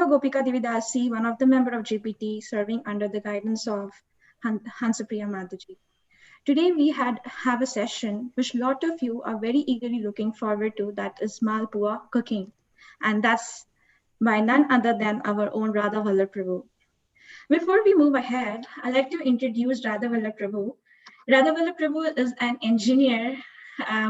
Gopika Devidasi, one of the member of GPT, serving under the guidance of Hansapriya Mataji. Today we have a session which a lot of you are very eagerly looking forward to, that is Malpua cooking. And that's by none other than our own Radha Vallabha. Before we move ahead, I'd like to introduce Radha Vallabha. Radha Vallabha is an engineer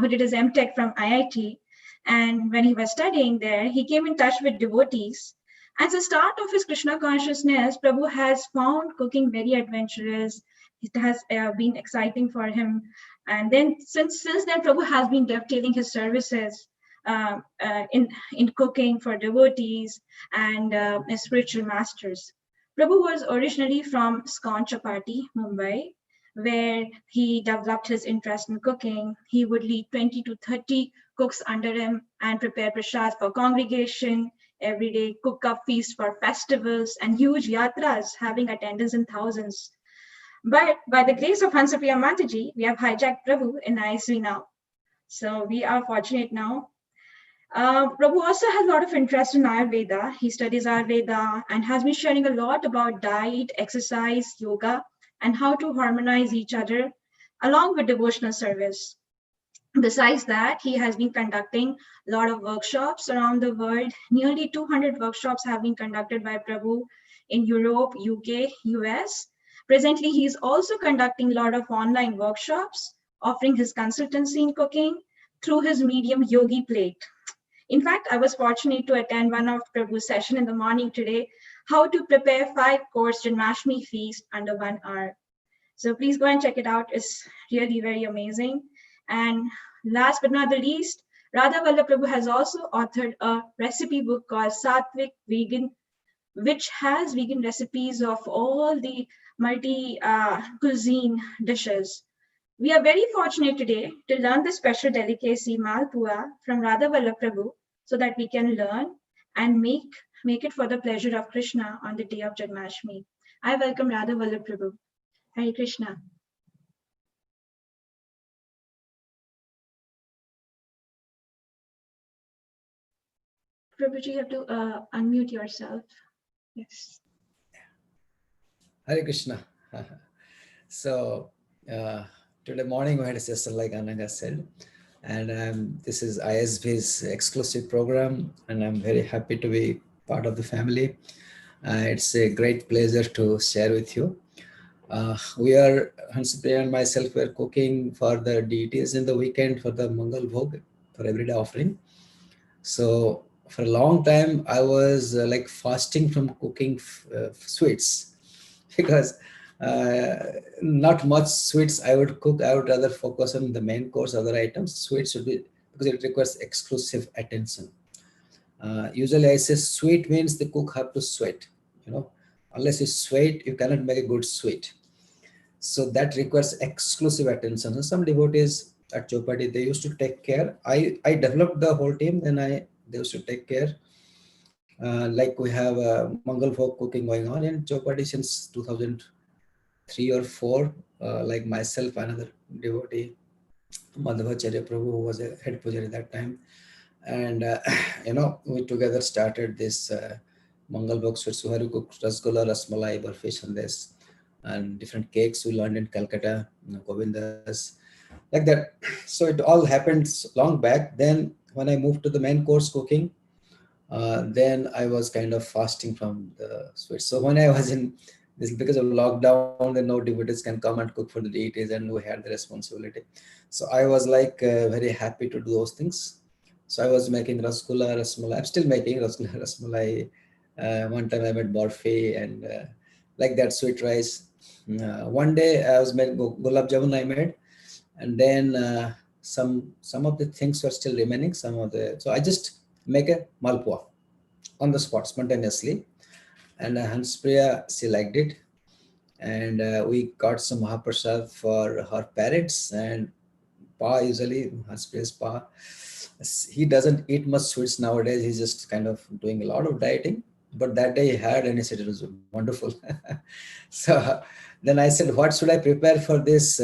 who did his MTech from IIT. And when he was studying there, he came in touch with devotees. As a start of his Krishna consciousness, Prabhu has found cooking very adventurous. It has been exciting for him. And then since then, Prabhu has been dovetailing his services in cooking for devotees and spiritual masters. Prabhu was originally from ISKCON Chapati, Mumbai, where he developed his interest in cooking. He would lead 20 to 30 cooks under him and prepare prasad for congregation, every day cook up feast for festivals and huge yatras having attendance in thousands. But by the grace of Hansapriya Mataji, we have hijacked Prabhu in ISV now. So we are fortunate now. Prabhu also has a lot of interest in Ayurveda. He studies Ayurveda and has been sharing a lot about diet, exercise, yoga, and how to harmonize each other along with devotional service. Besides that, he has been conducting a lot of workshops around the world. Nearly 200 workshops have been conducted by Prabhu in Europe, UK, US. Presently, he is also conducting a lot of online workshops, offering his consultancy in cooking through his medium Yogi Plate. In fact, I was fortunate to attend one of Prabhu's session in the morning today, how to prepare 5-course Janmāṣṭamī feast under 1 hour. So please go and check it out. It's really very amazing. And last but not the least, Radha Vallabha has also authored a recipe book called Sattvic Vegan, which has vegan recipes of all the multi-cuisine dishes. We are very fortunate today to learn the special delicacy Malpua from Radha Vallabha so that we can learn and make it for the pleasure of Krishna on the day of Janmāṣṭamī. I welcome Radha Vallabha. Hare Krishna. Prabhuji, you have to unmute yourself. Yes. Hare Krishna. So today morning we had a session like Ananga said, and this is ISV's exclusive program, and I'm very happy to be part of the family. It's a great pleasure to share with you. We are, Hansapriya and myself, were cooking for the deities in the weekend for the Mangal Bhog, for everyday offering. So for a long time, I was like fasting from cooking sweets because not much sweets I would cook. I would rather focus on the main course, other items. Sweets should be, because it requires exclusive attention. Usually I say sweet means the cook have to sweat, unless you sweat, you cannot make a good sweet. So that requires exclusive attention. And some devotees at Chopati, they used to take care. I developed the whole team, then they used to take care. Like we have Mangal Bhog cooking going on in Chopati since 2003 or 4, like myself, another devotee, Madhavacharya Prabhu, who was a head pujaari at that time. And, we together started this Mangal Bhog sweets. We cooked Rasgulla, Rasmalai, Barfi, Sandesh, and different cakes we learned in Calcutta, Govindas, like that. So it all happened long back. Then when I moved to the main course cooking, then I was kind of fasting from the sweets. So when I was in this, because of lockdown, then no devotees can come and cook for the deities, and we had the responsibility. So I was like very happy to do those things. So I was making Rasgulla, Rasmalai. I'm still making Rasgulla, Rasmalai. One time I made Barfi and like that, sweet rice. One day I was making Gulab Jamun I made, and then some of the things were still remaining. So I just make a Malpua on the spot spontaneously, and Hanspriya, she liked it, and we got some Mahaprasad for her parents. And Pa, usually Hanspriya's Pa, he doesn't eat much sweets nowadays. He's just kind of doing a lot of dieting. But that day he had, and he said it was wonderful. So then I said, what should I prepare for this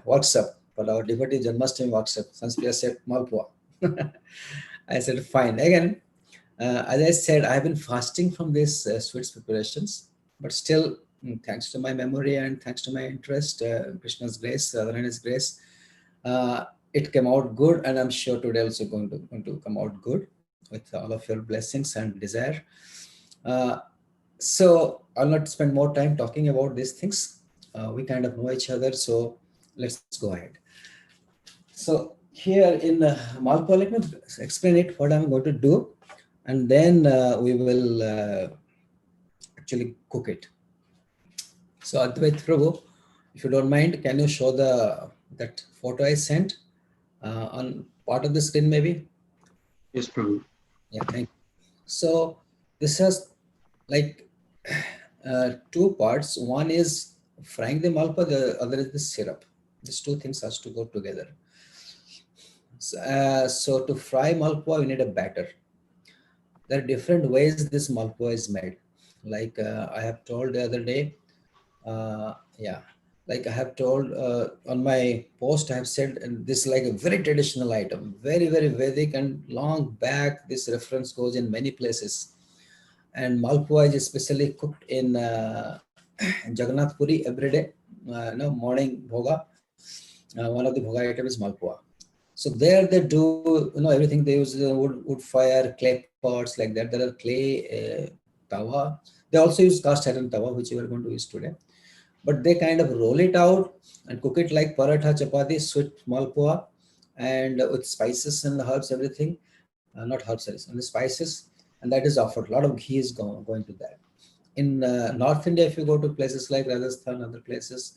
workshop, for our devotee Janmāṣṭamī workshop? Hanspriya said, Malpua. I said, fine. Again, As I said, I've been fasting from these sweets preparations, but still, thanks to my memory and thanks to my interest, Krishna's grace, Radharani's grace, it came out good, and I'm sure today also going to come out good with all of your blessings and desire. Uh, so I'll not spend more time talking about these things. We kind of know each other, so let's go ahead. So here in Malpua, let me explain it what I'm going to do, and then we will actually cook it. So Advait Prabhu, if you don't mind, can you show that photo I sent on part of the screen maybe? Yes, Prabhu. Yeah, thank you. So this has like two parts. One is frying the Malpua, the other is the syrup. These two things has to go together. So to fry Malpua, we need a batter. There are different ways this Malpua is made. Like I have told the other day, yeah, like I have told on my post, I have said, and this is like a very traditional item, very, very Vedic and long back. This reference goes in many places. And Malpua is especially cooked in Jagannath Puri every day. Morning bhoga. One of the bhoga items is Malpua. So there they do, everything. They use wood fire, clay pots like that. There are clay tawa. They also use cast iron tawa, which we are going to use today. But they kind of roll it out and cook it like paratha, chapati, sweet malpua, and with spices and herbs, everything. Not herbs, sorry, and the spices, and that is offered. A lot of ghee is going to that. In North India, if you go to places like Rajasthan, other places,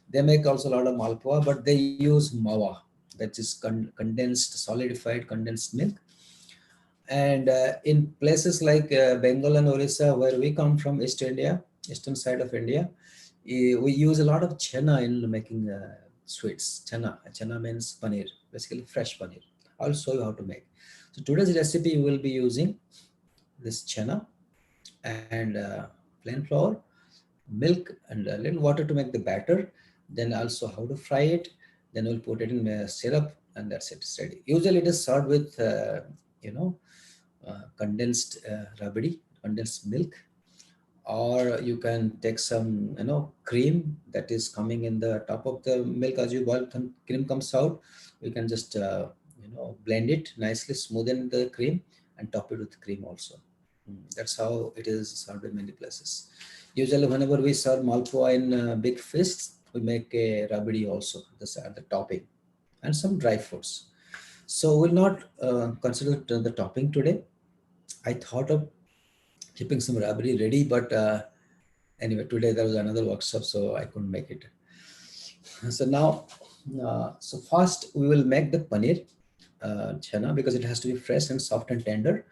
they make also a lot of malpua, but they use mawa, that is condensed, solidified condensed milk. And in places like Bengal and Orissa, where we come from, East India, eastern side of India, we use a lot of chana in making sweets. Chana means paneer, basically fresh paneer. I'll show you how to make. So today's recipe, we will be using this chana and plain flour, milk, and a little water to make the batter. Then also how to fry it. Then we'll put it in syrup, and that's it. It's ready. Usually it is served with condensed rabdi, condensed milk, or you can take some cream that is coming in the top of the milk. As you boil, cream comes out. We can just blend it nicely, smoothen the cream, and top it with cream also. That's how it is served in many places. Usually whenever we serve malpua in big feasts, we make a rabdi also, the topping, and some dry fruits. So we'll not consider the topping today. I thought of keeping some rabdi ready, but anyway, today there was another workshop, so I couldn't make it. So now, so first we will make the paneer chana, because it has to be fresh and soft and tender.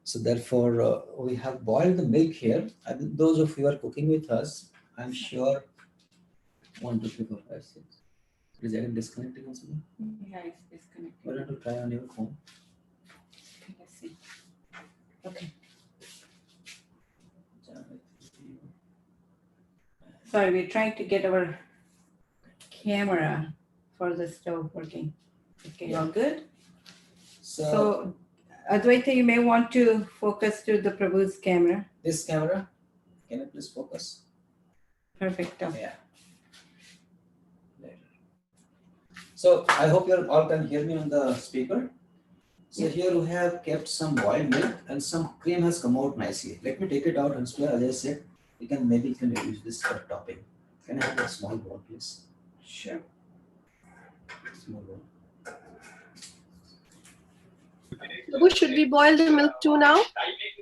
So therefore, we have boiled the milk here. And those of you who are cooking with us, I'm sure 1, 2, 3, 4, 5, 6. Is again disconnecting or something? Yeah, it's disconnected. Why don't you try on your phone? Let's see. Okay. Sorry, we're trying to get our camera for the stove working. Okay, all good? So, Advaita, you may want to focus to the Prabhu's camera. This camera, can you please focus? Perfect. Yeah. So I hope you all can hear me on the speaker. So here we have kept some boiled milk, and some cream has come out nicely. Let me take it out and spray. As I said, you can use this for topping. Can I have a small bowl, please? Sure. Small bowl. Prabhu, should we boil the milk too now?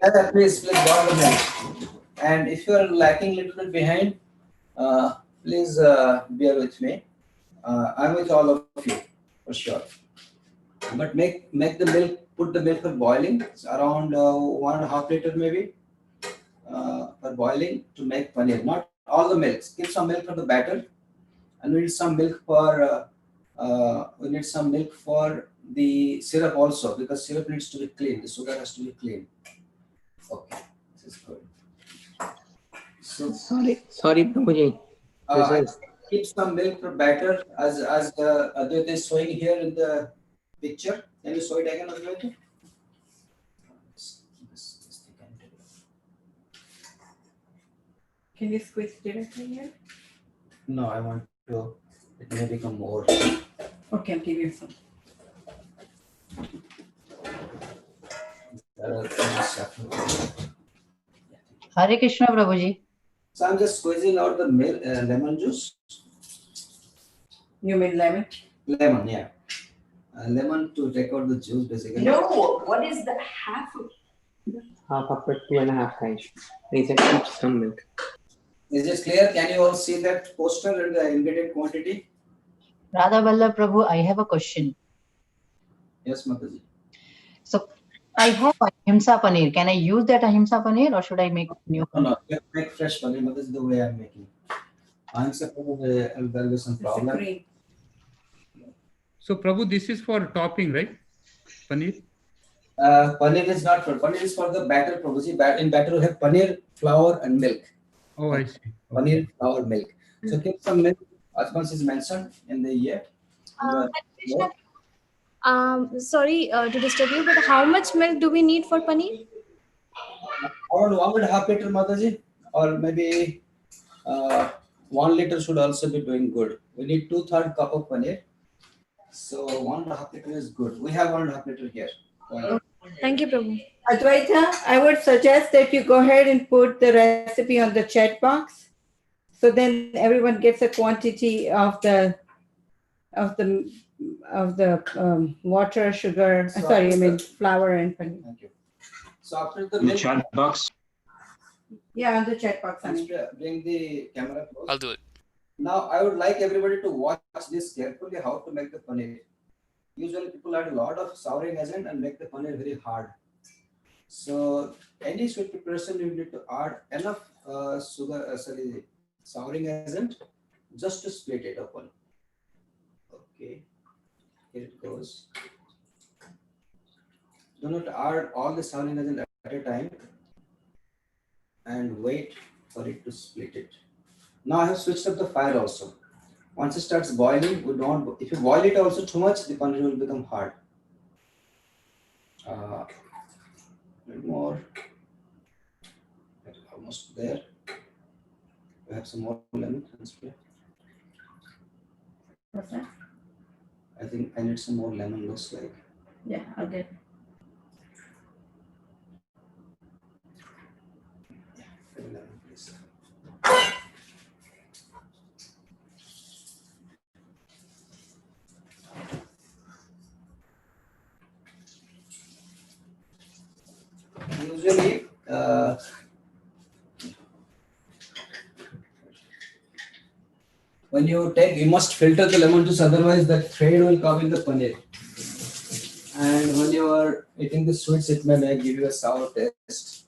Yeah, please boil the milk. And if you are lacking a little bit behind, please bear with me. I'm with all of you for sure. But make the milk, put the milk for boiling. It's around 1.5 liter maybe for boiling to make paneer. Not all the milk. Keep some milk for the batter, and we need some milk for the syrup also, because syrup needs to be clean. The sugar has to be clean. Okay, this is good. So Sorry, Prabhuji. Keep some milk for batter, as Advaita is showing here in the picture. Can you show it again, Advaita? Can you squeeze directly here? No, I want to, it may become more. Okay, I'll give you some. Hare Krishna, Prabhuji. So I'm just squeezing out the lemon juice. You mean lemon? Lemon, yeah. Lemon to take out the juice basically. No, what is the half of? Half of it, 2.5 times. He said keep some milk. Is it clear? Can you all see that poster and the ingredient quantity? Radha Vallabha Prabhu, I have a question. Yes, Mataji. So I have ahimsa paneer. Can I use that ahimsa paneer or should I make new? No, make fresh paneer, but this is the way I'm making. I'm supposed there is some problem. Cream. So Prabhu, this is for topping, right? Paneer? Paneer is not for paneer is for the batter. Prabhuji, in batter we have paneer, flour, and milk. Oh, I see. Paneer, flour, milk. So keep some milk as much is mentioned in the year. Krishna, sorry to disturb you, but how much milk do we need for paneer? Around 1.5 liter, Mataji, or maybe 1 liter should also be doing good. We need 2/3 cup of paneer. So 1.5 liter is good. We have 1.5 liter here. Thank you, Prabhu. Advaita, I would suggest that you go ahead and put the recipe on the chat box, so then everyone gets a quantity of the water, sugar. So Sorry, I mean flour and paneer. Thank you. So after the In the milk, chat box. Yeah, on the chat box. I mean. bring the camera close. I'll do it. Now I would like everybody to watch this carefully how to make the paneer. Usually people add a lot of souring agent and make the paneer very hard. So any sweet preparation you need to add enough souring agent just to split it open. Okay, here it goes. Do not add all the souring agent at a time and wait for it to split it. Now I have switched up the fire also. Once it starts boiling, if you boil it also too much, the paneer will become hard. A little more. Almost there. We have some more lemon. What's that? I think I need some more lemon, looks like. Yeah, I'll get. Lemon, please. Usually, when you must filter the lemon juice, otherwise the thread will come in the paneer. And when you are eating the sweets, it may give you a sour taste.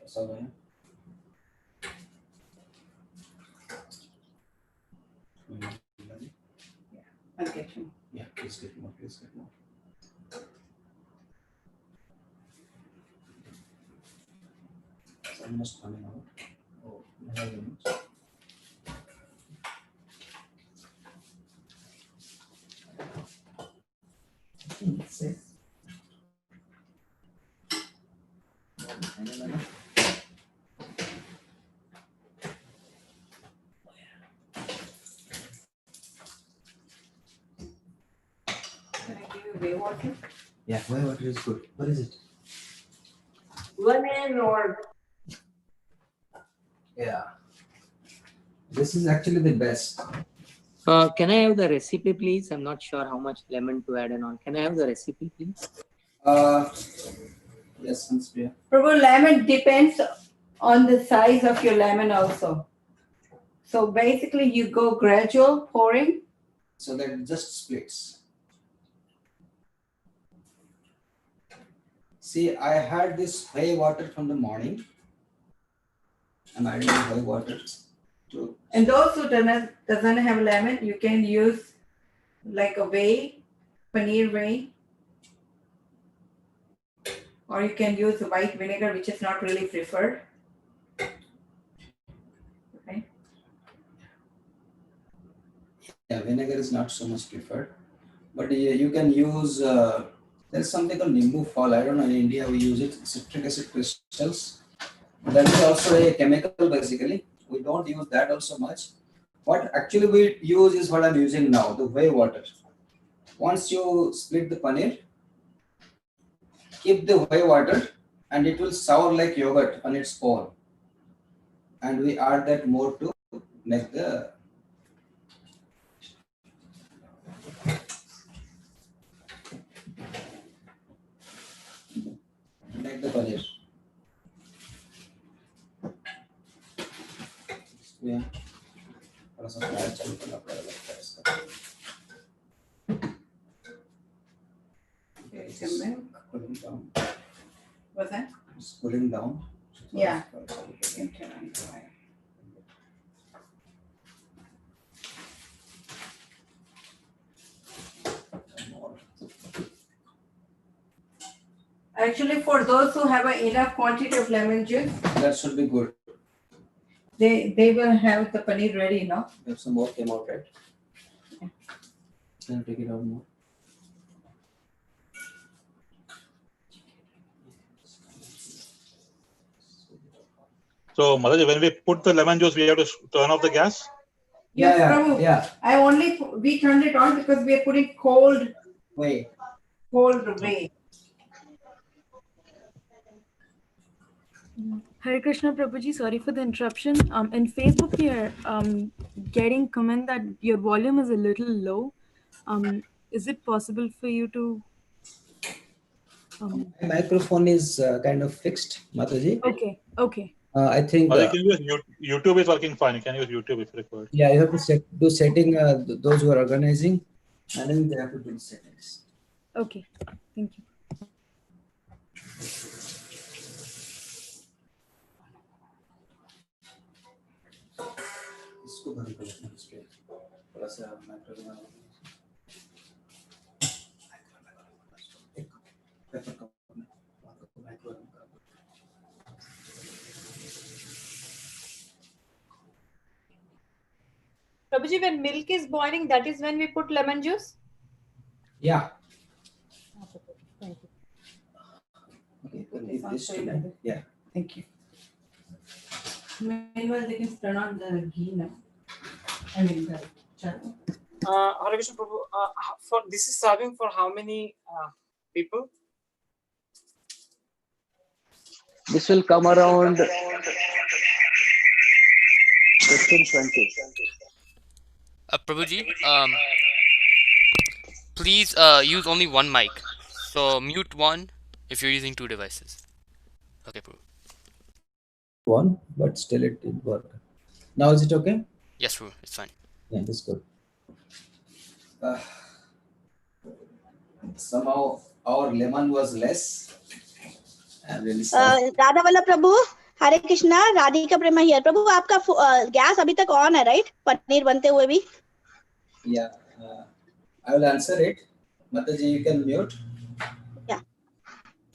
Sour, I'll get you. yeah, please get more, please get more. It's almost coming out. Oh, we have lemons. Can I give you bay water? Yeah, why water is good. What is it? Lemon or Yeah. This is actually the best. Can I have the recipe, please? I'm not sure how much lemon to add and all. Can I have the recipe, please? Yes, Hanspriya. Prabhu, lemon depends on the size of your lemon also. So basically you go gradual pouring. So that it just splits. See, I had this whey water from the morning. And I did whey water too. And those who doesn't have lemon, you can use like a whey, paneer whey. Or you can use white vinegar, which is not really preferred. Okay. Yeah, vinegar is not so much preferred. But you can use There's something called Nimbu Fall. I don't know, in India we use it, citric acid crystals. That is also a chemical basically. We don't use that also much. What actually we use is what I'm using now, the whey water. Once you split the paneer, keep the whey water and it will sour like yogurt on its own. And we add that more to make the paneer. Yeah. थोड़ा सा fry चालू करना पड़ेगा लगता है इसका. Okay, some milk. Cooling down. What's that? It's cooling down. Yeah. You can turn on the fire. Actually, for those who have enough quantity of lemon juice, That should be good. they will have the paneer ready now. If some more came out, right? Yeah. Can I take it out more? So, Mataji, when we put the lemon juice, we have to turn off the gas? Yes, Yeah, Prabhu. yeah. We turned it on because we are putting cold Wait. whey. Hare Krishna Prabhuji, sorry for the interruption. In Facebook, we are getting comment that your volume is a little low. Is it possible for you to? My microphone is kind of fixed, Mataji. Okay. I think. Or you can use YouTube is working fine. You can use YouTube if required. Yeah, you have to do setting. Those who are organizing, and then they have to do settings. Okay, thank you. इसको बंद कर देना इसके थोड़ा सा microwave paper का microwave का. Prabhuji, when milk is boiling, that is when we put lemon juice? Yeah. Thank you. Okay, we'll leave this to yeah. Thank you. Meanwhile, they can turn on the ghee now. I mean the channel. Hare Krishna Prabhu, for this is serving for how many people? This will come around 15-20. Prabhuji, please use only one mic. So mute one if you're using two devices. Okay, Prabhu. One, but still it didn't work. Now is it okay? Yes, Prabhu, it's fine. Yeah, that's good. Somehow our lemon was less. I'm really sorry. Radha Vallabha Prabhu, Hare Krishna, Radhika Prema here. Prabhu, आपका gas अभी तक on है, right? Paneer बनते हुए भी. Yeah, I will answer it. Mataji, you can mute. Yeah.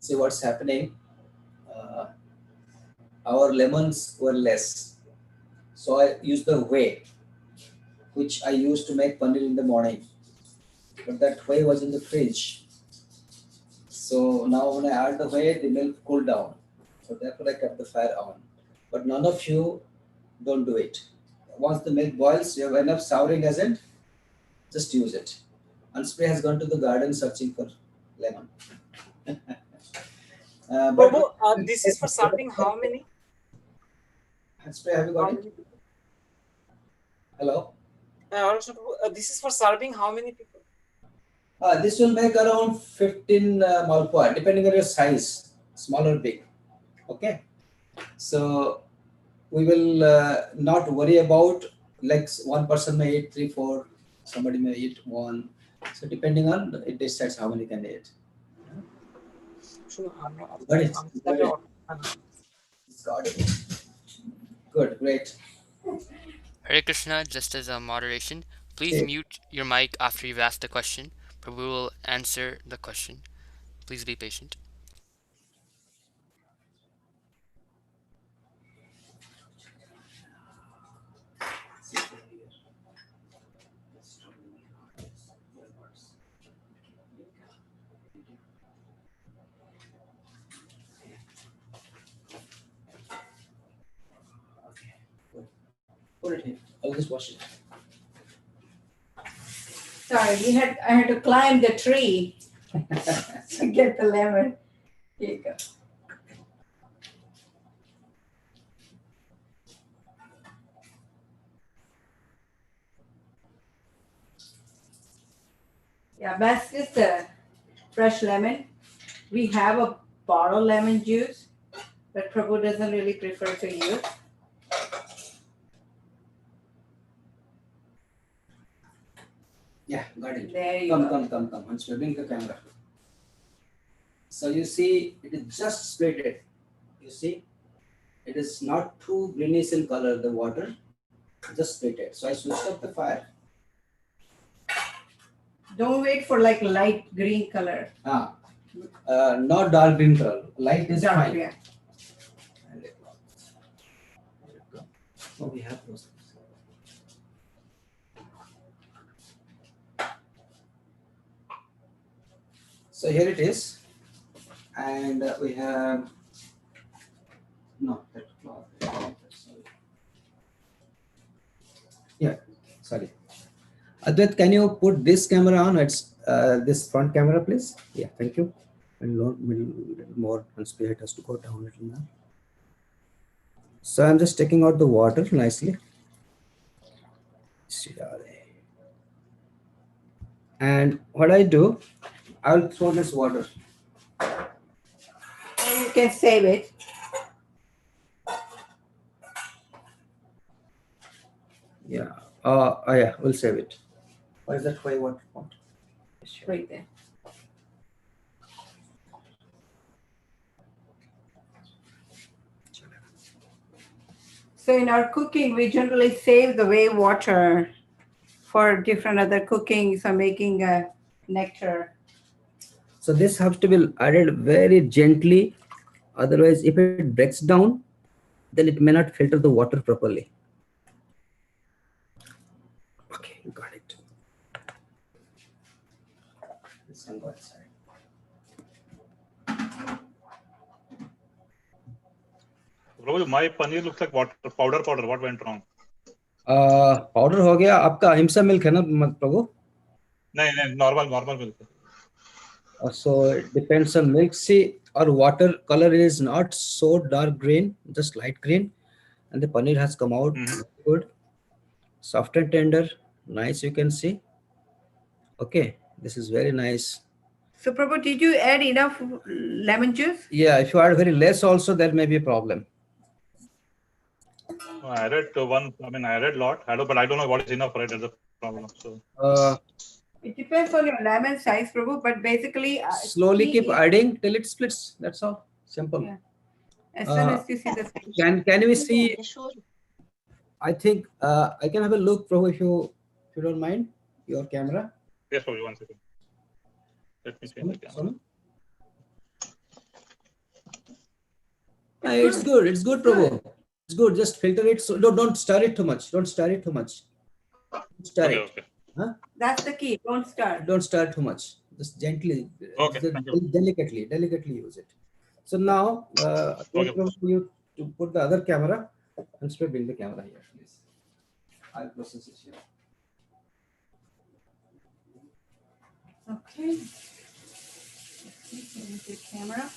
See what's happening. Our lemons were less, so I used the whey, which I used to make paneer in the morning. But that whey was in the fridge. So now when I add the whey, the milk cooled down. So therefore I kept the fire on. But none of you don't do it. Once the milk boils, you have enough souring agent, just use it. Anspray has gone to the garden searching for lemon. Prabhu, this is for serving how many? Anspray, have you got it? Hello? This is for serving how many people? This will make around 15 Malpua, depending on your size, small or big. Okay? So we will not worry about, like one person may eat 3, 4, somebody may eat 1. So depending on, it decides how many can eat. Got it? Got it. Good, great. Hare Krishna, just as a moderation, please mute your mic after you've asked the question. Prabhu will answer the question. Please be patient. Put it here. I'll just wash it. Sorry, I had to climb the tree to get the lemon. Here you go. Yeah, that's just a fresh lemon. We have a bottled lemon juice, but Prabhu doesn't really prefer to use. Yeah, got it. There you come, go. come. Once we bring the camera. So you see, it is just split it. You see, it is not too greenish in color, the water, just split it. So I switched up the fire. Don't wait for like light green color. Not dark green color. Light is Dark, fine. yeah. Oh, we have those. So here it is, and we have no that cloth. Yeah, sorry. Advait, can you put this camera on? It's this front camera, please. Yeah, thank you. And little more, and spirit has to go down a little now. So I'm just taking out the water nicely. And what I do, I'll throw this water. You can save it. Yeah. Yeah, we'll save it. What is that white water pot? Right there. So in our cooking, we generally save the whey water for different other cooking, so making a nectar. So this has to be added very gently. Otherwise, if it breaks down, then it may not filter the water properly. Okay, got it. This can go inside. Prabhu, my paneer looks like water, powder. What went wrong? Powder हो गया. आपका अहिंसा milk है ना प्रभु? नहीं, normal milk. So it depends on milk. See, our water color is not so dark green, just light green, and the paneer has come out good, soft and tender, nice. You can see. Okay, this is very nice. So Prabhu, did you add enough lemon juice? Yeah, if you add very less also, there may be a problem. I added one. I mean, I added a lot. But I don't know what is enough, right? That's the problem. So. It depends on your lemon size, Prabhu, but basically... slowly keep adding till it splits. That's all. Simple. Yeah. As soon as you see the... Can we see... I think I can have a look, Prabhu, if you don't mind, your camera. Yes, Prabhu, 1 second. Let me change the camera. It's good, Prabhu. It's good. Just filter it. So don't stir it too much. Stir it. Okay. Huh? That's the key. Don't stir. Don't stir too much. Just gently, delicately use it. So now, you to put the other camera and bring the camera here, please. I'll process it here. Okay. The camera.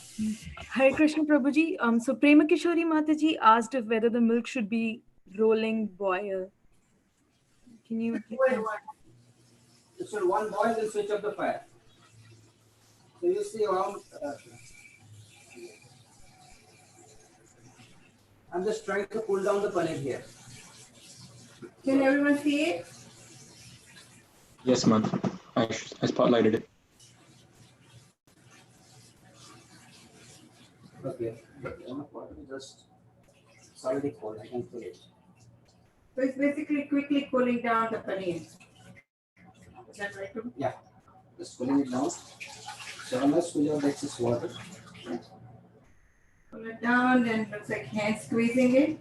Hare Krishna Prabhuji. So Prema Kishori Mataji asked if whether the milk should be rolling boil. Can you? So one boil, then switch off the fire. So you see around. I'm just trying to pull down the paneer here. Can everyone see it? Yes, ma'am. I spotlighted it. Okay. Just solidly cold. I can feel it. So it's basically quickly cooling down the paneer. Is that right? Yeah. Just cooling it down. So I'm just cooling out the excess water. Pull it down, then looks like hand squeezing it.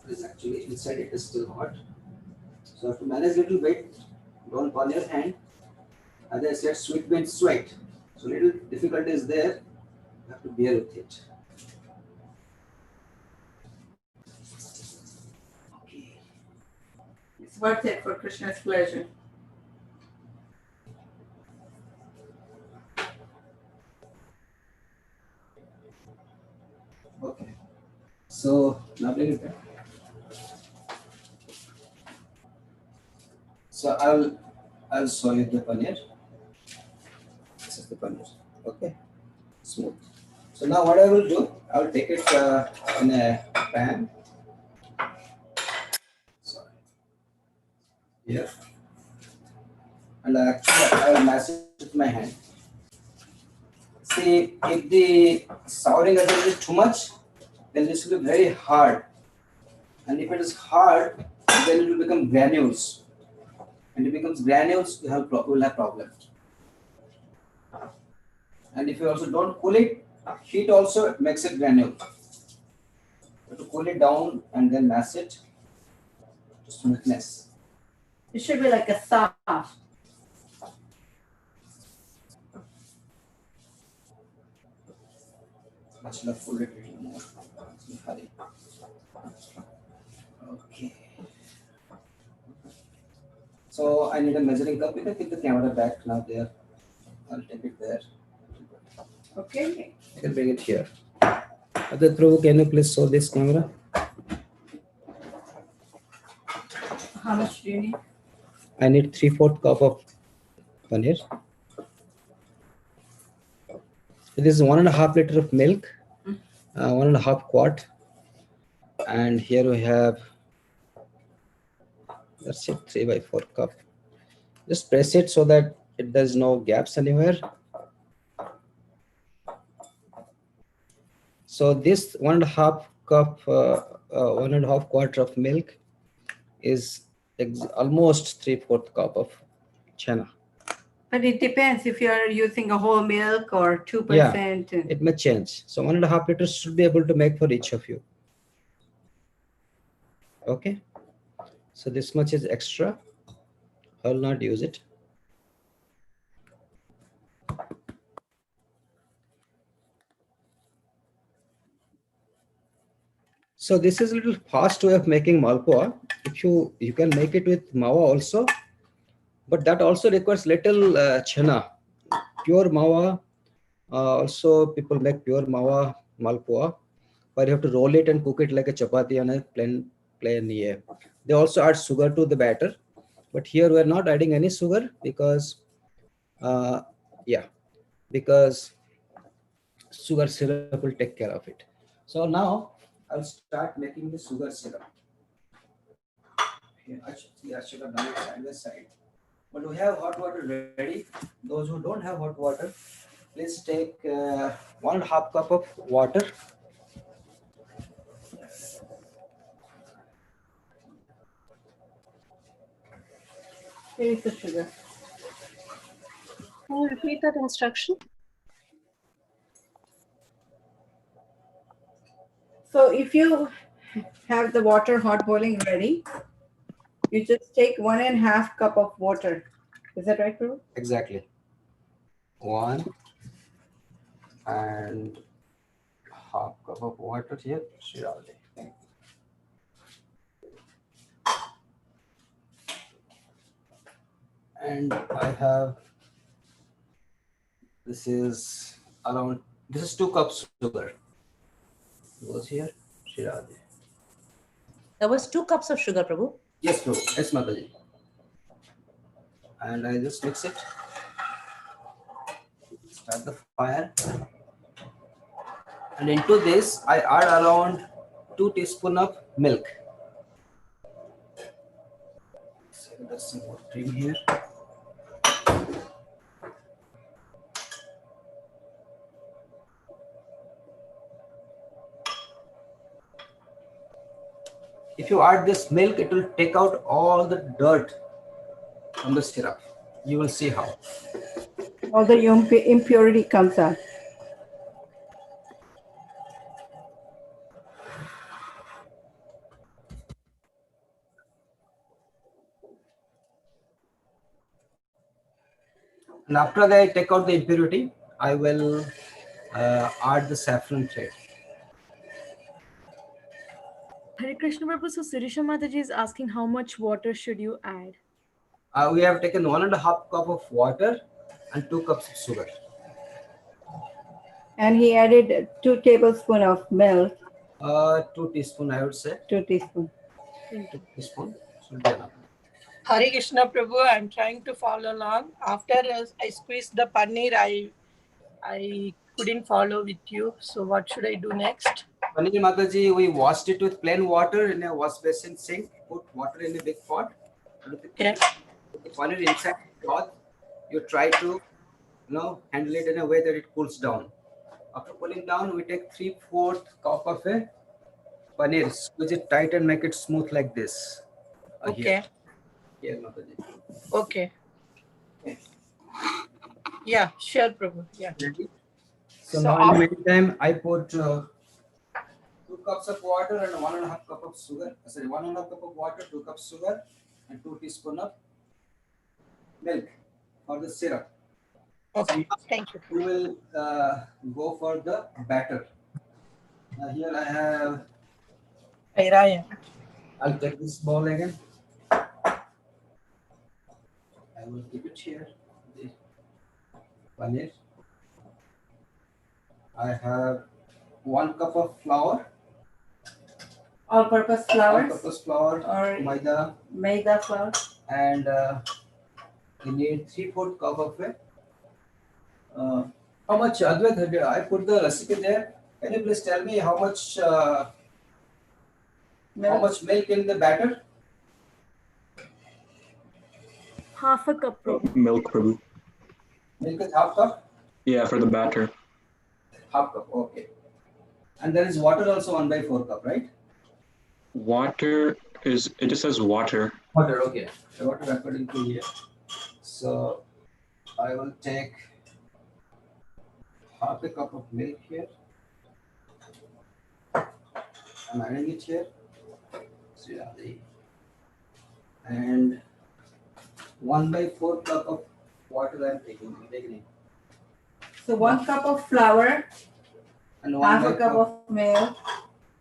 This actually inside it is still hot. So you have to manage a little bit. Don't burn your hand. As I said, sweet means sweat. So little difficulty is there. You have to bear with it. It's worth it for Krishna's pleasure. Okay. So now bring it back. So I'll show you the paneer. This is the paneer. Okay. Smooth. So now what I will do, I will take it in a pan. Sorry. Here. And actually I will mash it with my hand. See, if the souring agent is too much, then this will be very hard. And if it is hard, then it will become granules. And if it becomes granules, you will have problem. And if you also don't cool it, heat also makes it granule. You have to cool it down and then mash it to smoothness. It should be like a sauce. Much love cool it a little more. Hurry. Okay. So I need a measuring cup. You can keep the camera back now there. I'll take it there. Okay. I can bring it here. Other Prabhu, can you please show this camera? How much do you need? I need 3/4 cup of paneer. This is 1.5 liter of milk, 1.5 quart, and here we have, that's it, 3/4 cup. Just press it so that there's no gaps anywhere. So this 1.5 cup, 1.5 quart of milk is almost 3/4 cup of chana. But it depends if you are using a whole milk or 2%. Yeah, it may change. So 1.5 liters should be able to make for each of you. Okay. So this much is extra. I will not use it. So this is a little fast way of making Malpua. If you can make it with mawa also, but that also requires little chana. Pure mawa, also people make pure mawa Malpua, but you have to roll it and cook it like a chapati on a plain yeah. They also add sugar to the batter, but here we are not adding any sugar because because sugar syrup will take care of it. So now I'll start making the sugar syrup. Here, I should have done it side by side. But we have hot water ready. Those who don't have hot water, please take 1.5 cup of water. Here is the sugar. Can you repeat that instruction? So if you have the water hot boiling ready, you just take 1.5 cup of water. Is that right, Prabhu? Exactly. 1.5 cup of water here. And I have, this is 2 cups sugar. Goes here. Shirade. There was 2 cups of sugar, Prabhu. Yes, Prabhu. Yes, Mataji. And I just mix it. Start the fire. And into this, I add around 2 teaspoons of milk. So there's some more cream here. If you add this milk, it will take out all the dirt from the syrup. You will see how. All the impurity comes out. And after that, I take out the impurity, I will add the saffron thread. Hare Krishna Prabhu, so Sirisha Mataji is asking how much water should you add? We have taken 1.5 cup of water and 2 cups of sugar. And he added 2 tablespoons of milk. 2 teaspoons, I would say. 2 teaspoons. 2 teaspoons should be enough. Hare Krishna Prabhu, I'm trying to follow along. After I squeezed the paneer, I couldn't follow with you. So what should I do next? Paneer Mataji, we washed it with plain water in a wash basin sink. Put water in a big pot. Put the paneer inside the cloth. You try to handle it in a way that it cools down. After cooling down, we take 3/4 cup of a paneer, squeeze it tight and make it smooth like this. Okay. Here, Mataji. Okay. Yeah, sure, Prabhu. Yeah. Ready? So now in the meantime, I put 2 cups of water and 1.5 cup of sugar. Sorry, 1.5 cup of water, 2 cups sugar, and 2 teaspoons of milk for the syrup. Okay, thank you. We will go for the batter. Now here I have. I'll take this bowl again. I will keep it here. The paneer. I have 1 cup of flour. All-purpose flour. All-purpose flour Or maida flour. And we need 3/4 cup of it. How much, Advait? I put the recipe there. Can you please tell me how much milk in the batter? Half a cup, Prabhu. Milk, Prabhu. Milk is half cup? Yeah, for the batter. Half cup, okay. And there is water also 1/4 cup, right? Water is, it just says water. Water, okay. The water according to here. So I will take half a cup of milk here. I'm adding it here. And 1/4 cup of water I'm taking. So 1 cup of flour, and half a cup of milk,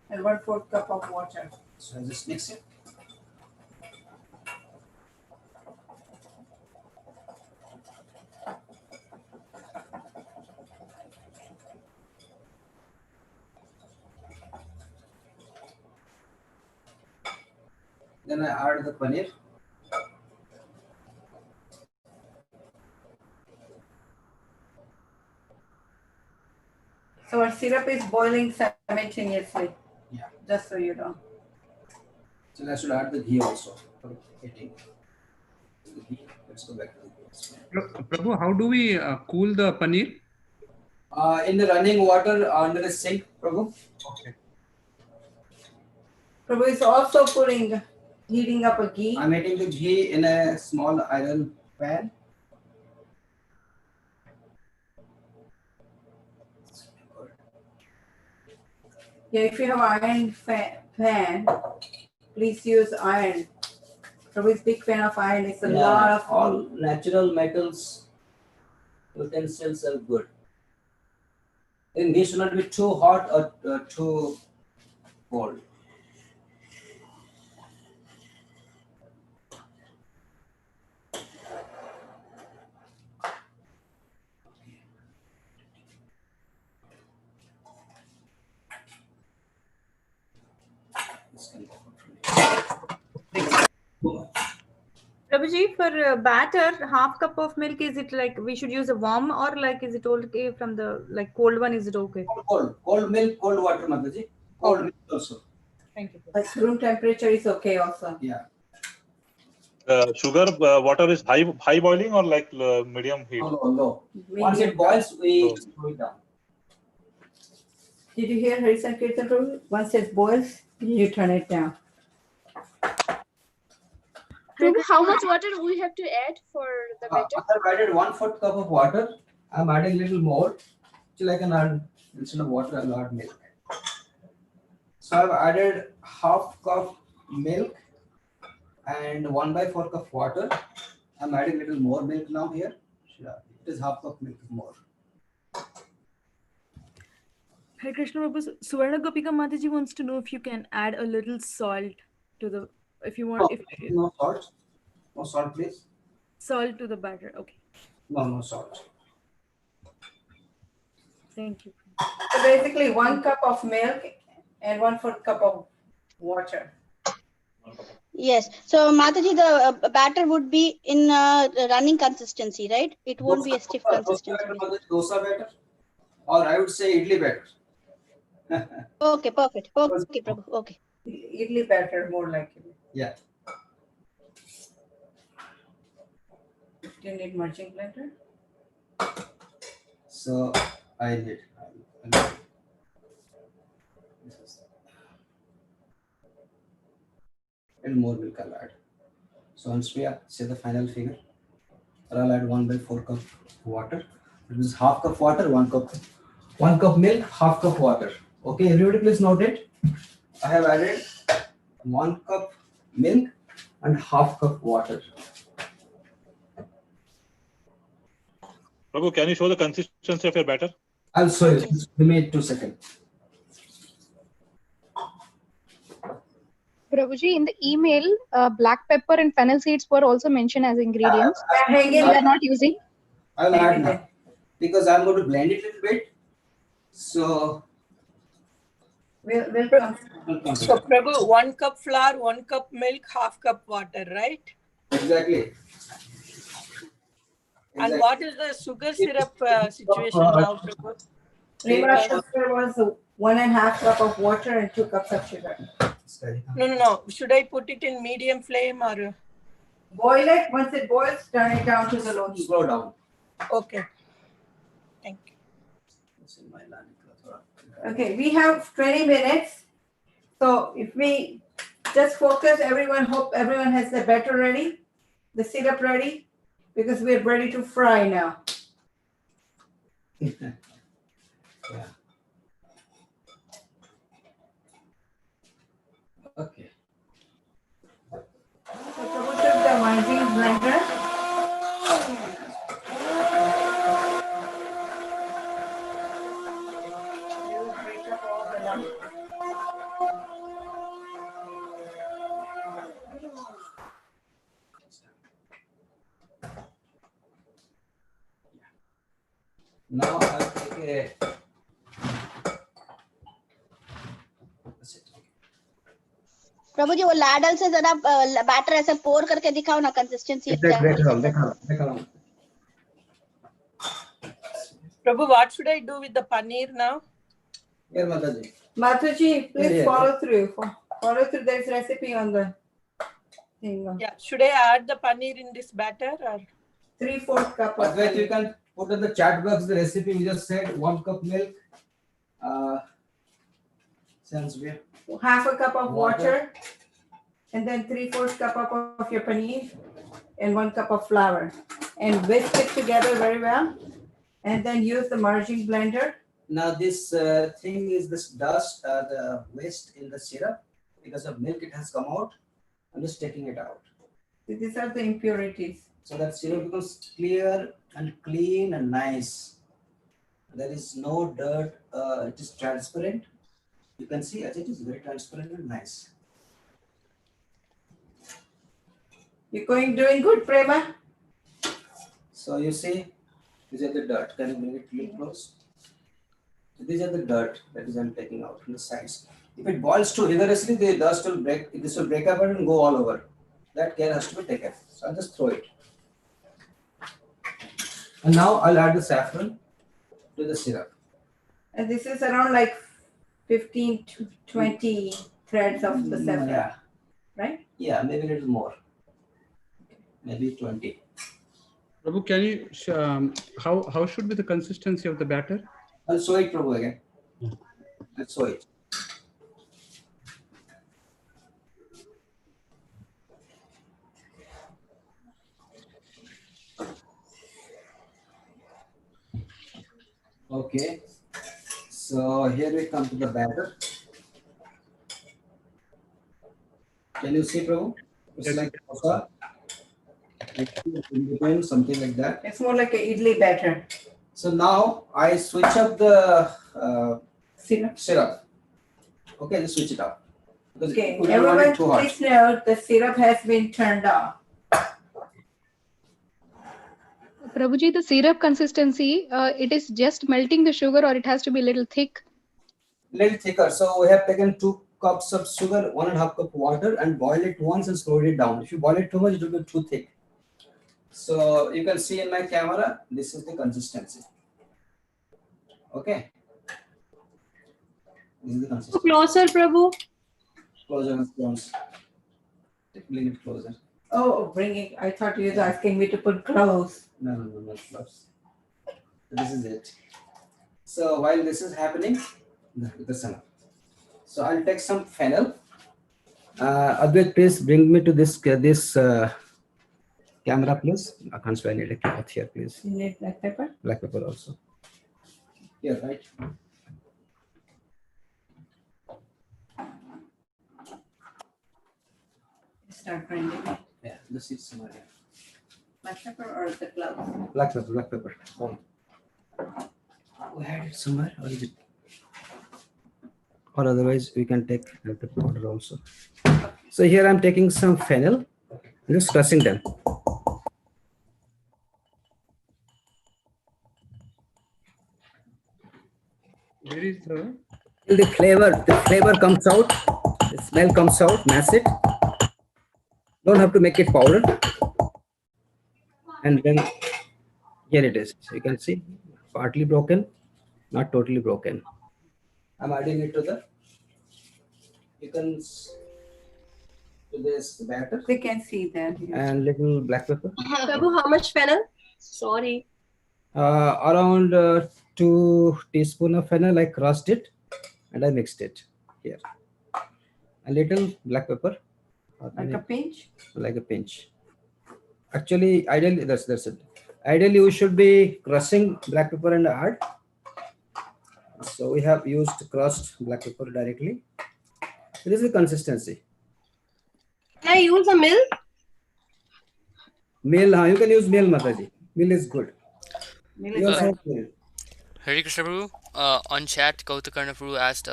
and 1/4 cup of water. So I just mix it. Then I add the paneer. So our syrup is boiling simultaneously. Yeah. Just so you know. So I should add the ghee also for heating. The ghee. Let's go back to the ghee. Prabhu, how do we cool the paneer? In the running water under a sink, Prabhu. Okay. Prabhu is also heating up a ghee. I'm heating the ghee in a small iron pan. Yeah, if you have iron pan, please use iron. Prabhu is big fan of iron. It's a lot of all natural metals utensils are good. Then ghee should not be too hot or too cold. Prabhuji, for batter, half cup of milk, is it like we should use a warm or like is it okay from the cold one? Is it okay? Cold milk, cold water, Mataji. Cold milk also. Thank you. Like room temperature is okay also. Yeah. Sugar water is high boiling or like medium heat? Low. Once it boils, we slow it down. Did you hear Harisan Kirtan, Prabhu? Once it boils, you turn it down. Prabhu, how much water we have to add for the batter? I've added 1/4 cup of water. I'm adding a little more. Till I can add, instead of water, I'll add milk. So I've added half cup milk and 1/4 cup water. I'm adding a little more milk now here. It is half cup milk more. Hare Krishna Prabhu, Suvarna Gopika Mataji wants to know if you can add a little salt to the, if you want, No, if no salt. No salt, please. salt to the batter. Okay. No salt. Thank you. So basically 1 cup of milk and 1/4 cup of water. Yes. So Mataji, the batter would be in running consistency, right? It won't be a stiff consistency. Dosa batter, or I would say idli batter. Okay, perfect. Okay, Prabhu. Okay. Idli batter, more likely. Yeah. Do you need marching blender? So I did. And more milk I'll add. So Anspriya, say the final figure. I'll add 1/4 cup water. It is half cup water, 1 cup. 1 cup milk, half cup water. Okay, everybody please note it. I have added 1 cup milk and half cup water. Prabhu, can you show the consistency of your batter? I'll show you. Just give me 2 seconds. Prabhuji, in the email, black pepper and fennel seeds were also mentioned as ingredients. We are not using. I'll add now because I'm going to blend it a little bit. So we'll come. So Prabhu, 1 cup flour, 1 cup milk, half cup water, right? Exactly. And what is the sugar syrup situation now, Prabhu? Srivatsa was 1.5 cup of water and 2 cups of sugar. No. Should I put it in medium flame or? Boil it. Once it boils, turn it down to the low heat. Slow down. Okay. Thank you. Okay, we have 20 minutes. So if we just focus, hope everyone has the batter ready, the syrup ready, because we're ready to fry now. Yeah. Okay. So Prabhu took the margarine blender. Now I'll take a. प्रभु जी वो ladle से जरा batter ऐसे पोर करके दिखाओ ना consistency Prabhu, what should I do with the paneer now? Here, Mataji. Mataji, please follow through. Follow through. There's recipe on the thing. Yeah. Should I add the paneer in this batter or? 3/4 cup. But you can put in the chat box the recipe we just said. 1 cup milk. Half a cup of water. And then 3/4 cup of your paneer. And 1 cup of flour. And whisk it together very well. And then use the margarine blender. Now this thing is this dust, the waste in the syrup. Because of milk it has come out. I'm just taking it out. These are the impurities. So that syrup becomes clear and clean and nice. There is no dirt. It is transparent. You can see as it is very transparent and nice. You're doing good, Prema. So you see, these are the dirt. Can you bring it a little close? So these are the dirt that is I'm taking out from the sides. If it boils too vigorously, the dust will break. This will break up and go all over. That care has to be taken. So I'll just throw it. And now I'll add the saffron to the syrup. And this is around like 15 to 20 threads of the saffron. Yeah. Right? Yeah, maybe a little more. Maybe 20. Prabhu, can you how should be the consistency of the batter? I'll show it, Prabhu, again. Let's show it. Okay. So here we come to the batter. Can you see, Prabhu? It's Yes. like dosa. Something like that. It's more like an idli batter. So now I switch up the Syrup. Syrup. Okay, just switch it off. Because Okay, we don't want everyone it too hot. please note the syrup has been turned off. Prabhuji, the syrup consistency, it is just melting the sugar, or it has to be a little thick? Little thicker. So we have taken 2 cups of sugar, 1.5 cup water, and boil it once and slowed it down. If you boil it too much, it will be too thick. So you can see in my camera, this is the consistency. Okay. This is the consistency. Closer, Prabhu. Closer, closer. Bring it closer. Oh, bringing. I thought you were asking me to put clothes. No, not close. This is it. So while this is happening, this enough. So I'll take some fennel. Advait, please bring me to this camera, please. I can't I need a cloth here, please. You need black pepper? Black pepper also. Here, right? Start grinding it. Yeah, this is somewhere here. Black pepper or the cloves? Black pepper, black pepper. Oh. We had it somewhere, or is it? Or otherwise, we can take black pepper powder also. So here I'm taking some fennel, just crushing them. Where is the? The flavor comes out, the smell comes out, mash it. Don't have to make it powder. And then here it is. You can see partly broken, not totally broken. I'm adding it to the, you can to this batter. We can see that. And little black pepper. Prabhu, how much fennel? Sorry. Around 2 teaspoons of fennel. I crushed it and I mixed it here. A little black pepper. Like a pinch? Like a pinch. Actually, ideally, that's it. Ideally, we should be crushing black pepper and add. So we have used crushed black pepper directly. This is the consistency. Can I use a mill? Mill, you can use mill, Mataji. Mill is good. Mill is good. Hare Krishna Prabhu, on chat, Kautakarna Prabhu asked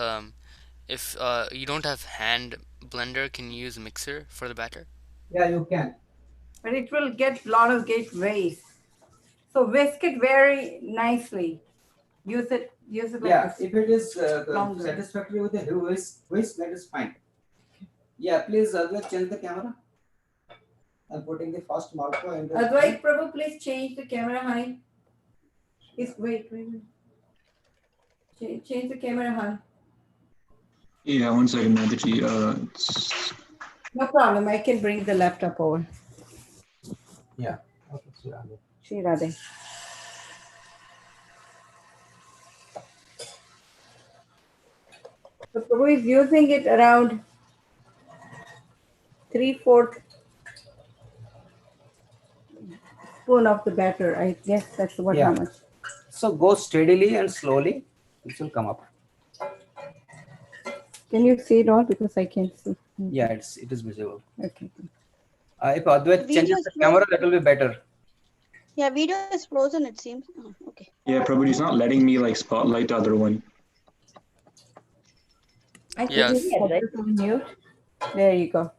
if you don't have hand blender, can you use a mixer for the batter? Yeah, you can. But it will get a lot of waste. So whisk it very nicely. Use it like Yeah, this. if it is satisfactory with the whisk, that is fine. Yeah, please change the camera. I'm putting the first Malpua in the. Advait, Prabhu, please change the camera, honey. Wait. Change the camera, honey. Yeah, 1 second, Mataji. No problem. I can bring the laptop over. Yeah. Okay, Shri Radhe. So Prabhu is using it around 3/4 spoon of the batter. I guess that's what how much. So go steadily and slowly. It will come up. Can you see it all? Because I can't see. Yeah, it is visible. Okay. If Advait changes the camera, that will be better. Yeah, video is frozen, it seems. Oh, okay. Yeah, Prabhu, he's not letting me like spotlight the other one. I can Yes. mute. There you go.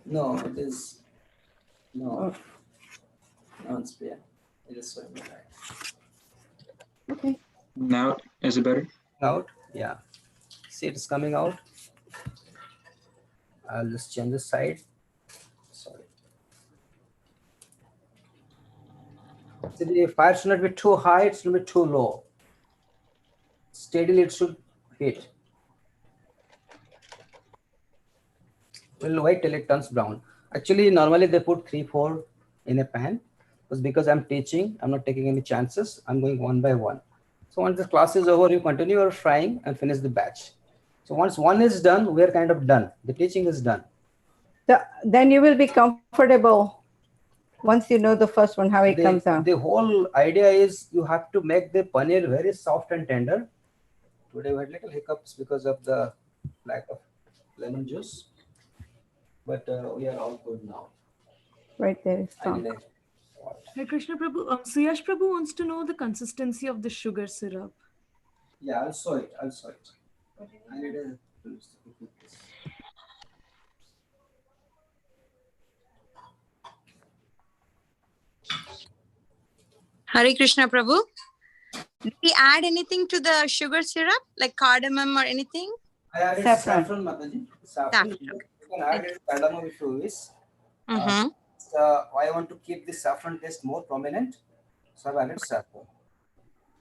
No, it is. No. No, it's clear. It is so right. Okay. Now, is it better? Out? Yeah. See, it's coming out. I'll just change the side. Sorry. So the fire should not be too high, it should be too low. Steadily it should heat. We'll wait till it turns brown. Actually, normally they put 3-4 in a pan. But because I'm teaching, I'm not taking any chances. I'm going one by one. So once the class is over, you continue your frying and finish the batch. So once one is done, we're kind of done. The teaching is done. Then you will be comfortable once you know the first one, how it comes out. The whole idea is you have to make the paneer very soft and tender. Today we had little hiccups because of the lack of lemon juice. But we are all good now. Right there is strong. Hey Krishna Prabhu, Suyash Prabhu wants to know the consistency of the sugar syrup. Yeah, I'll show it. I'll show it. I need a. Hare Krishna, Prabhu. Did we add anything to the sugar syrup, like cardamom or anything? I added saffron, Mataji. Saffron. You can add it cardamom if you wish. I want to keep the saffron taste more prominent, so I've added saffron.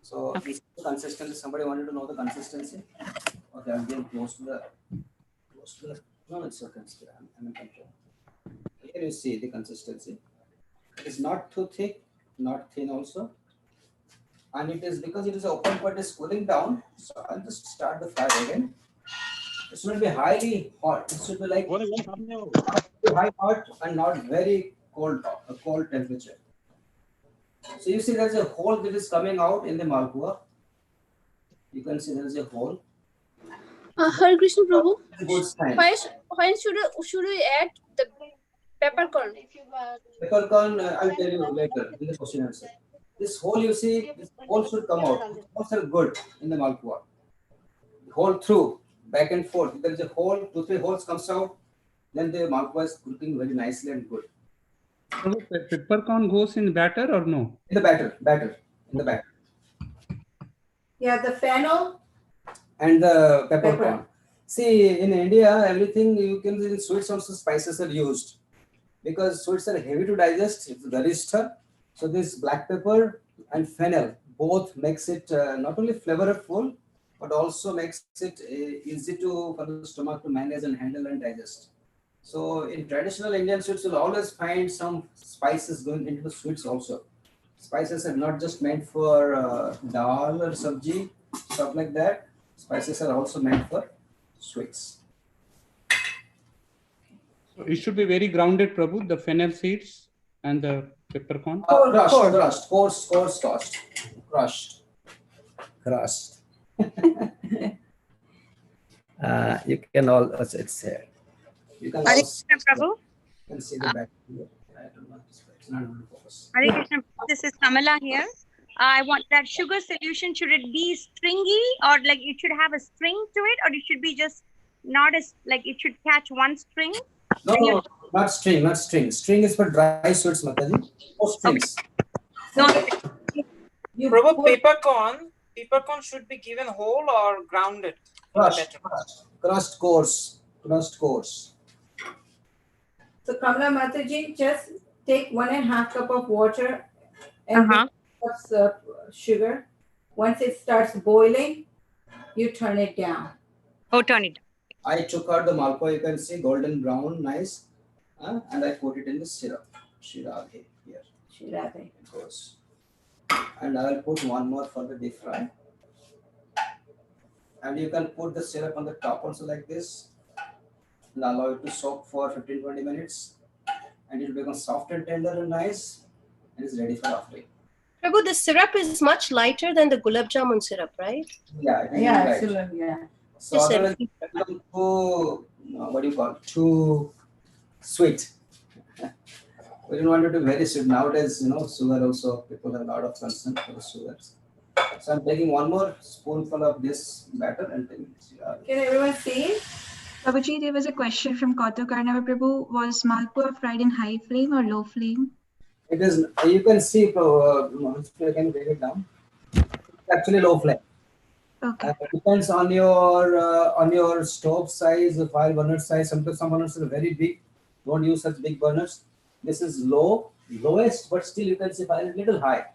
So this is the consistency. Somebody wanted to know the consistency. Okay, I'm getting close to the. No, it's okay. I'm in control. Here you see the consistency. It is not too thick, not thin also. And it is because it is open but is cooling down. So I'll just start the fire again. It should be highly hot. It should be like high hot and not very cold, a cold temperature. So you see there's a hole that is coming out in the Malpua. You can see there's a hole. Hare Krishna, Prabhu. When should we add the peppercorn? Peppercorn, I'll tell you later in the question answer. This hole you see, this hole should come out. Holes are good in the Malpua. Hole through, back and forth. If there is a hole, 2-3 holes comes out, then the Malpua is cooking very nicely and good. So peppercorn goes in batter or no? In the batter, in the batter. Yeah, the fennel and the peppercorn. See, in India, everything you can in sweets also spices are used because sweets are heavy to digest. It's garishta. So this black pepper and fennel both makes it not only flavorful but also makes it easy for the stomach to manage and handle and digest. So in traditional Indian sweets, you'll always find some spices going into the sweets also. Spices are not just meant for dal or sabji, stuff like that. Spices are also meant for sweets. So it should be very grounded, Prabhu, the fennel seeds and the peppercorn. Crushed. You can all, it's here. You can also Prabhu. You can see the back here. I don't know. It's not going to focus. Hare Krishna, this is Kamala here. I want that sugar solution. Should it be stringy or like it should have a string to it, or it should be just not as like it should catch one string? No, not string. String is for dry sweets, Mataji. No strings. Okay. Prabhu, peppercorn should be given whole or grounded? Crushed coarse. So Kamala Mataji, just take 1.5 cup of water and cups of sugar. Once it starts boiling, you turn it down. Oh, turn it down. I took out the Malpua, you can see golden brown, nice, and I put it in the syrup. Shirade here. Shirade. It goes. And I will put one more for the deep fry. And you can put the syrup on the top also like this. And allow it to soak for 15-20 minutes. And it will become soft and tender and nice. And it's ready for offering. Prabhu, the syrup is much lighter than the gulab jamun syrup, right? Yeah, absolutely. Yeah. So otherwise it becomes too, what do you call it? Too sweet. We don't want it to be very sweet. Nowadays, sugar also, people have a lot of concern for the sugars. So I'm taking one more spoonful of this batter and taking this. Can everyone see? Prabhuji, there was a question from Kautuk Karnava Prabhu. Was Malpua fried in high flame or low flame? It is, you can see, I can break it down. It's actually low flame. Okay. Depends on your stove size, the fire burner size. Sometimes some burners are very big. Don't use such big burners. This is lowest, but still you can see fire is a little high.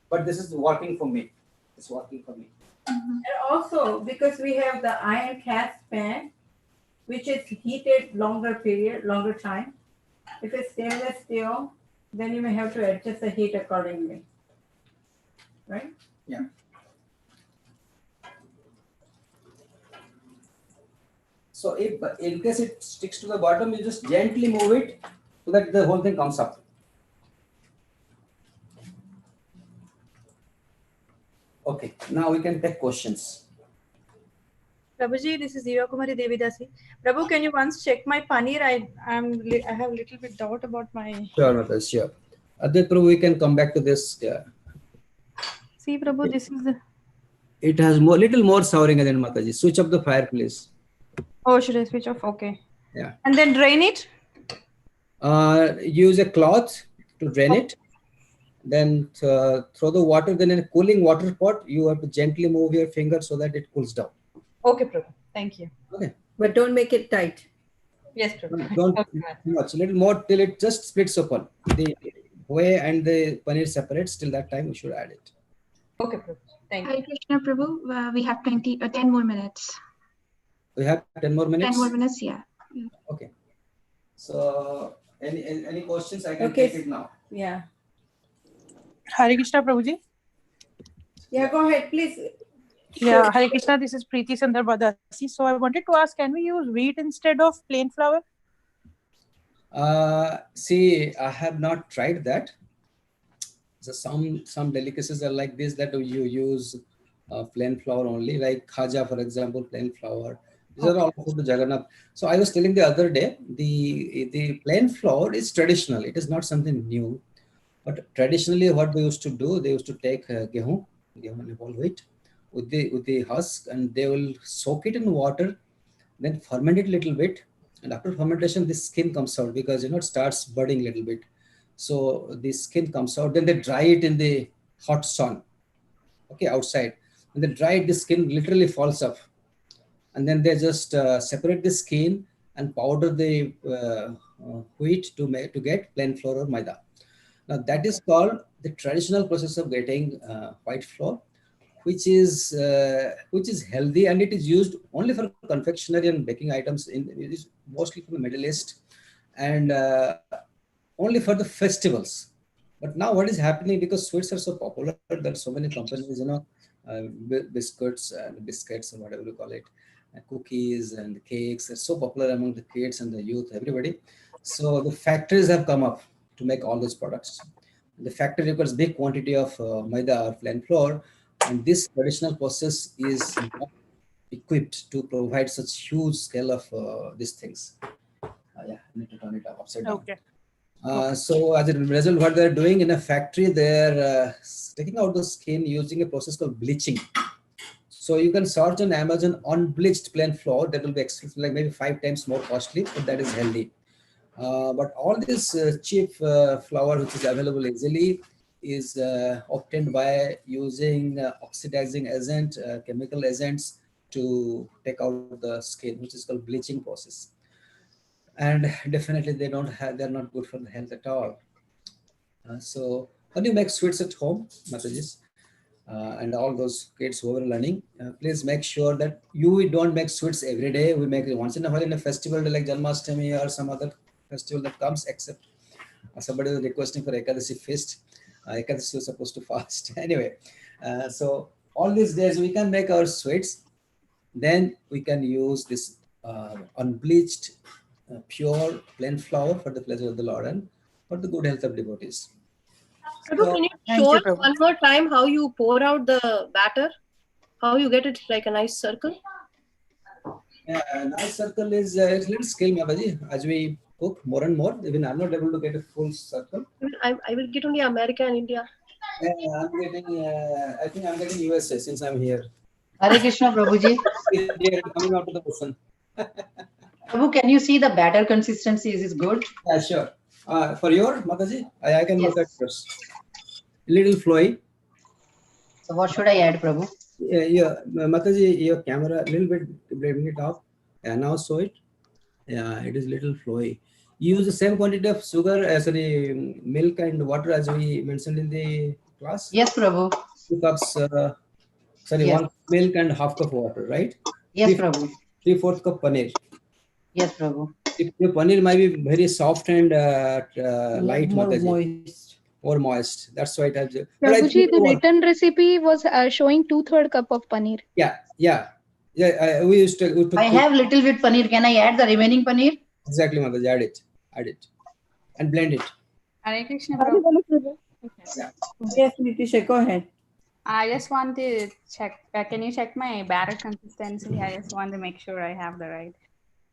But this is working for me. It's working for me. And also, because we have the iron cast pan, which is heated longer time. If it's stainless steel, then you may have to adjust the heat accordingly. Right? Yeah. So if in case it sticks to the bottom, you just gently move it so that the whole thing comes up. Okay, now we can take questions. Prabhuji, this is Zira Kumari Devidasi. Prabhu, can you once check my paneer? I have a little bit doubt about my. Sure, Mata, sure. Adit Prabhu, we can come back to this. Yeah. See, Prabhu, this is the. It has little more souring than Mataji. Switch up the fire, please. Oh, should I switch off? Okay. Yeah. And then drain it? Use a cloth to drain it. Then throw the water. Then in a cooling water pot, you have to gently move your finger so that it cools down. Okay, Prabhu. Thank you. Okay. But don't make it tight. Yes, Prabhu. Don't too much. A little more till it just splits open. The whey and the paneer separates. Till that time, we should add it. Okay, Prabhu. Thank you. Hare Krishna, Prabhu. We have 10 more minutes. We have 10 more minutes. 10 more minutes, yeah. Okay. So, any questions? I can Okay. take it now. Yeah. Hare Krishna, Prabhuji. Yeah, go ahead, please. Yeah, Hare Krishna, this is Preeti Sandarbadasi. So I wanted to ask, can we use wheat instead of plain flour? See, I have not tried that. So some delicacies are like this, that you use plain flour only, like khaja, for example, plain flour. These are all food to Jagannath. So I was telling the other day, the plain flour is traditional. It is not something new. But traditionally, what they used to do, they used to take gehu and whole wheat with the husk, and they will soak it in water, then ferment it a little bit. And after fermentation, the skin comes out because it starts budding a little bit. So the skin comes out. Then they dry it in the hot sun, okay, outside. When they dry it, the skin literally falls off. And then they just separate the skin and powder the wheat to get plain flour or maida. Now that is called the traditional process of getting white flour, which is healthy, and it is used only for confectionery and baking items. It is mostly from the Middle East, and only for the festivals. But now what is happening, because sweets are so popular, there are so many companies, biscuits and biscuits and whatever you call it, cookies and cakes are so popular among the kids and the youth, everybody. So the factories have come up to make all those products. The factory requires big quantity of maida or plain flour, and this traditional process is not equipped to provide such huge scale of these things. Yeah, I need to turn it upside down. Okay. So as a result, what they're doing in a factory, they're taking out the skin using a process called bleaching. So you can search on Amazon unbleached plain flour. That will be like maybe 5 times more costly, but that is healthy. But all this cheap flour, which is available easily, is obtained by using oxidizing agent, chemical agents to take out the skin, which is called bleaching process. And definitely they're not good for the health at all. So when you make sweets at home, Matajis, and all those kids who are learning, please make sure that we don't make sweets every day. We make it once in a while in a festival like Janmāṣṭamī or some other festival that comes, except somebody was requesting for Ekadasi feast. Ekadasi was supposed to fast. Anyway, so all these days we can make our sweets. Then we can use this unbleached, pure plain flour for the pleasure of the Lord and for the good health of devotees. Prabhu, can you show us one more time how you pour out the batter? How you get it like a nice circle? Yeah, a nice circle is a little skill, Mataji. As we cook more and more, even I'm not able to get a full circle. I will get only America and India. Yeah, I think I'm getting USA since I'm here. Hare Krishna, Prabhuji. Coming out of the ocean. Prabhu, can you see the batter consistency? Is it good? Yeah, sure. For your Mataji, I can look at yours. Little flowy. So what should I add, Prabhu? Yeah, Mataji, your camera a little bit, bring it up. Yeah, now show it. Yeah, it is little flowy. Use the same quantity of sugar, milk and water as we mentioned in the class. Yes, Prabhu. 2 cups. Yes. 1 milk and half cup water, right? Yes, Prabhu. 3/4 cup paneer. Yes, Prabhu. Your paneer might be very soft and light, More Mataji. moist. More moist. That's why it has. Prabhuji, the written recipe was showing 2/3 cup of paneer. Yeah. We used to. I have little bit paneer. Can I add the remaining paneer? Exactly, Mataji. Add it, and blend it. Hare Krishna, Prabhu. Yeah. Yes, Nitisha, go ahead. I just want to check. Can you check my batter consistency? I just want to make sure I have the right.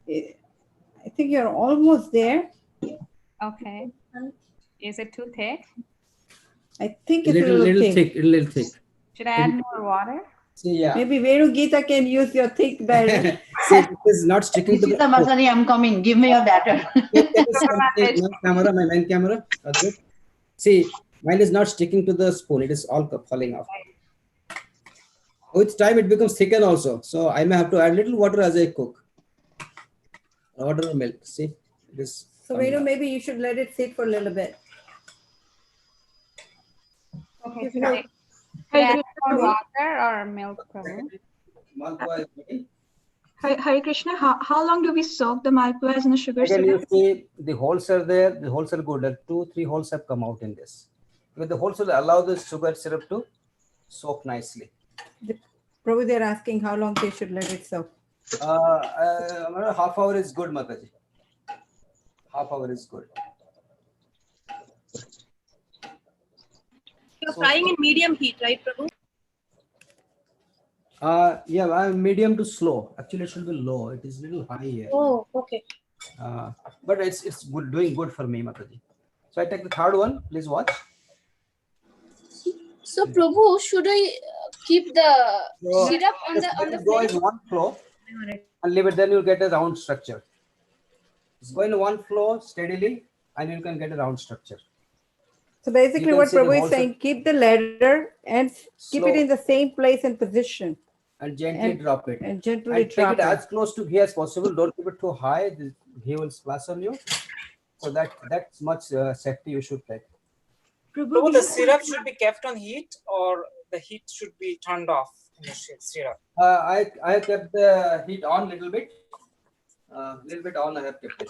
I think you're almost there. Okay. Is it too thick? I think it's little thick. Should I add more water? See, yeah. Maybe Venu Geeta can use your thick batter. See, this is not sticking This to is the the Mataji, I'm coming. Give me your batter. My main camera. Okay. See, mine is not sticking to the spoon. It is all falling off. With time, it becomes thickened also. So I may have to add little water as I cook. Water or milk. See, it is. So Venu, maybe you should let it sit for a little bit. Okay. You know, Can I add more water or milk, Prabhu? Malpua is ready. Hare Krishna, how long do we soak the malpuas in the sugar Again, you syrup? see the holes are there. The holes are good. Like 2-3 holes have come out in this. Because the holes will allow the sugar syrup to soak nicely. Prabhu, they're asking how long they should let it soak. Half hour is good, Mataji. Half hour is good. You're frying in medium heat, right, Prabhu? Yeah, medium to slow. Actually, it should be low. It is a little high here. Oh, okay. But it's good, doing good for me, Mataji. So I take the third one. Please watch. So Prabhu, should I keep the syrup on the go plate? in one flow and leave it. Then you'll get a round structure. It's going in one flow steadily, and you can get a round structure. So basically, what Prabhu is saying, keep the ladder and keep it in the same place and position. And gently drop it. And gently drop it as close to ghee as possible. Don't keep it too high. The ghee will splash on you. So that's much safety you should take. Prabhu, the syrup should be kept on heat, or the heat should be turned off in the syrup? I have kept the heat on a little bit. Little bit on I have kept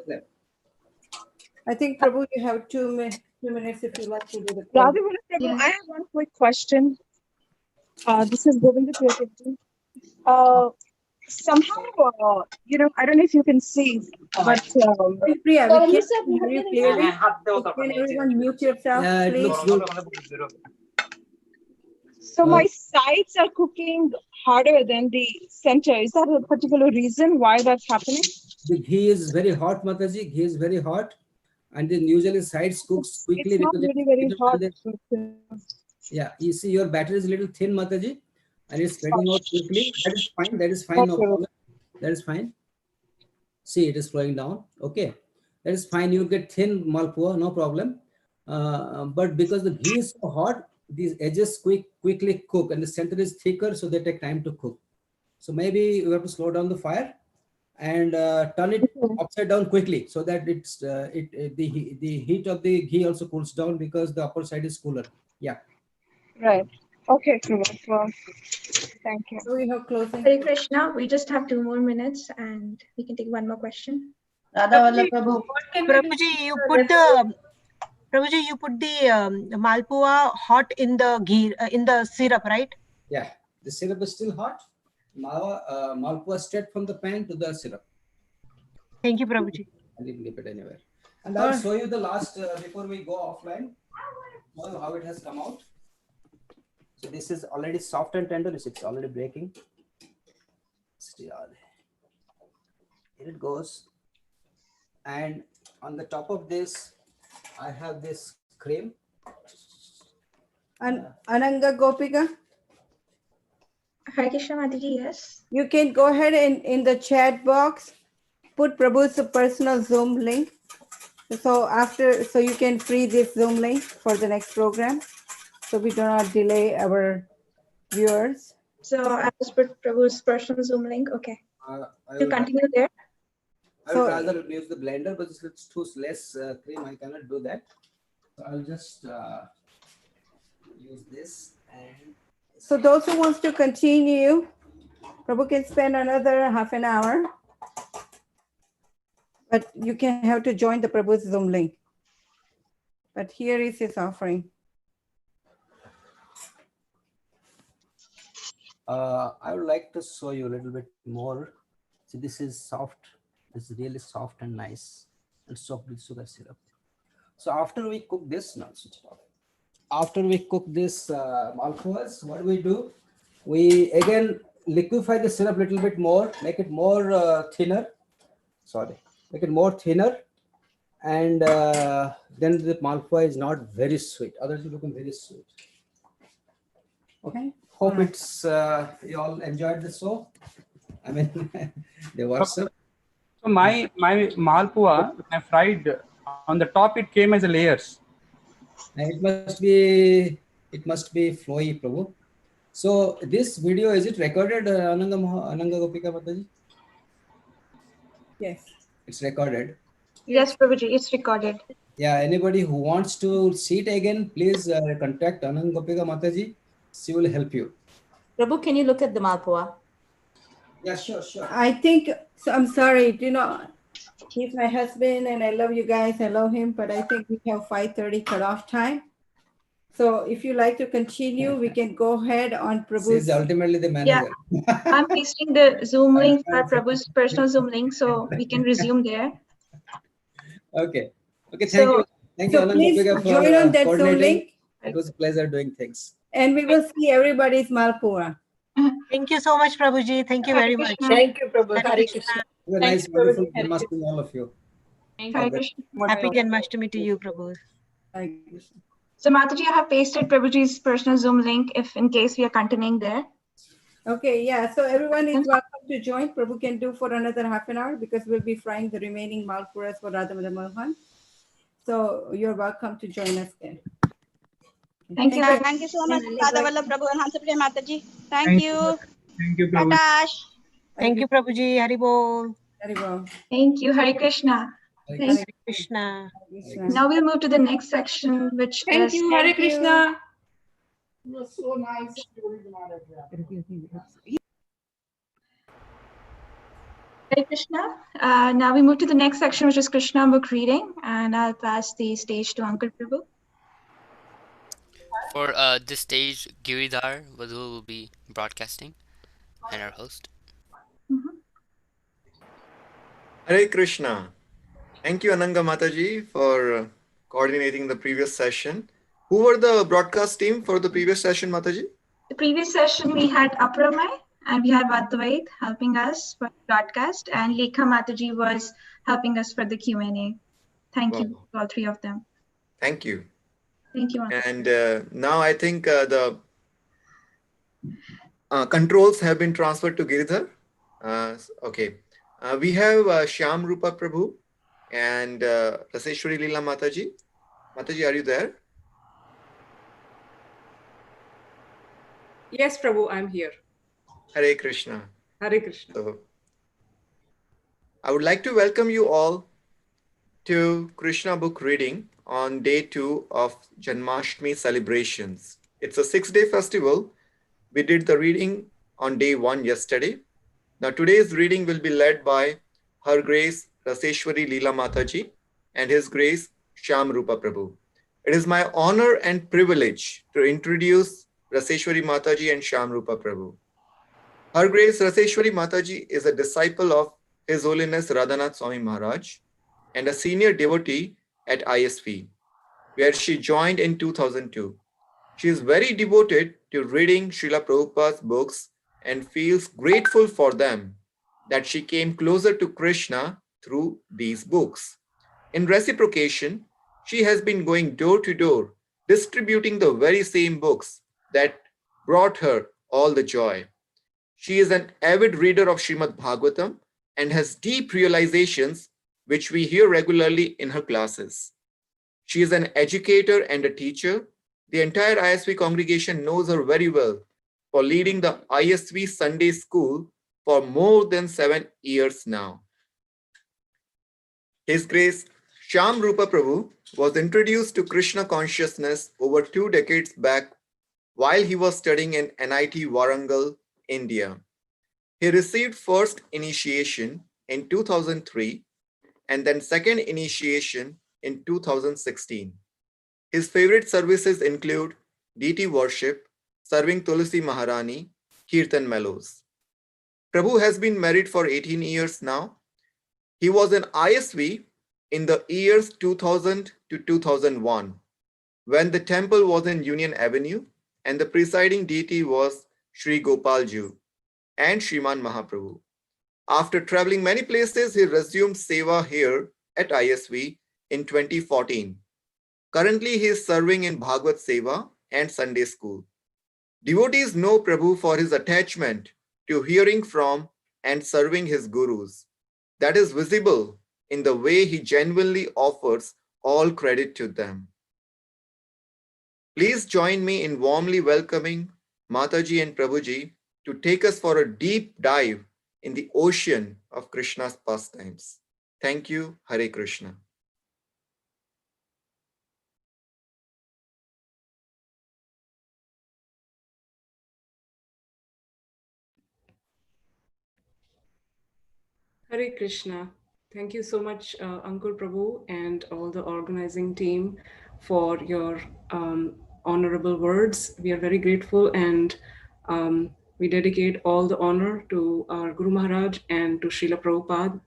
it. I think, Prabhu, you have 2 minutes if you like to do the Radha Vallabha, I have one quick question. This is Govinda Kirtan. Somehow, I don't know if you can see, but Priya, we can't hear you clearly. Can everyone mute yourself, it please? looks good. So my sides are cooking harder than the center. Is that a particular reason why that's happening? The ghee is very hot, Mataji. Ghee is very hot, and then usually sides cooks quickly. It's not because very hot. Yeah, you see your batter is a little thin, Mataji, and it's spreading out quickly. That is fine. That is fine. No problem. That is fine. See, it is flowing down. Okay, that is fine. You get thin malpua, no problem. But because the ghee is so hot, these edges quickly cook, and the center is thicker, so they take time to cook. So maybe you have to slow down the fire and turn it upside down quickly, so that the heat of the ghee also cools down, because the upper side is cooler. Yeah. Right. Okay, well, thank you. So we have closing. Hare Krishna, we just have 2 more minutes and we can take one more question. Radha Vallabha Prabhu. Prabhuji, you put the malpua hot in the ghee, in the syrup, right? Yeah, the syrup is still hot. Malpua straight from the pan to the syrup. Thank you, Prabhuji. And leave it anywhere. And I'll show you the last, before we go offline, how it has come out. So this is already soft and tender. It's already breaking. Here it goes. And on the top of this, I have this cream. Ananga Gopika? Hare Krishna Mataji, yes. You can go ahead and in the chat box, put Prabhu's personal Zoom link. So you can free this Zoom link for the next program, so we do not delay our viewers. So I just put Prabhu's personal Zoom link. Okay. To continue there. I would rather use the blender, but it's too less cream. I cannot do that. So I'll just use this. And so those who wants to continue, Prabhu can spend another half an hour. But you can have to join the Prabhu's Zoom link. But here is his offering. I would like to show you a little bit more. So this is soft. This is really soft and nice and soaked with sugar syrup. So after we cook this, after we cook this malpuas, what do? We again liquefy the syrup a little bit more, make it more thinner. Make it more thinner, and then the malpua is not very sweet. Otherwise, it becomes very sweet. Okay. Hope it's you all enjoyed the show. I mean, the workshop. So my Malpua, when I fried, on the top it came as a layers. It must be flowy, Prabhu. So this video, is it recorded, Ananga Gopika Mataji? Yes. It's recorded. Yes, Prabhuji, it's recorded. Yeah, anybody who wants to see it again, please contact Ananga Gopika Mataji. She will help you. Prabhu, can you look at the Malpua? Yeah, sure. I think, so I'm sorry, he's my husband and I love you guys. I love him, but I think we have 5:30 cutoff time. So if you like to continue, we can go ahead on Prabhu's. She's ultimately the manager. Yeah, I'm pasting the Zoom link for Prabhu's personal Zoom link, so we can resume there. Okay. Thank you. Thank you, Ananga Please Gopika, for join on that Zoom coordinating. link. It was a pleasure doing things. And we will see everybody's Malpua. Thank you so much, Prabhuji. Thank you very much. Thank you, Prabhu. Hare Hare Krishna. Krishna. Have a Thank nice, you, wonderful Prabhuji. Hare Janmāṣṭamī, all of you. Happy Janmāṣṭamī to you, Prabhu. So Mataji, I have pasted Prabhuji's personal Zoom link if in case we are continuing there. Okay, yeah. So everyone is welcome to join. Prabhu can do for another half an hour because we'll be frying the remaining Malpuras for Radha Vallabha. So you're welcome to join us there. Thank you. Thank you so much, Radha Vallabha Prabhu and Hansapriya Mataji. Thank you. Thank you, Prabhu. Prakash. Thank you, Prabhuji. Haribol. Haribol. Thank you. Hare Krishna. Hare Krishna. Now we'll move to the next section, which Thank is you. Hare Krishna. It was so nice. Hare Krishna. Now we move to the next section, which is Krishna book reading, and I'll pass the stage to Uncle Prabhu. For this stage, Giridhar Vadhu will be broadcasting and our host. Hare Krishna. Thank you, Ananga Mataji, for coordinating the previous session. Who were the broadcast team for the previous session, Mataji? The previous session, we had Apramay and we had Vadvait helping us for the broadcast, and Lekha Mataji was helping us for the Q&A. Thank you to all three of them. Thank you. Thank you. And now I think the controls have been transferred to Giridhar. Okay. We have Shyamarupa Prabhu and Raseswari Lila Mataji. Mataji, are you there? Yes, Prabhu, I'm here. Hare Krishna. Hare Krishna. So, I would like to welcome you all to Krishna book reading on day 2 of Janmāṣṭamī celebrations. It's a 6-day festival. We did the reading on day 1 yesterday. Now today's reading will be led by Her Grace Raseswari Lila Mataji and His Grace Shyamarupa Prabhu. It is my honor and privilege to introduce Raseswari Mataji and Shyamarupa Prabhu. Her Grace Raseswari Mataji is a disciple of His Holiness Radhanath Swami Maharaj and a senior devotee at ISV, where she joined in 2002. She is very devoted to reading Srila Prabhupada's books and feels grateful for them that she came closer to Krishna through these books. In reciprocation, she has been going door to door, distributing the very same books that brought her all the joy. She is an avid reader of Srimad Bhagavatam and has deep realizations which we hear regularly in her classes. She is an educator and a teacher. The entire ISV congregation knows her very well for leading the ISV Sunday School for more than 7 years now. His Grace Shyamarupa Prabhu was introduced to Krishna consciousness over 2 decades back while he was studying in NIT Warangal, India. He received first initiation in 2003 and then second initiation in 2016. His favorite services include deity worship, serving Tulsi Maharani, Kirtan mellows. Prabhu has been married for 18 years now. He was an ISV in the years 2000 to 2001, when the temple was in Union Avenue and the presiding deity was Sri Gopalju and Shriman Mahaprabhu. After traveling many places, he resumed seva here at ISV in 2014. Currently, he is serving in Bhagavad Seva and Sunday School. Devotees know Prabhu for his attachment to hearing from and serving his gurus. That is visible in the way he genuinely offers all credit to them. Please join me in warmly welcoming Mataji and Prabhuji to take us for a deep dive in the ocean of Krishna's pastimes. Thank you. Hare Krishna. Hare Krishna. Thank you so much, Ankur Prabhu and all the organizing team for your honorable words. We are very grateful, and we dedicate all the honor to our Guru Maharaj and to Srila Prabhupada,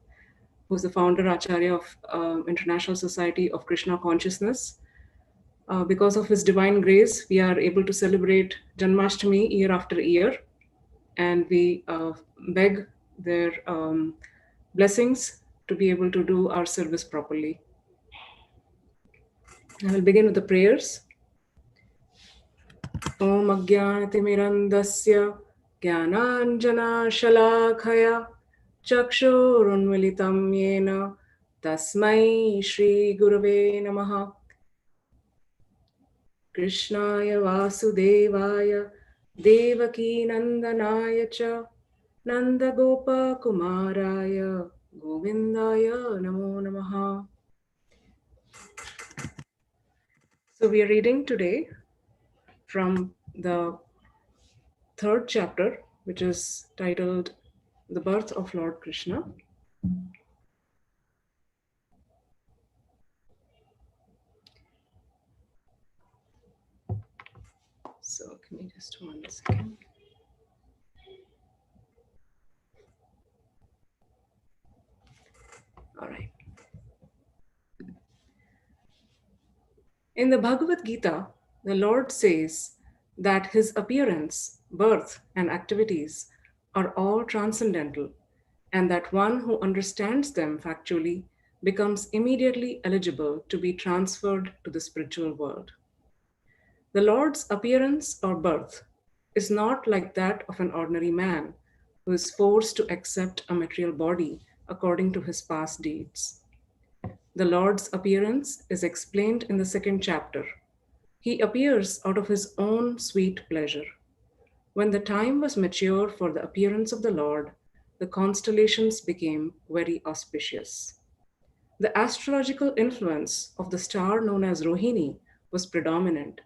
who's the founder Acharya of International Society of Krishna Consciousness. Because of his divine grace, we are able to celebrate Janmāṣṭamī year after year, and we beg their blessings to be able to do our service properly. I will begin with the prayers. Om Ajnanatirmirandasya Jnananjana Shalakaya Chakshurunmilitam Yena Tasmai Shri Gurave Namaha. Krishnaya Vasudevaya Devaki Nandanaya Cha Nanda Gopa Kumaraya Govindaya Namo Namaha. So we are reading today from the third chapter, which is titled The Birth of Lord Krishna. So give me just 1 second. All right. In the Bhagavad Gita, the Lord says that his appearance, birth, and activities are all transcendental, and that one who understands them factually becomes immediately eligible to be transferred to the spiritual world. The Lord's appearance or birth is not like that of an ordinary man who is forced to accept a material body according to his past deeds. The Lord's appearance is explained in the second chapter. He appears out of his own sweet pleasure. When the time was mature for the appearance of the Lord, the constellations became very auspicious. The astrological influence of the star known as Rohini was predominant.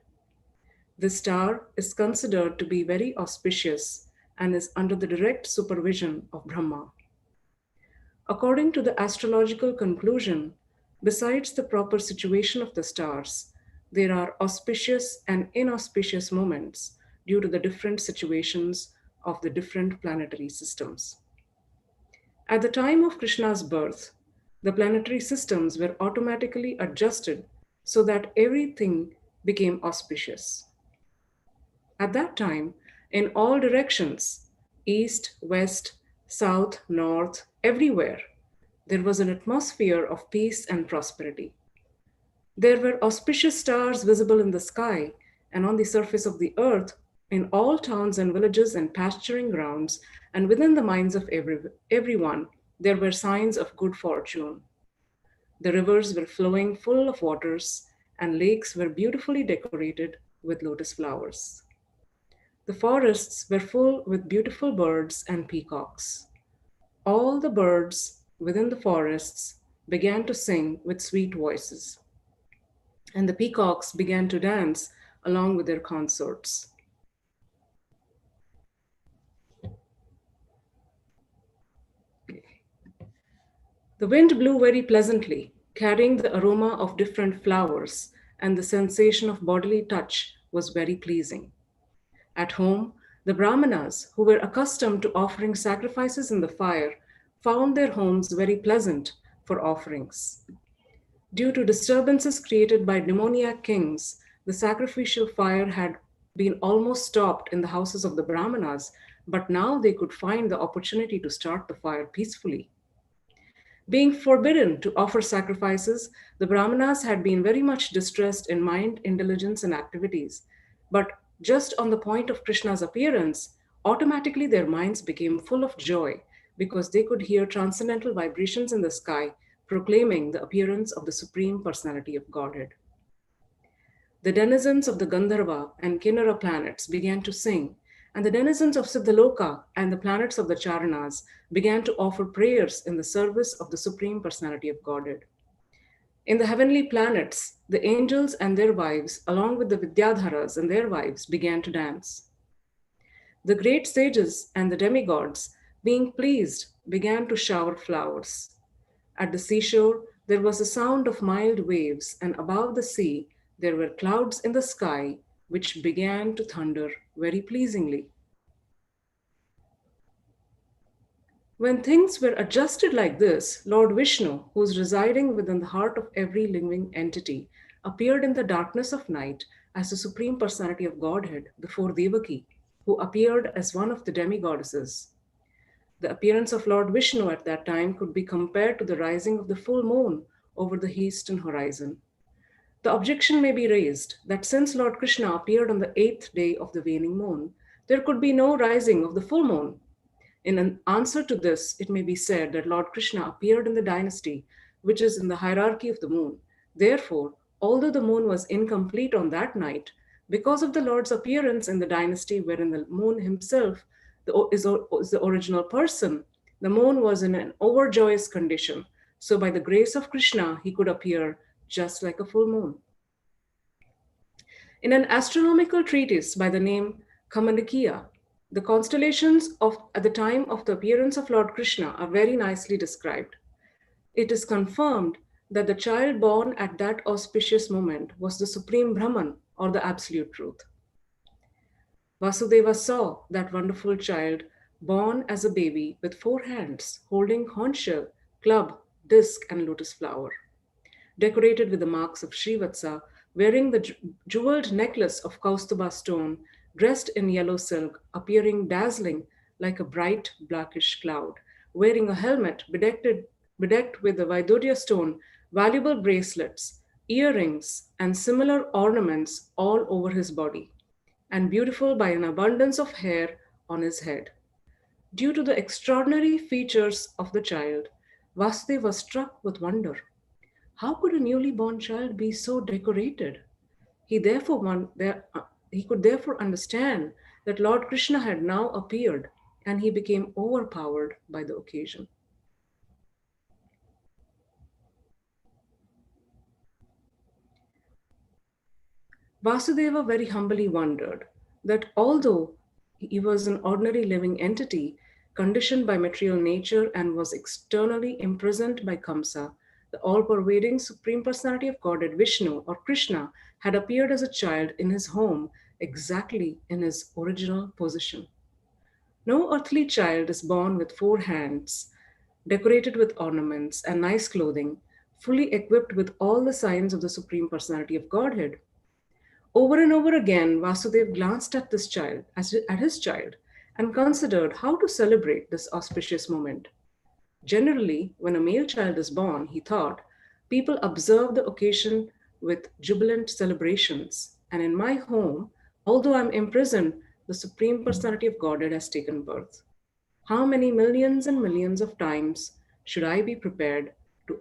This star is considered to be very auspicious and is under the direct supervision of Brahma. According to the astrological conclusion, besides the proper situation of the stars, there are auspicious and inauspicious moments due to the different situations of the different planetary systems. At the time of Krishna's birth, the planetary systems were automatically adjusted so that everything became auspicious. At that time, in all directions, east, west, south, north, everywhere, there was an atmosphere of peace and prosperity. There were auspicious stars visible in the sky and on the surface of the earth, in all towns and villages and pasturing grounds, and within the minds of everyone, there were signs of good fortune. The rivers were flowing full of waters, and lakes were beautifully decorated with lotus flowers. The forests were full with beautiful birds and peacocks. All the birds within the forests began to sing with sweet voices, and the peacocks began to dance along with their consorts. The wind blew very pleasantly, carrying the aroma of different flowers, and the sensation of bodily touch was very pleasing. At home, the Brahmanas, who were accustomed to offering sacrifices in the fire, found their homes very pleasant for offerings. Due to disturbances created by demoniac kings, the sacrificial fire had been almost stopped in the houses of the Brahmanas, but now they could find the opportunity to start the fire peacefully. Being forbidden to offer sacrifices, the Brahmanas had been very much distressed in mind, intelligence, and activities. But just on the point of Krishna's appearance, automatically their minds became full of joy because they could hear transcendental vibrations in the sky proclaiming the appearance of the Supreme Personality of Godhead. The denizens of the Gandharva and Kinnara planets began to sing, and the denizens of Siddhaloka and the planets of the Charanas began to offer prayers in the service of the Supreme Personality of Godhead. In the heavenly planets, the angels and their wives, along with the Vidyadharas and their wives, began to dance. The great sages and the demigods, being pleased, began to shower flowers. At the seashore, there was a sound of mild waves, and above the sea, there were clouds in the sky, which began to thunder very pleasingly. When things were adjusted like this, Lord Vishnu, who is residing within the heart of every living entity, appeared in the darkness of night as the Supreme Personality of Godhead before Devaki, who appeared as one of the demigoddesses. The appearance of Lord Vishnu at that time could be compared to the rising of the full moon over the eastern horizon. The objection may be raised that since Lord Krishna appeared on the 8th day of the waning moon, there could be no rising of the full moon. In an answer to this, it may be said that Lord Krishna appeared in the dynasty, which is in the hierarchy of the moon. Therefore, although the moon was incomplete on that night, because of the Lord's appearance in the dynasty wherein the moon himself is the original person, the moon was in an overjoyous condition. So by the grace of Krishna, he could appear just like a full moon. In an astronomical treatise by the name Kamanikiya, the constellations at the time of the appearance of Lord Krishna are very nicely described. It is confirmed that the child born at that auspicious moment was the Supreme Brahman, or the Absolute Truth. Vasudeva saw that wonderful child born as a baby with 4 hands, holding conch shell, club, disc, and lotus flower, decorated with the marks of Srivatsa, wearing the jeweled necklace of Kaustubha stone, dressed in yellow silk, appearing dazzling like a bright blackish cloud, wearing a helmet bedecked with the Vaidurya stone, valuable bracelets, earrings, and similar ornaments all over his body, and beautiful by an abundance of hair on his head. Due to the extraordinary features of the child, Vasudeva was struck with wonder. How could a newly born child be so decorated? He could therefore understand that Lord Krishna had now appeared, and he became overpowered by the occasion. Vasudeva very humbly wondered that although he was an ordinary living entity, conditioned by material nature and was externally imprisoned by Kamsa, the all-pervading Supreme Personality of Godhead Vishnu, or Krishna, had appeared as a child in his home exactly in his original position. No earthly child is born with 4 hands, decorated with ornaments and nice clothing, fully equipped with all the signs of the Supreme Personality of Godhead. Over and over again, Vasudeva glanced at his child, and considered how to celebrate this auspicious moment. Generally, when a male child is born, he thought, people observe the occasion with jubilant celebrations. And in my home, although I'm imprisoned, the Supreme Personality of Godhead has taken birth. How many millions and millions of times should I be prepared to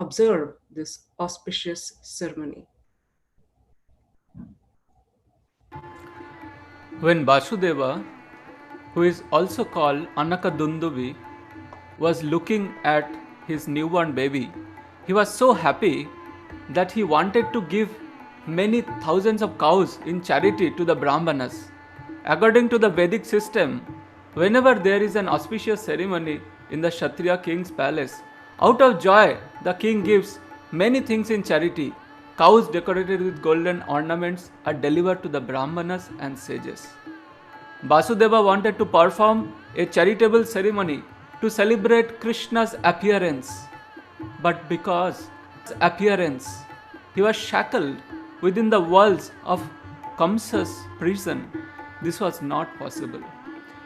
observe this auspicious ceremony? When Vasudeva, who is also called Anakadunduvi, was looking at his newborn baby, he was so happy that he wanted to give many thousands of cows in charity to the Brahmanas. According to the Vedic system, whenever there is an auspicious ceremony in the Kshatriya king's palace, out of joy, the king gives many things in charity. Cows decorated with golden ornaments are delivered to the Brahmanas and sages. Vasudeva wanted to perform a charitable ceremony to celebrate Krishna's appearance. But because his appearance, he was shackled within the walls of Kamsa's prison, this was not possible.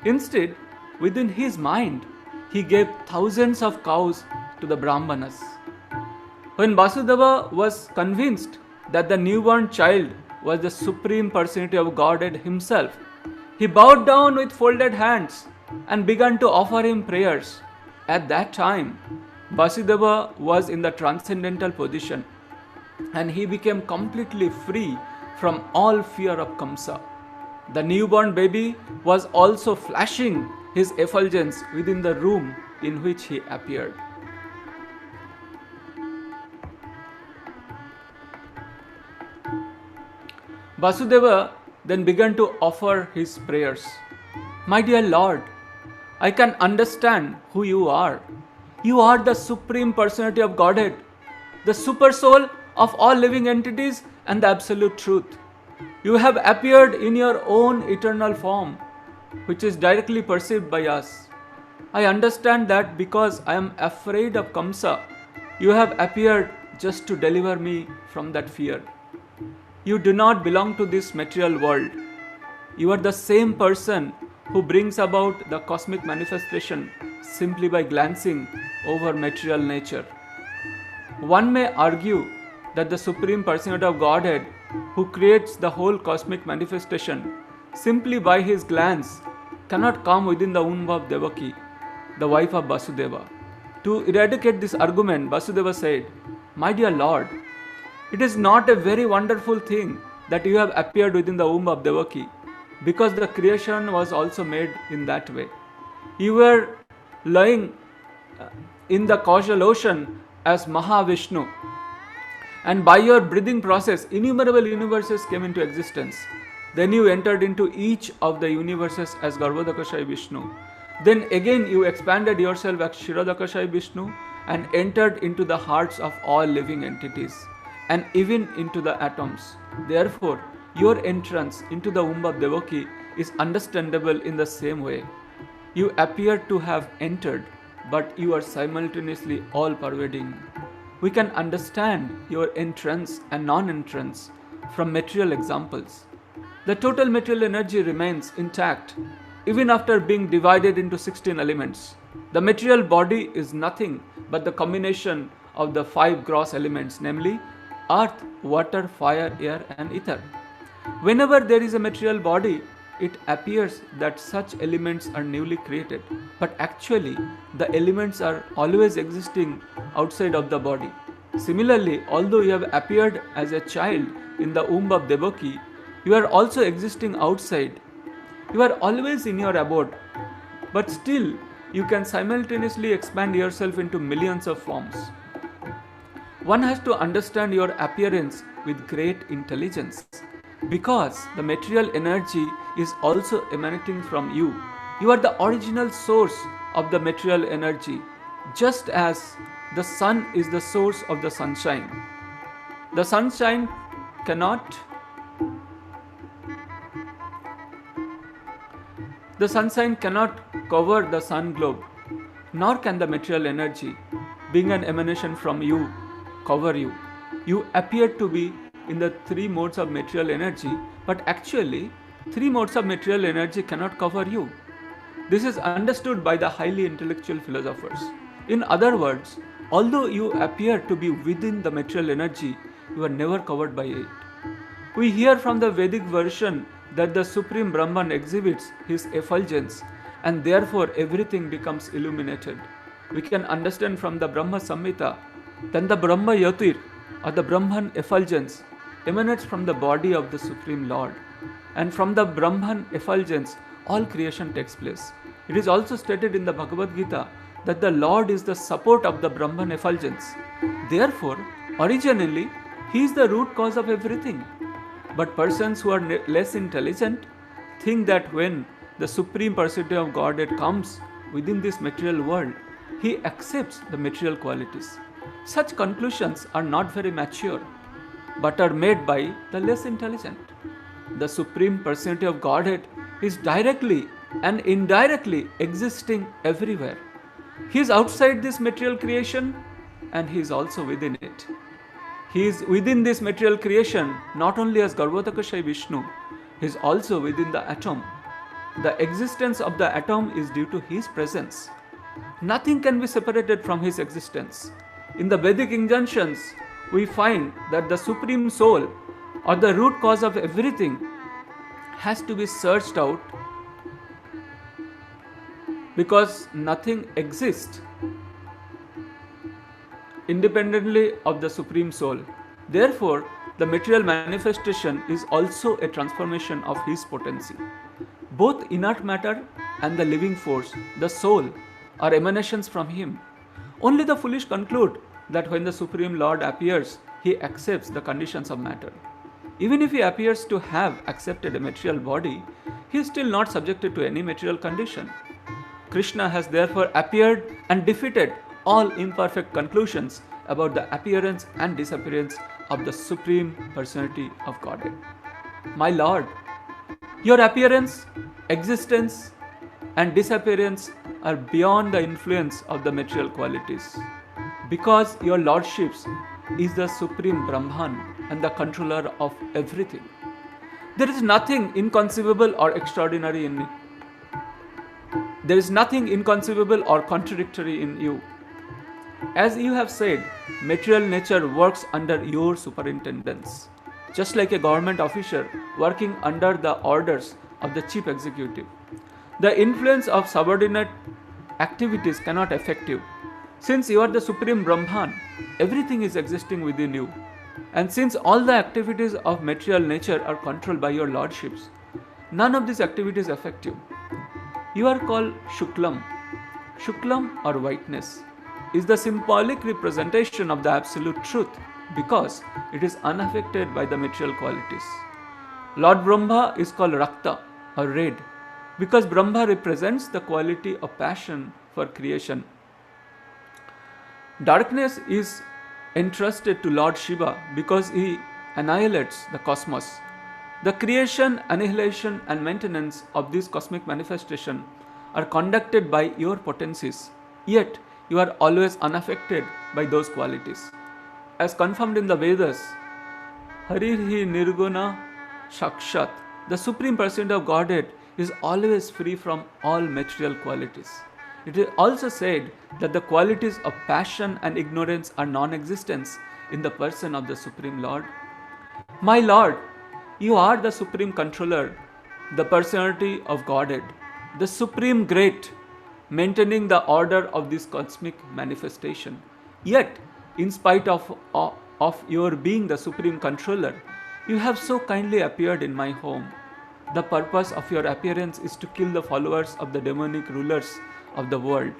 Instead, within his mind, he gave thousands of cows to the Brahmanas. When Vasudeva was convinced that the newborn child was the Supreme Personality of Godhead himself. He bowed down with folded hands and began to offer him prayers. At that time, Vasudeva was in the transcendental position and he became completely free from all fear of Kamsa. The newborn baby was also flashing his effulgence within the room in which he appeared. Vasudeva then began to offer his prayers. My dear Lord, I can understand who you are. You are the Supreme Personality of Godhead, the Super Soul of all living entities and the Absolute Truth. You have appeared in your own eternal form, which is directly perceived by us. I understand that because I am afraid of Kamsa, you have appeared just to deliver me from that fear. You do not belong to this material world. You are the same person who brings about the cosmic manifestation simply by glancing over material nature. One may argue that the Supreme Personality of Godhead, who creates the whole cosmic manifestation simply by his glance, cannot come within the womb of Devotee, the wife of Vasudeva. To eradicate this argument, Vasudeva said, My dear Lord, it is not a very wonderful thing that you have appeared within the womb of Devotee, because the creation was also made in that way. You were lying in the causal ocean as Mahavishnu, and by your breathing process, innumerable universes came into existence. Then you entered into each of the universes as Garbhodakashayi Vishnu. Then again you expanded yourself as Kshirodakashayi Vishnu and entered into the hearts of all living entities and even into the atoms. Therefore, your entrance into the womb of Devotee is understandable in the same way. You appear to have entered, but you are simultaneously all-pervading. We can understand your entrance and non-entrance from material examples. The total material energy remains intact even after being divided into 16 elements. The material body is nothing but the combination of the 5 gross elements, namely earth, water, fire, air and ether. Whenever there is a material body, it appears that such elements are newly created, but actually the elements are always existing outside of the body. Similarly, although you have appeared as a child in the womb of Devotee, you are also existing outside. You are always in your abode, but still you can simultaneously expand yourself into millions of forms. One has to understand your appearance with great intelligence, because the material energy is also emanating from you. You are the original source of the material energy, just as the sun is the source of the sunshine. The sunshine cannot cover the sun globe, nor can the material energy, being an emanation from you, cover you. You appear to be in the 3 modes of material energy, but actually 3 modes of material energy cannot cover you. This is understood by the highly intellectual philosophers. In other words, although you appear to be within the material energy, you are never covered by it. We hear from the Vedic version that the Supreme Brahman exhibits his effulgence and therefore everything becomes illuminated. We can understand from the Brahma Samhita that the Brahma Yatir or the Brahman effulgence emanates from the body of the Supreme Lord, and from the Brahman effulgence all creation takes place. It is also stated in the Bhagavad Gita that the Lord is the support of the Brahman effulgence. Therefore, originally, he is the root cause of everything. But persons who are less intelligent think that when the Supreme Personality of Godhead comes within this material world, he accepts the material qualities. Such conclusions are not very mature, but are made by the less intelligent. The Supreme Personality of Godhead is directly and indirectly existing everywhere. He is outside this material creation and he is also within it. He is within this material creation not only as Garbhodakashayi Vishnu, he is also within the atom. The existence of the atom is due to his presence. Nothing can be separated from his existence. In the Vedic injunctions, we find that the Supreme Soul, or the root cause of everything has to be searched out, because nothing exists independently of the Supreme Soul. Therefore, the material manifestation is also a transformation of His potency. Both inert matter and the living force, the soul, are emanations from Him. Only the foolish conclude that when the Supreme Lord appears, He accepts the conditions of matter. Even if He appears to have accepted a material body, He is still not subjected to any material condition. Krishna has therefore appeared and defeated all imperfect conclusions about the appearance and disappearance of the Supreme Personality of Godhead. My Lord, your appearance, existence, and disappearance are beyond the influence of the material qualities, because your Lordship is the Supreme Brahman and the controller of everything. There is nothing inconceivable or extraordinary in me. There is nothing inconceivable or contradictory in you. As you have said, material nature works under your superintendence, just like a government officer working under the orders of the chief executive. The influence of subordinate activities cannot affect you. Since you are the Supreme Brahman, everything is existing within you. And since all the activities of material nature are controlled by your lordships, none of these activities affect you. You are called Shuklam. Shuklam, or whiteness, is the symbolic representation of the absolute truth, because it is unaffected by the material qualities. Lord Brahma is called Rakta, or red, because Brahma represents the quality of passion for creation. Darkness is entrusted to Lord Shiva because he annihilates the cosmos. The creation, annihilation, and maintenance of this cosmic manifestation are conducted by your potencies, yet you are always unaffected by those qualities. As confirmed in the Vedas, Harihi Nirguna Shakshat, the Supreme Personality of Godhead, is always free from all material qualities. It is also said that the qualities of passion and ignorance are non-existent in the person of the Supreme Lord. My Lord, you are the Supreme Controller, the Personality of Godhead, the Supreme Great, maintaining the order of this cosmic manifestation. Yet, in spite of your being the Supreme Controller, you have so kindly appeared in my home. The purpose of your appearance is to kill the followers of the demonic rulers of the world,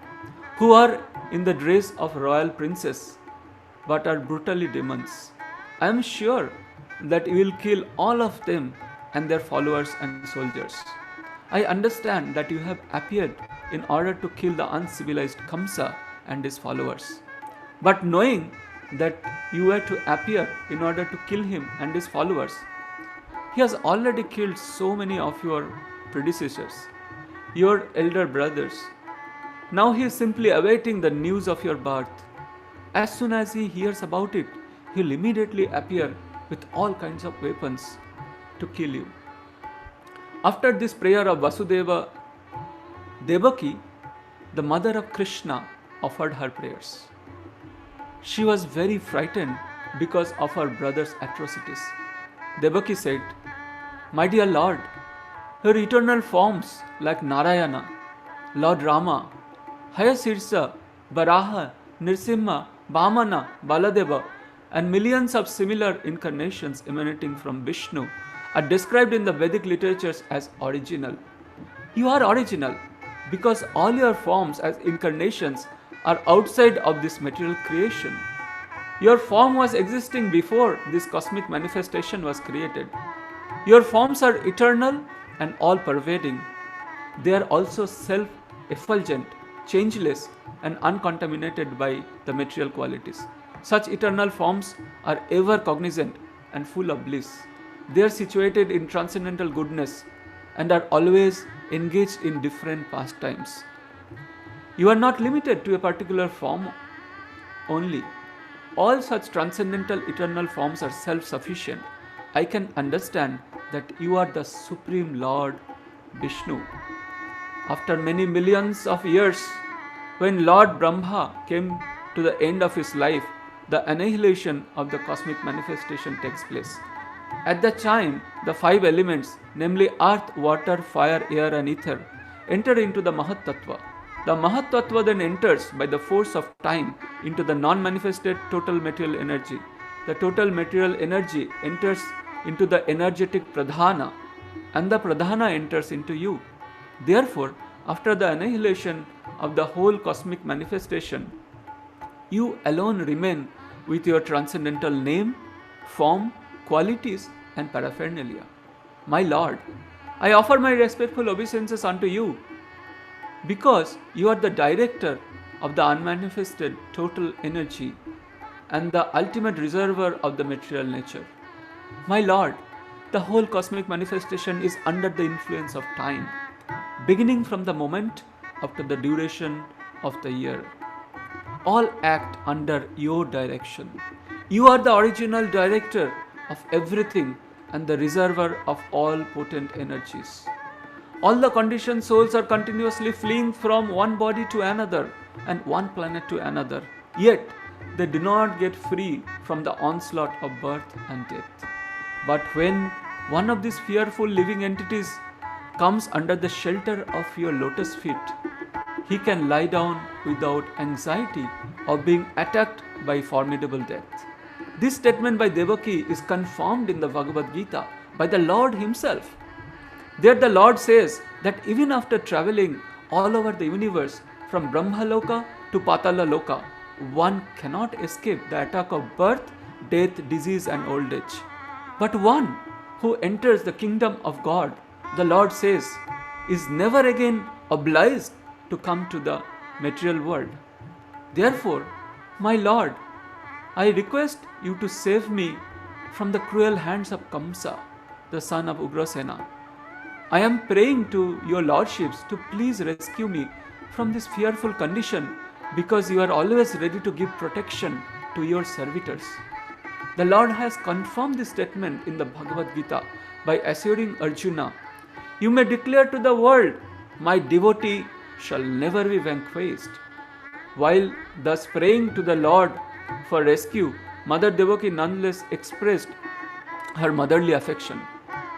who are in the dress of royal princes, but are brutally demons. I am sure that you will kill all of them and their followers and soldiers. I understand that you have appeared in order to kill the uncivilized Kamsa and his followers. But knowing that you were to appear in order to kill him and his followers, he has already killed so many of your predecessors, your elder brothers. Now he is simply awaiting the news of your birth. As soon as he hears about it, he will immediately appear with all kinds of weapons to kill you. After this prayer of Vasudeva, Devaki, the mother of Krishna, offered her prayers. She was very frightened because of her brother's atrocities. Devaki said, "My dear Lord, your eternal forms like Narayana, Lord Rama, Hayasirsa, Varaha, Nrsimha, Vamana, Baladeva, and millions of similar incarnations emanating from Vishnu are described in the Vedic literatures as original. You are original because all your forms as incarnations are outside of this material creation. Your form was existing before this cosmic manifestation was created. Your forms are eternal and all-pervading. They are also self-effulgent, changeless, and uncontaminated by the material qualities. Such eternal forms are ever cognizant and full of bliss. They are situated in transcendental goodness and are always engaged in different pastimes. You are not limited to a particular form only. All such transcendental eternal forms are self-sufficient. I can understand that you are the Supreme Lord Vishnu. After many millions of years, when Lord Brahma came to the end of his life, the annihilation of the cosmic manifestation takes place. At the chime, the 5 elements, namely earth, water, fire, air and ether, enter into the Mahat Tattva. The Mahat Tattva then enters by the force of time into the non-manifested total material energy. The total material energy enters into the energetic Pradhana, and the Pradhana enters into you. Therefore, after the annihilation of the whole cosmic manifestation, you alone remain with your transcendental name, form, qualities and paraphernalia. My Lord, I offer my respectful obeisances unto you, because you are the director of the unmanifested total energy and the ultimate reservoir of the material nature. My Lord, the whole cosmic manifestation is under the influence of time, beginning from the moment after the duration of the year. All act under your direction. You are the original director of everything and the reservoir of all potent energies. All the conditioned souls are continuously fleeing from one body to another and one planet to another. Yet, they do not get free from the onslaught of birth and death. But when one of these fearful living entities comes under the shelter of your lotus feet, he can lie down without anxiety of being attacked by formidable death. This statement by Devotee is confirmed in the Bhagavad Gita by the Lord himself. There the Lord says that even after traveling all over the universe from Brahmaloka to Patala Loka, one cannot escape the attack of birth, death, disease and old age. But one who enters the kingdom of God, the Lord says, is never again obliged to come to the material world. Therefore, my Lord, I request you to save me from the cruel hands of Kamsa, the son of Ugrasena. I am praying to your lordships to please rescue me from this fearful condition, because you are always ready to give protection to your servitors. The Lord has confirmed this statement in the Bhagavad Gita by assuring Arjuna, you may declare to the world, my devotee shall never be vanquished. While thus praying to the Lord for rescue, Mother Devotee nonetheless expressed her motherly affection.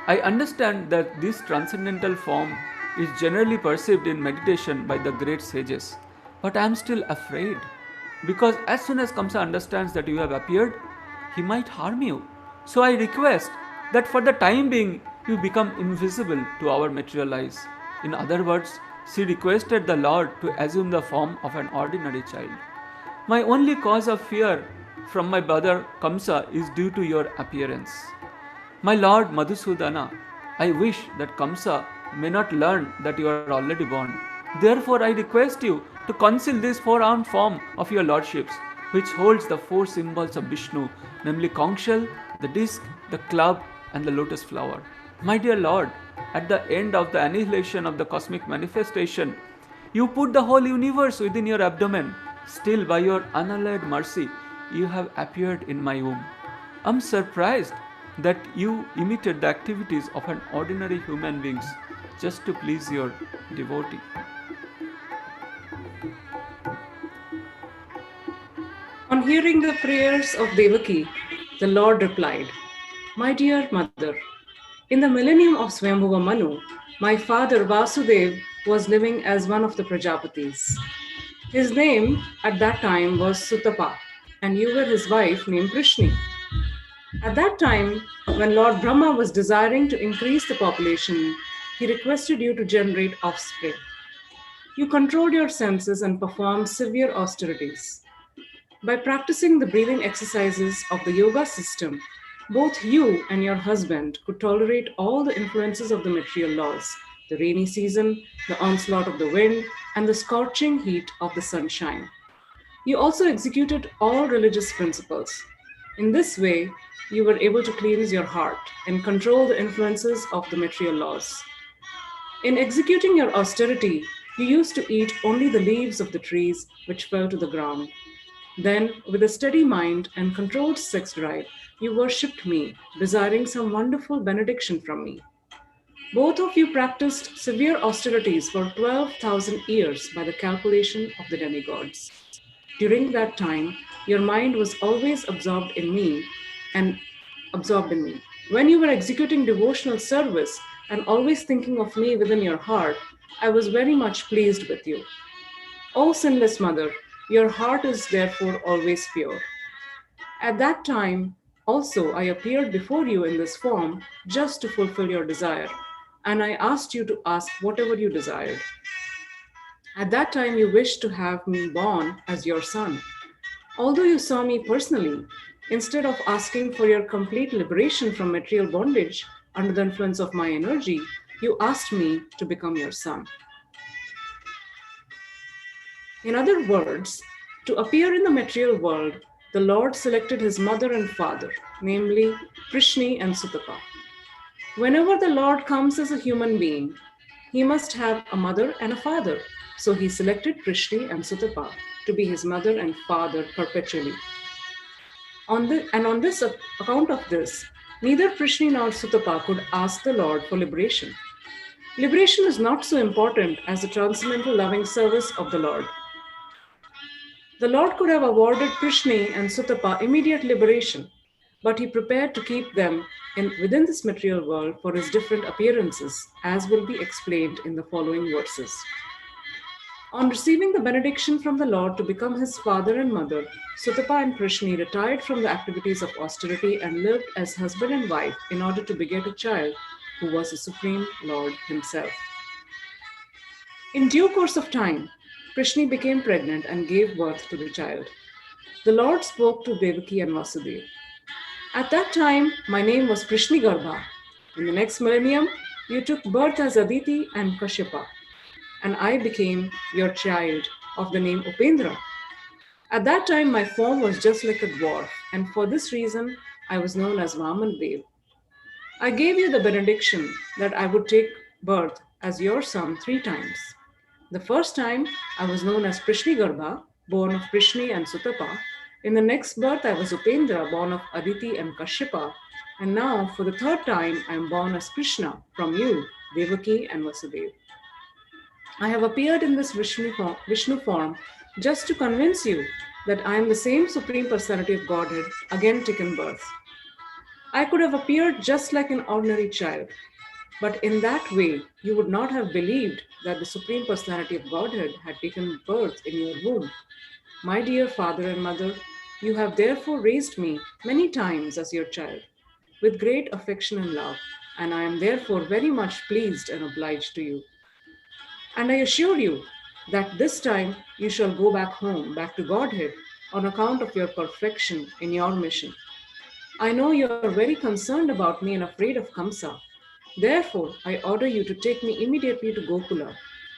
I understand that this transcendental form is generally perceived in meditation by the great sages, but I am still afraid, because as soon as Kamsa understands that you have appeared, he might harm you. So I request that for the time being, you become invisible to our material eyes. In other words, she requested the Lord to assume the form of an ordinary child. My only cause of fear from my brother Kamsa is due to your appearance. My Lord Madhusudana, I wish that Kamsa may not learn that you are already born. Therefore, I request you to conceal this four-armed form of your lordships, which holds the 4 symbols of Vishnu, namely conch shell, the disc, the club, and the lotus flower. My dear Lord, at the end of the annihilation of the cosmic manifestation, you put the whole universe within your abdomen. Still, by your unalloyed mercy, you have appeared in my womb. I am surprised that you imitate the activities of an ordinary human being just to please your devotee. On hearing the prayers of Devaki, the Lord replied, my dear mother, in the millennium of Swayambhuva Manu, my father Vasudev was living as one of the Prajapatis. His name at that time was Sutapa, and you were his wife named Krishna. At that time, when Lord Brahma was desiring to increase the population, he requested you to generate offspring. You controlled your senses and performed severe austerities. By practicing the breathing exercises of the yoga system, both you and your husband could tolerate all the influences of the material laws, the rainy season, the onslaught of the wind, and the scorching heat of the sunshine. You also executed all religious principles. In this way, you were able to cleanse your heart and control the influences of the material laws. In executing your austerity, you used to eat only the leaves of the trees which fell to the ground. Then, with a steady mind and controlled sex drive, you worshipped me, desiring some wonderful benediction from me. Both of you practiced severe austerities for 12,000 years by the calculation of the demigods. During that time, your mind was always absorbed in me. When you were executing devotional service and always thinking of me within your heart, I was very much pleased with you. O sinless mother, your heart is therefore always pure. At that time, also, I appeared before you in this form just to fulfill your desire, and I asked you to ask whatever you desired. At that time, you wished to have me born as your son. Although you saw me personally, instead of asking for your complete liberation from material bondage under the influence of my energy, you asked me to become your son. In other words, to appear in the material world, the Lord selected his mother and father, namely Krishna and Sutapa. Whenever the Lord comes as a human being, he must have a mother and a father. So he selected Krishna and Sutapa to be his mother and father perpetually. On this account of this, neither Krishna nor Sutapa could ask the Lord for liberation. Liberation is not so important as the transcendental loving service of the Lord. The Lord could have awarded Krishna and Sutapa immediate liberation, but he prepared to keep them within this material world for his different appearances, as will be explained in the following verses. On receiving the benediction from the Lord to become his father and mother, Sutapa and Krishna retired from the activities of austerity and lived as husband and wife in order to beget a child who was the Supreme Lord himself. In due course of time, Krishna became pregnant and gave birth to the child. The Lord spoke to Devotee and Vasudeva. At that time, my name was Krishna Garbha. In the next millennium, you took birth as Aditi and Kashyapa, and I became your child of the name Upendra. At that time, my form was just like a dwarf, and for this reason, I was known as Vaman Dev. I gave you the benediction that I would take birth as your son 3 times. The first time, I was known as Krishna Garbha, born of Krishna and Sutapa. In the next birth, I was Upendra, born of Aditi and Kashyapa. And now, for the 3rd time, I am born as Krishna from you, Devaki and Vasudeva. I have appeared in this Vishnu form just to convince you that I am the same Supreme Personality of Godhead, again taken birth. I could have appeared just like an ordinary child, but in that way, you would not have believed that the Supreme Personality of Godhead had taken birth in your womb. My dear father and mother, you have therefore raised me many times as your child, with great affection and love, and I am therefore very much pleased and obliged to you. And I assure you that this time you shall go back home, back to Godhead, on account of your perfection in your mission. I know you are very concerned about me and afraid of Kamsa. Therefore, I order you to take me immediately to Gokula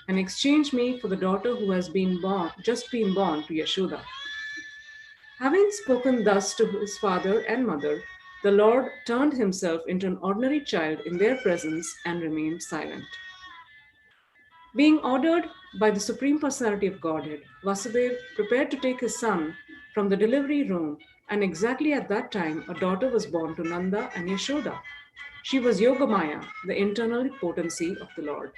and exchange me for the daughter who has just been born to Yashoda. Having spoken thus to his father and mother, the Lord turned himself into an ordinary child in their presence and remained silent. Being ordered by the Supreme Personality of Godhead, Vasudeva prepared to take his son from the delivery room, and exactly at that time, a daughter was born to Nanda and Yashoda. She was Yogamaya, the internal potency of the Lord.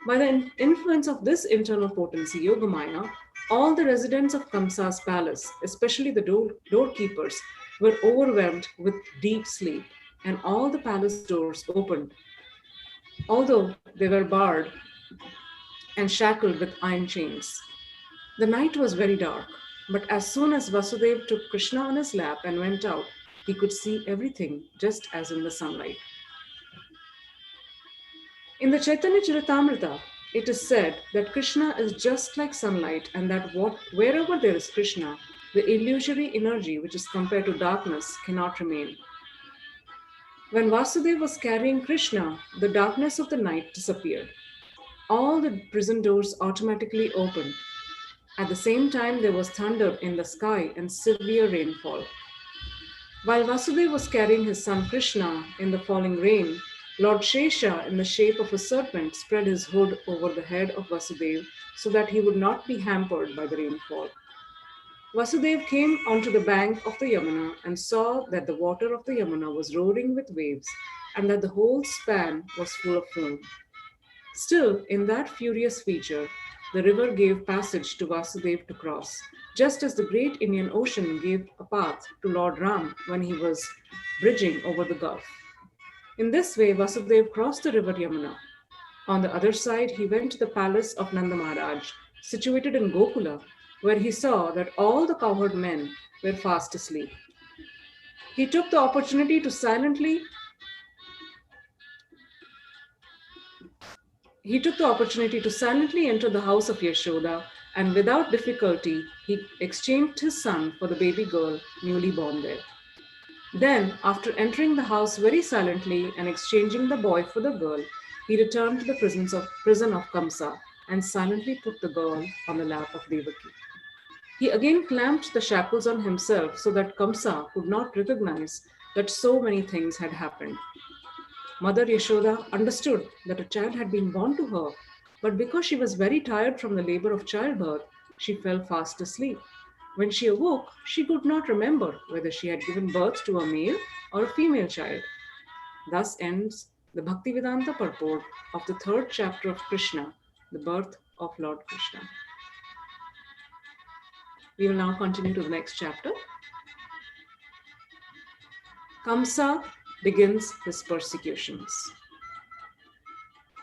By the influence of this internal potency, Yogamaya, all the residents of Kamsa's palace, especially the doorkeepers, were overwhelmed with deep sleep, and all the palace doors opened, although they were barred and shackled with iron chains. The night was very dark, but as soon as Vasudeva took Krishna on his lap and went out, he could see everything just as in the sunlight. In the Chaitanya Charitamrita, it is said that Krishna is just like sunlight, and that wherever there is Krishna, the illusory energy which is compared to darkness cannot remain. When Vasudeva was carrying Krishna, the darkness of the night disappeared. All the prison doors automatically opened. At the same time, there was thunder in the sky and severe rainfall. While Vasudeva was carrying his son Krishna in the falling rain, Lord Shesha, in the shape of a serpent, spread his hood over the head of Vasudeva so that he would not be hampered by the rainfall. Vasudeva came onto the bank of the Yamuna and saw that the water of the Yamuna was roaring with waves and that the whole span was full of foam. Still, in that furious feature, the river gave passage to Vasudeva to cross, just as the great Indian Ocean gave a path to Lord Ram when he was bridging over the gulf. In this way, Vasudeva crossed the river Yamuna. On the other side, he went to the palace of Nanda Maharaj, situated in Gokula, where he saw that all the cowherd men were fast asleep. He took the opportunity to silently enter the house of Yashoda, and without difficulty, he exchanged his son for the baby girl newly born there. Then, after entering the house very silently and exchanging the boy for the girl, he returned to the prison of Kamsa and silently put the girl on the lap of Devaki. He again clamped the shackles on himself so that Kamsa could not recognize that so many things had happened. Mother Yashoda understood that a child had been born to her, but because she was very tired from the labor of childbirth, she fell fast asleep. When she awoke, she could not remember whether she had given birth to a male or a female child. Thus ends the Bhaktivedanta purport of the 3rd chapter of Krishna, the birth of Lord Krishna. We will now continue to the next chapter. Kamsa begins his persecutions.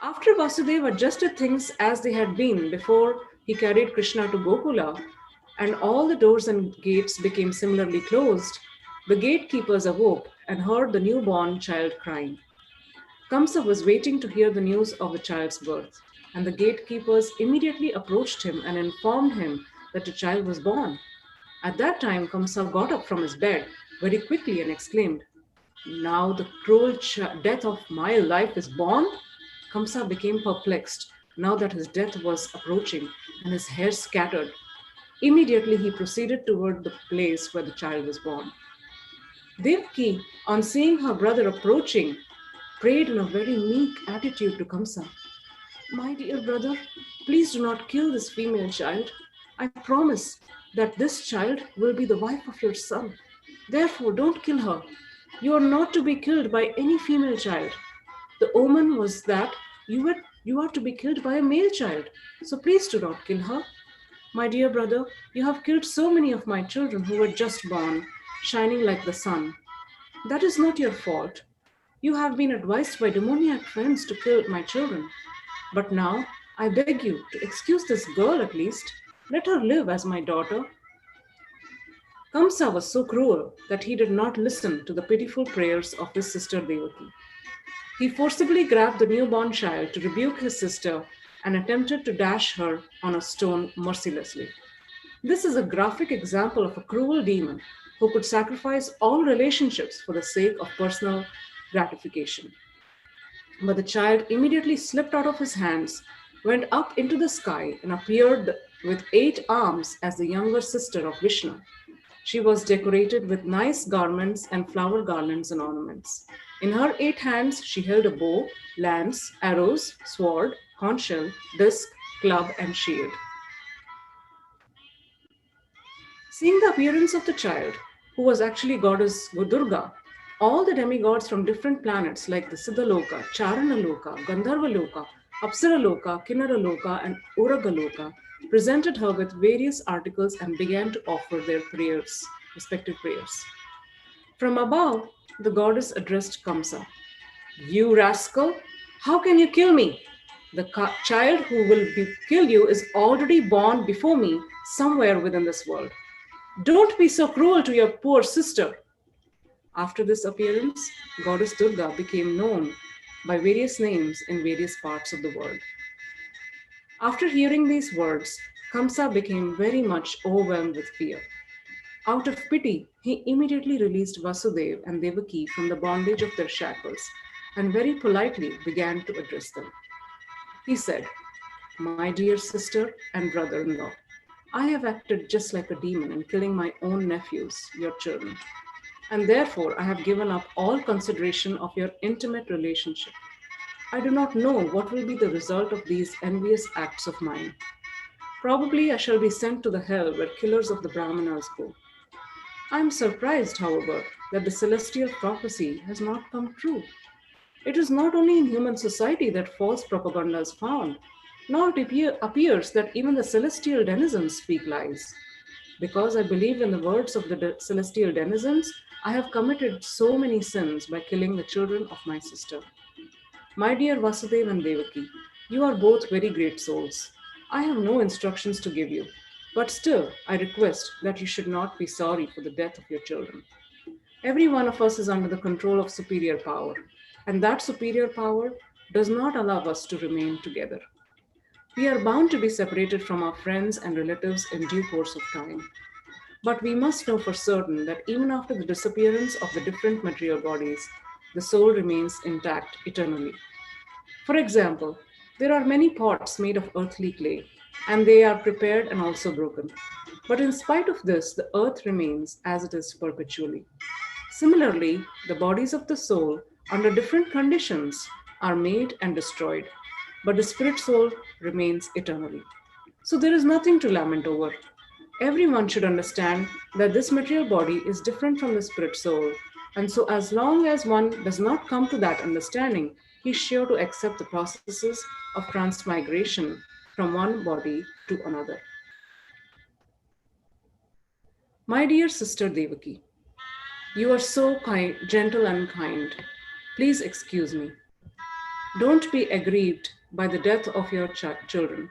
After Vasudeva adjusted things as they had been before he carried Krishna to Gokula, and all the doors and gates became similarly closed, the gatekeepers awoke and heard the newborn child crying. Kamsa was waiting to hear the news of the child's birth, and the gatekeepers immediately approached him and informed him that the child was born. At that time, Kamsa got up from his bed very quickly and exclaimed, "Now the cruel death of my life is born?" Kamsa became perplexed now that his death was approaching and his hair scattered. Immediately he proceeded toward the place where the child was born. Devaki, on seeing her brother approaching, prayed in a very meek attitude to Kamsa, "My dear brother, please do not kill this female child. I promise that this child will be the wife of your son. Therefore, don't kill her. You are not to be killed by any female child. The omen was that you are to be killed by a male child. So please do not kill her. My dear brother, you have killed so many of my children who were just born, shining like the sun. That is not your fault. You have been advised by demoniac friends to kill my children. But now, I beg you to excuse this girl at least. Let her live as my daughter." Kamsa was so cruel that he did not listen to the pitiful prayers of his sister Devaki. He forcibly grabbed the newborn child to rebuke his sister and attempted to dash her on a stone mercilessly. This is a graphic example of a cruel demon who could sacrifice all relationships for the sake of personal gratification. But the child immediately slipped out of his hands, went up into the sky, and appeared with 8 arms as the younger sister of Vishnu. She was decorated with nice garments and flower garlands and ornaments. In her 8 hands, she held a bow, lance, arrows, sword, conch shell, disc, club, and shield. Seeing the appearance of the child, who was actually goddess Durga, all the demigods from different planets like the Siddhaloka, Charanaloka, Gandharvaloka, Apsaraloka, Kinnaraloka, and Uragaloka presented her with various articles and began to offer their prayers, respective prayers. From above, the goddess addressed Kamsa. "You rascal, how can you kill me? The child who will kill you is already born before me somewhere within this world. Don't be so cruel to your poor sister." After this appearance, goddess Durga became known by various names in various parts of the world. After hearing these words, Kamsa became very much overwhelmed with fear. Out of pity, he immediately released Vasudeva and Devaki from the bondage of their shackles and very politely began to address them. He said, "My dear sister and brother-in-law, I have acted just like a demon in killing my own nephews, your children, and therefore I have given up all consideration of your intimate relationship. I do not know what will be the result of these envious acts of mine. Probably I shall be sent to the hell where killers of the Brahmanas go. I am surprised, however, that the celestial prophecy has not come true. It is not only in human society that false propaganda is found. Now it appears that even the celestial denizens speak lies. Because I believe in the words of the celestial denizens, I have committed so many sins by killing the children of my sister. My dear Vasudeva and Devaki, you are both very great souls. I have no instructions to give you, but still I request that you should not be sorry for the death of your children. Every one of us is under the control of superior power, and that superior power does not allow us to remain together. We are bound to be separated from our friends and relatives in due course of time. But we must know for certain that even after the disappearance of the different material bodies, the soul remains intact eternally. For example, there are many pots made of earthly clay, and they are prepared and also broken. But in spite of this, the earth remains as it is perpetually. Similarly, the bodies of the soul, under different conditions, are made and destroyed, but the spirit soul remains eternally. So there is nothing to lament over. Everyone should understand that this material body is different from the spirit soul, and so as long as one does not come to that understanding, he is sure to accept the processes of transmigration from one body to another. My dear sister Devaki, you are so kind, gentle and kind. Please excuse me. Don't be aggrieved by the death of your children,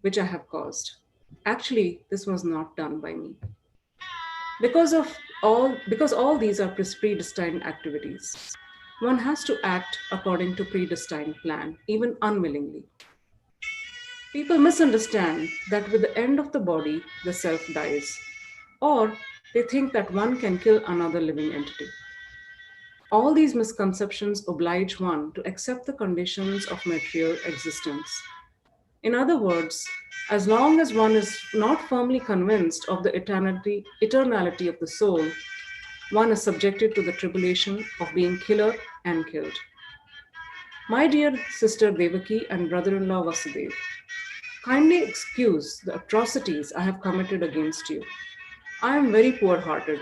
which I have caused. Actually, this was not done by me. Because all these are predestined activities. One has to act according to predestined plan, even unwillingly. People misunderstand that with the end of the body, the self dies, or they think that one can kill another living entity. All these misconceptions oblige one to accept the conditions of material existence. In other words, as long as one is not firmly convinced of the eternality of the soul, one is subjected to the tribulation of being killer and killed. My dear sister Devaki and brother-in-law Vasudeva, kindly excuse the atrocities I have committed against you. I am very poor-hearted.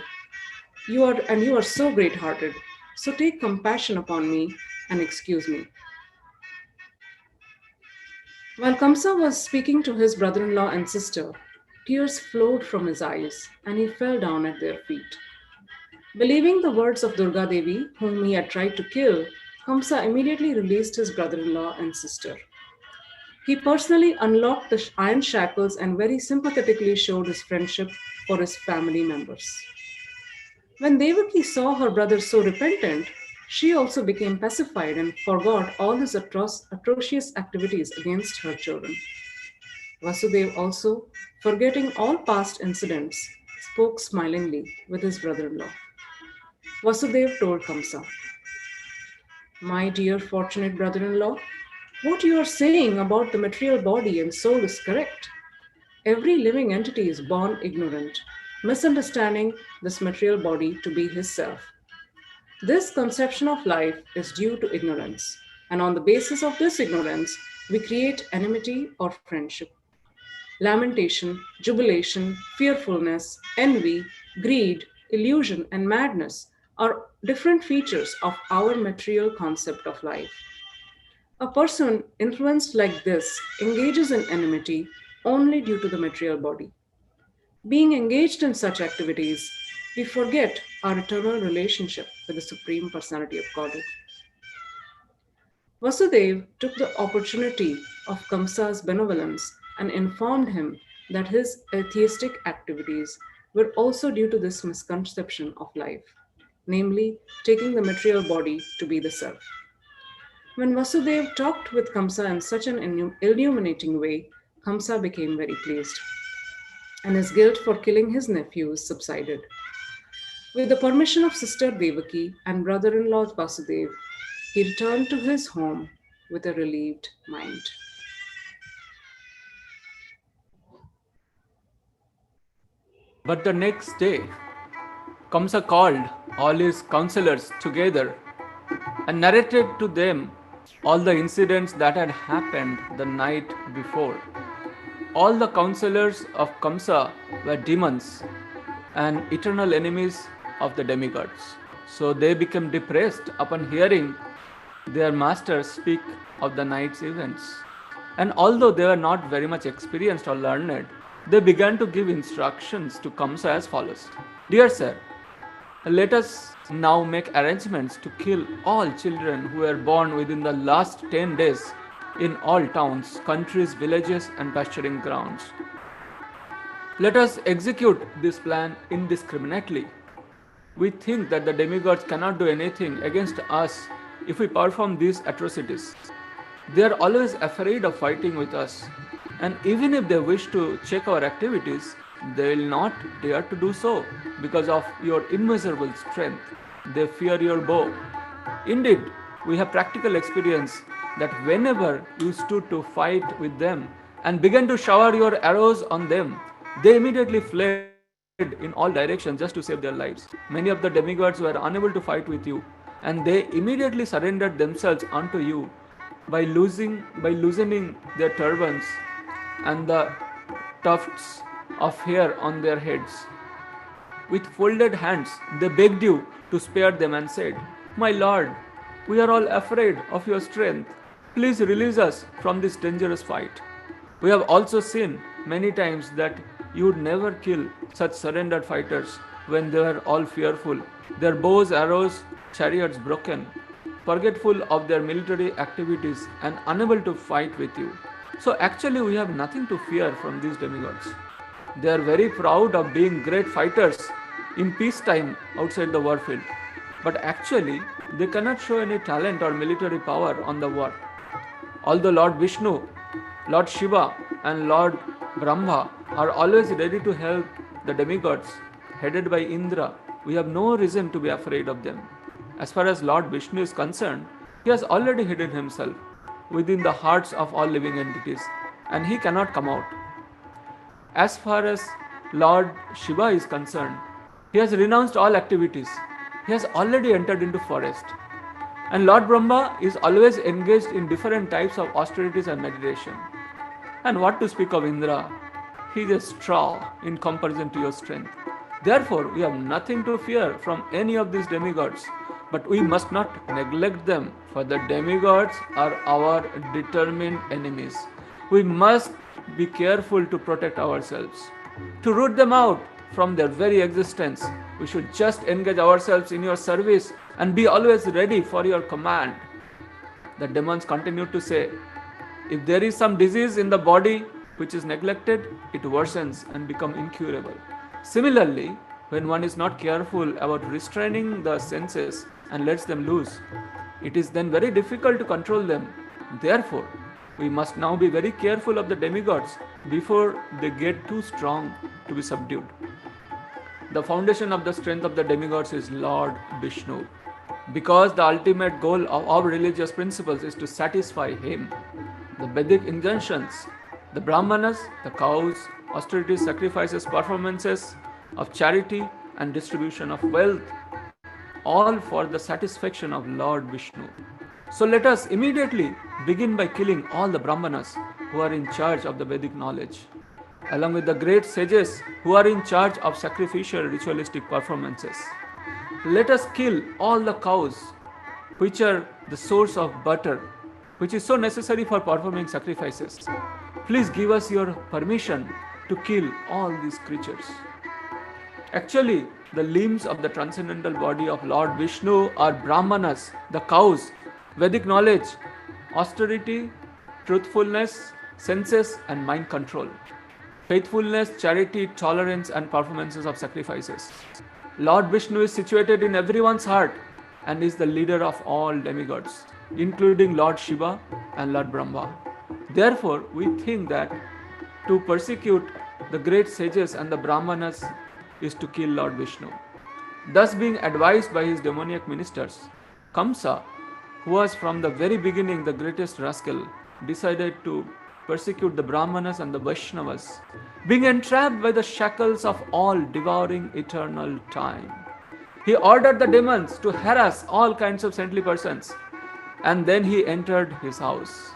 You are so great-hearted. So take compassion upon me and excuse me. While Kamsa was speaking to his brother-in-law and sister, tears flowed from his eyes and he fell down at their feet. Believing the words of Durga Devi, whom he had tried to kill, Kamsa immediately released his brother-in-law and sister. He personally unlocked the iron shackles and very sympathetically showed his friendship for his family members. When Devaki saw her brother so repentant, she also became pacified and forgot all his atrocious activities against her children. Vasudeva also, forgetting all past incidents, spoke smilingly with his brother-in-law. Vasudeva told Kamsa, "My dear fortunate brother-in-law, what you are saying about the material body and soul is correct. Every living entity is born ignorant, misunderstanding this material body to be his self. This conception of life is due to ignorance, and on the basis of this ignorance, we create enmity or friendship. Lamentation, jubilation, fearfulness, envy, greed, illusion, and madness are different features of our material concept of life. A person influenced like this engages in enmity only due to the material body. Being engaged in such activities, we forget our eternal relationship with the Supreme Personality of Godhead." Vasudeva took the opportunity of Kamsa's benevolence and informed him that his atheistic activities were also due to this misconception of life, namely taking the material body to be the self. When Vasudeva talked with Kamsa in such an illuminating way, Kamsa became very pleased, and his guilt for killing his nephews subsided. With the permission of Sister Devaki and brother-in-law Vasudeva, he returned to his home with a relieved mind. But the next day, Kamsa called all his counselors together and narrated to them all the incidents that had happened the night before. All the counselors of Kamsa were demons and eternal enemies of the demigods. So they became depressed upon hearing their master speak of the night's events. And although they were not very much experienced or learned, they began to give instructions to Kamsa as follows. Dear sir, let us now make arrangements to kill all children who were born within the last 10 days in all towns, countries, villages, and pasturing grounds. Let us execute this plan indiscriminately. We think that the demigods cannot do anything against us if we perform these atrocities. They are always afraid of fighting with us, and even if they wish to check our activities, they will not dare to do so because of your immeasurable strength. They fear your bow. Indeed, we have practical experience that whenever you stood to fight with them and began to shower your arrows on them, they immediately fled in all directions just to save their lives. Many of the demigods were unable to fight with you, and they immediately surrendered themselves unto you by loosening their turbans and the tufts of hair on their heads. With folded hands, they begged you to spare them and said, My lord, we are all afraid of your strength. Please release us from this dangerous fight. We have also seen many times that you would never kill such surrendered fighters when they were all fearful, their bows, arrows, chariots broken, forgetful of their military activities and unable to fight with you. So actually we have nothing to fear from these demigods. They are very proud of being great fighters in peacetime outside the warfield. But actually they cannot show any talent or military power on the war. Although Lord Vishnu, Lord Shiva and Lord Brahma are always ready to help the demigods headed by Indra, we have no reason to be afraid of them. As far as Lord Vishnu is concerned, he has already hidden himself within the hearts of all living entities, and he cannot come out. As far as Lord Shiva is concerned, he has renounced all activities. He has already entered into forest. And Lord Brahma is always engaged in different types of austerities and meditation. And what to speak of Indra? He is a straw in comparison to your strength. Therefore, we have nothing to fear from any of these demigods. But we must not neglect them, for the demigods are our determined enemies. We must be careful to protect ourselves. To root them out from their very existence, we should just engage ourselves in your service and be always ready for your command. The demons continued to say, if there is some disease in the body which is neglected, it worsens and becomes incurable. Similarly, when one is not careful about restraining the senses and lets them loose, it is then very difficult to control them. Therefore, we must now be very careful of the demigods before they get too strong to be subdued. The foundation of the strength of the demigods is Lord Vishnu, because the ultimate goal of our religious principles is to satisfy him. The Vedic injunctions, the Brahmanas, the cows, austerities, sacrifices, performances of charity and distribution of wealth, all for the satisfaction of Lord Vishnu. So let us immediately begin by killing all the Brahmanas who are in charge of the Vedic knowledge, along with the great sages who are in charge of sacrificial ritualistic performances. Let us kill all the cows which are the source of butter, which is so necessary for performing sacrifices. Please give us your permission to kill all these creatures. Actually, the limbs of the transcendental body of Lord Vishnu are Brahmanas, the cows, Vedic knowledge, austerity, truthfulness, senses and mind control, faithfulness, charity, tolerance and performances of sacrifices. Lord Vishnu is situated in everyone's heart and is the leader of all demigods, including Lord Shiva and Lord Brahma. Therefore, we think that to persecute the great sages and the Brahmanas is to kill Lord Vishnu. Thus being advised by his demoniac ministers, Kamsa, who was from the very beginning the greatest rascal, decided to persecute the Brahmanas and the Vaishnavas, being entrapped by the shackles of all devouring eternal time. He ordered the demons to harass all kinds of saintly persons, and then he entered his house.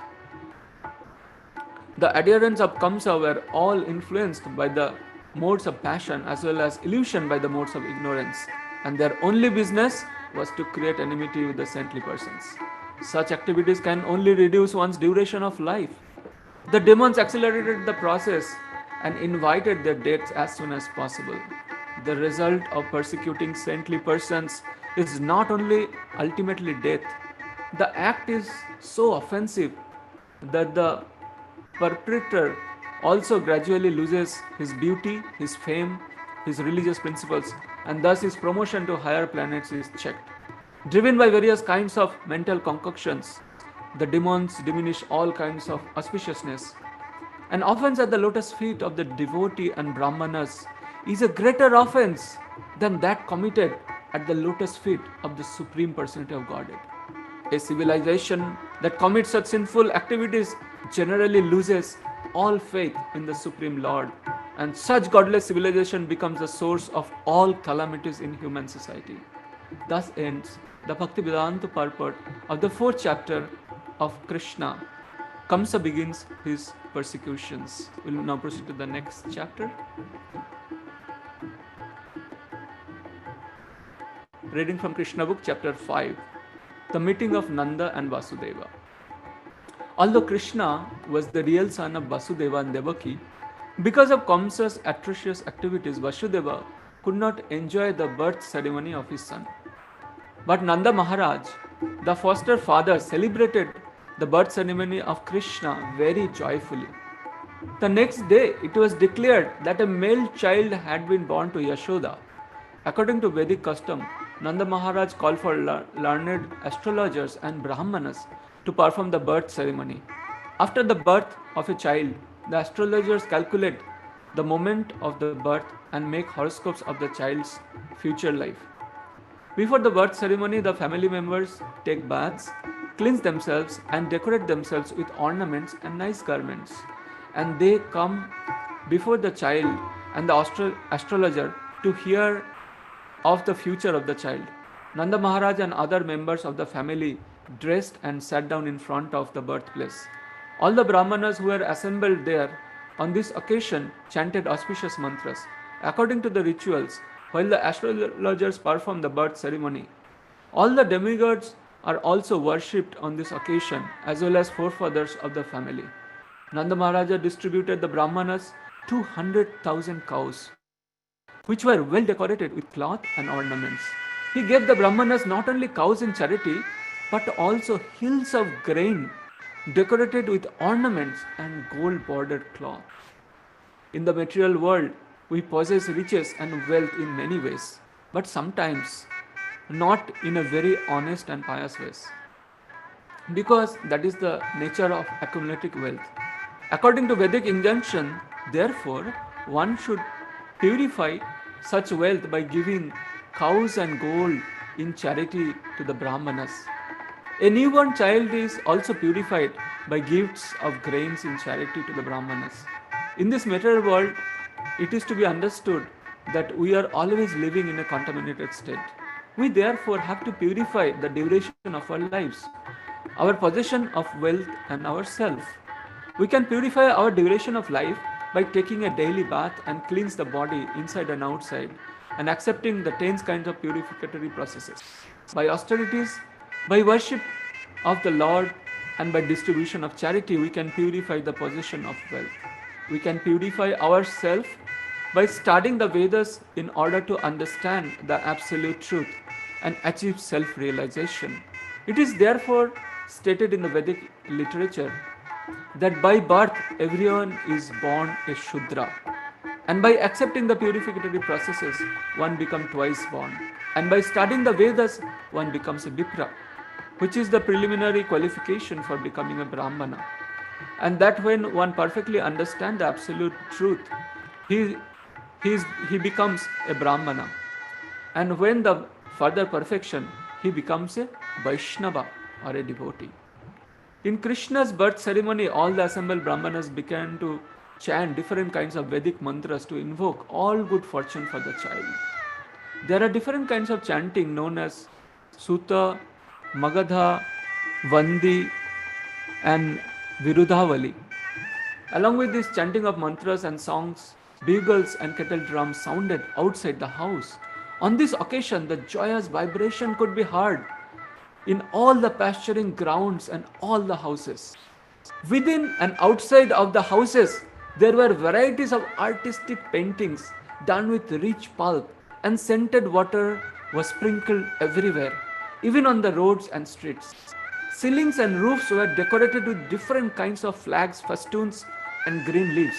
The adherents of Kamsa were all influenced by the modes of passion as well as illusion by the modes of ignorance, and their only business was to create enmity with the saintly persons. Such activities can only reduce one's duration of life. The demons accelerated the process and invited their deaths as soon as possible. The result of persecuting saintly persons is not only ultimately death, the act is so offensive that the perpetrator also gradually loses his beauty, his fame, his religious principles, and thus his promotion to higher planets is checked. Driven by various kinds of mental concoctions, the demons diminish all kinds of auspiciousness. An offense at the lotus feet of the devotee and brahmanas is a greater offense than that committed at the lotus feet of the Supreme Personality of Godhead. A civilization that commits such sinful activities generally loses all faith in the Supreme Lord, and such godless civilization becomes the source of all calamities in human society. Thus ends the Bhaktivedanta purport of the 4th chapter of Krishna. Kamsa begins his persecutions. We will now proceed to the next chapter. Reading from Krishna book, chapter 5. The meeting of Nanda and Vasudeva. Although Krishna was the real son of Vasudeva and Devaki, because of Kamsa's atrocious activities, Vasudeva could not enjoy the birth ceremony of his son. But Nanda Maharaj, the foster father, celebrated the birth ceremony of Krishna very joyfully. The next day, it was declared that a male child had been born to Yashoda. According to Vedic custom, Nanda Maharaj called for learned astrologers and brahmanas to perform the birth ceremony. After the birth of a child, the astrologers calculate the moment of the birth and make horoscopes of the child's future life. Before the birth ceremony, the family members take baths, cleanse themselves and decorate themselves with ornaments and nice garments. And they come before the child and the astrologer to hear of the future of the child. Nanda Maharaj and other members of the family dressed and sat down in front of the birthplace. All the brahmanas who were assembled there on this occasion chanted auspicious mantras. According to the rituals, while the astrologers perform the birth ceremony, all the demigods are also worshipped on this occasion, as well as forefathers of the family. Nanda Maharaja distributed the brahmanas 200,000 cows, which were well decorated with cloth and ornaments. He gave the brahmanas not only cows in charity, but also hills of grain decorated with ornaments and gold-bordered cloth. In the material world, we possess riches and wealth in many ways, but sometimes not in a very honest and pious ways, because that is the nature of accumulating wealth. According to Vedic injunction, therefore, one should purify such wealth by giving cows and gold in charity to the brahmanas. A newborn child is also purified by gifts of grains in charity to the brahmanas. In this material world, it is to be understood that we are always living in a contaminated state. We therefore have to purify the duration of our lives, our possession of wealth and ourself. We can purify our duration of life by taking a daily bath and cleanse the body inside and outside, and accepting the 10 kinds of purificatory processes. By austerities, by worship of the Lord, and by distribution of charity, we can purify the possession of wealth. We can purify ourselves by studying the Vedas in order to understand the absolute truth and achieve self-realization. It is therefore stated in the Vedic literature that by birth everyone is born a Shudra, and by accepting the purificatory processes one becomes twice born, and by studying the Vedas one becomes a Vipra, which is the preliminary qualification for becoming a Brahmana. And that when one perfectly understands the absolute truth, he becomes a Brahmana, and when the further perfection, he becomes a Vaishnava or a devotee. In Krishna's birth ceremony, all the assembled Brahmanas began to chant different kinds of Vedic mantras to invoke all good fortune for the child. There are different kinds of chanting known as Sutta, Magadha, Vandi, and Virudhavali. Along with this chanting of mantras and songs, bugles and kettle drums sounded outside the house. On this occasion, the joyous vibration could be heard in all the pasturing grounds and all the houses. Within and outside of the houses, there were varieties of artistic paintings done with rich pulp, and scented water was sprinkled everywhere, even on the roads and streets. Ceilings and roofs were decorated with different kinds of flags, festoons, and green leaves.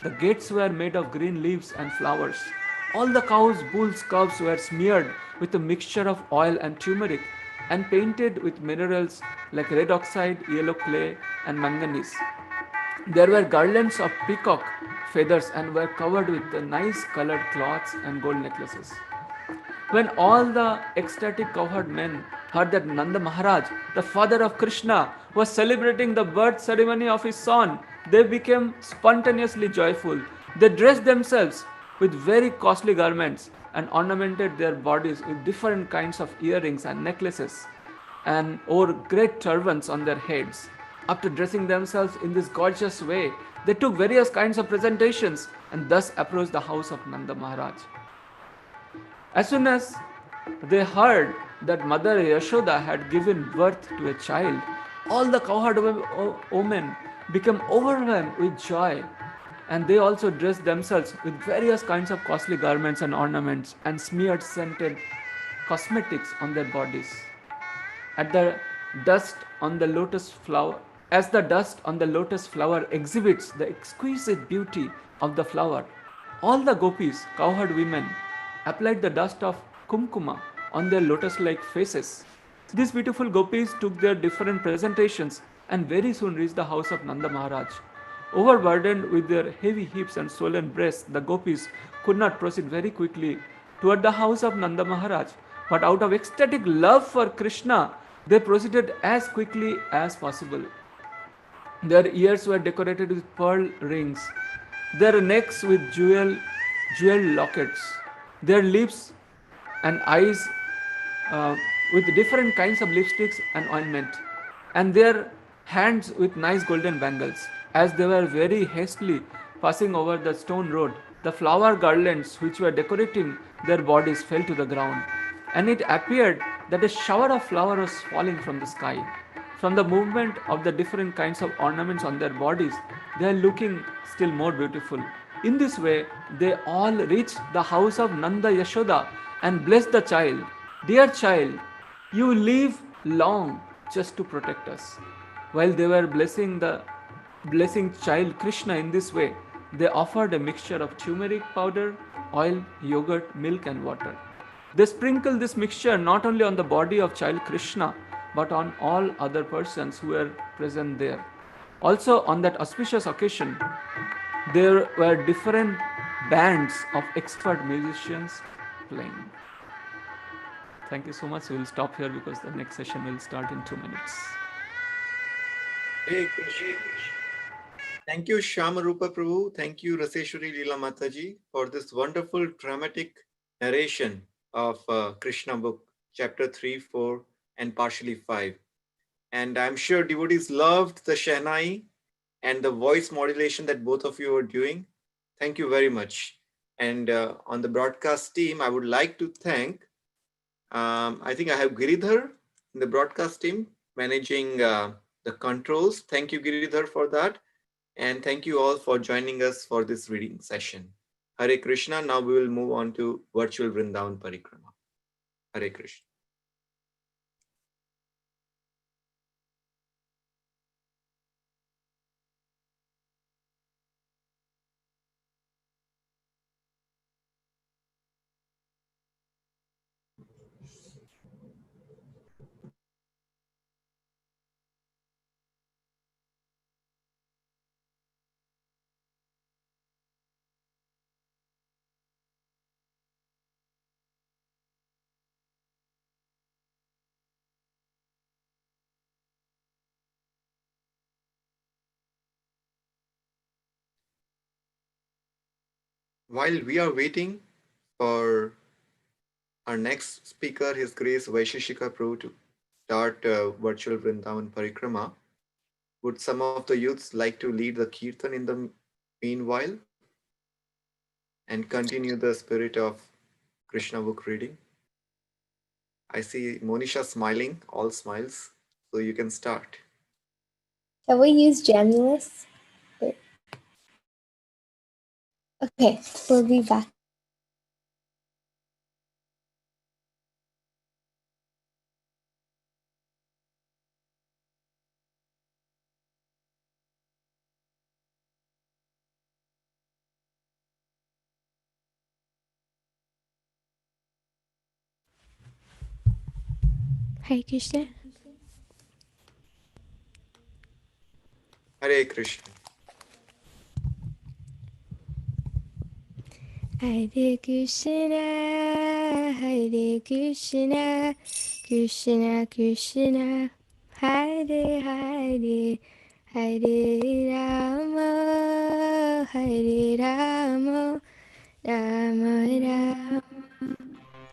The gates were made of green leaves and flowers. All the cows, bulls, calves were smeared with a mixture of oil and turmeric and painted with minerals like red oxide, yellow clay, and manganese. There were garlands of peacock feathers and were covered with nice colored cloths and gold necklaces. When all the ecstatic cowherd men heard that Nanda Maharaj, the father of Krishna, was celebrating the birth ceremony of his son, they became spontaneously joyful. They dressed themselves with very costly garments and ornamented their bodies with different kinds of earrings and necklaces and wore great turbans on their heads. After dressing themselves in this gorgeous way, they took various kinds of presentations and thus approached the house of Nanda Maharaj. As soon as they heard that Mother Yashoda had given birth to a child, all the cowherd women became overwhelmed with joy, and they also dressed themselves with various kinds of costly garments and ornaments and smeared scented cosmetics on their bodies. At the dust on the lotus flower, as the dust on the lotus flower exhibits the exquisite beauty of the flower, all the gopis, cowherd women, applied the dust of kumkuma on their lotus-like faces. These beautiful gopis took their different presentations and very soon reached the house of Nanda Maharaj. Overburdened with their heavy hips and swollen breasts, the gopis could not proceed very quickly toward the house of Nanda Maharaj, but out of ecstatic love for Krishna, they proceeded as quickly as possible. Their ears were decorated with pearl rings, their necks with jewel lockets, their lips and eyes with different kinds of lipsticks and ointment, and their hands with nice golden bangles. As they were very hastily passing over the stone road, the flower garlands which were decorating their bodies fell to the ground, and it appeared that a shower of flowers was falling from the sky. From the movement of the different kinds of ornaments on their bodies, they are looking still more beautiful. In this way, they all reached the house of Nanda Yashoda and blessed the child. Dear child, you live long just to protect us. While they were blessing child Krishna in this way, they offered a mixture of turmeric powder, oil, yogurt, milk, and water. They sprinkled this mixture not only on the body of child Krishna, but on all other persons who were present there. Also, on that auspicious occasion, there were different bands of expert musicians playing. Thank you so much. We will stop here because the next session will start in 2 minutes. Thank you, Shyamarupa Prabhu. Thank you, Raseswari Lila Mataji, for this wonderful dramatic narration of Krishna book, chapter 3, 4, and partially 5. And I'm sure devotees loved the Shehnai and the voice modulation that both of you are doing. Thank you very much. And on the broadcast team, I would like to thank, I think I have Giridhar in the broadcast team managing the controls. Thank you, Giridhar, for that. And thank you all for joining us for this reading session. Hare Krishna. Now we will move on to virtual Vrindavan Parikrama. Hare Krishna. While we are waiting for our next speaker, His Grace Vaisesika Prabhu, to start virtual Vrindavan Parikrama, would some of the youths like to lead the Kirtan in the meanwhile and continue the spirit of Krishna book reading? I see Monisha smiling, all smiles, so you can start. Shall we use Jamulus? Okay, we'll be back. Hare Krishna. Hare Krishna. Hare Krishna, Hare Krishna, Krishna Krishna, Hare Hare, Hare Rama, Hare Rama, Rama Rama,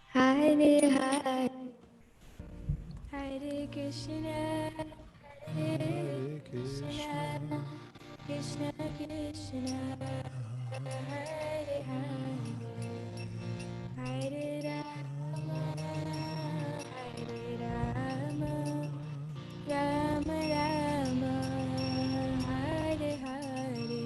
Hare Hare, Hare Krishna, Hare Krishna, Krishna Krishna, Hare Hare. Hare Rama, Hare Rama, Rama Rama, Hare Hare.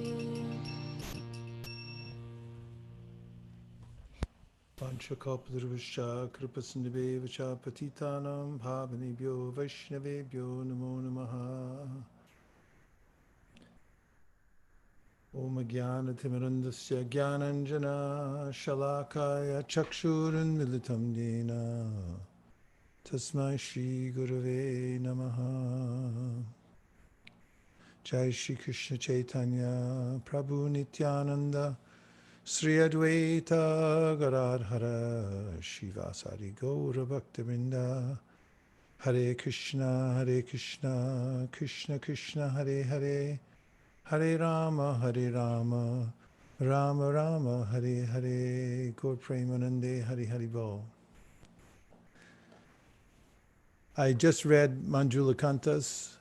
Panchakalpadurvascha kripasindhavevcha patitanam bhavanebhyo vaishnavebhyo namo namaha. Om Jnanatimidandasya Jnananjana Shalakaya Chakshurunmilitam Dena Tasmai Shri Gurave Namaha. Jai Shri Krishna Chaitanya Prabhu Nityananda Sri Advaita Gadadhara Srivasari Gaura Bhaktivinoda. Hare Krishna, Krishna Krishna, Hare Hare, Hare Rama, Rama Rama, Hare Hare, Gaur Premanande, Hare Hare Bo. I just read Manjula Kanta's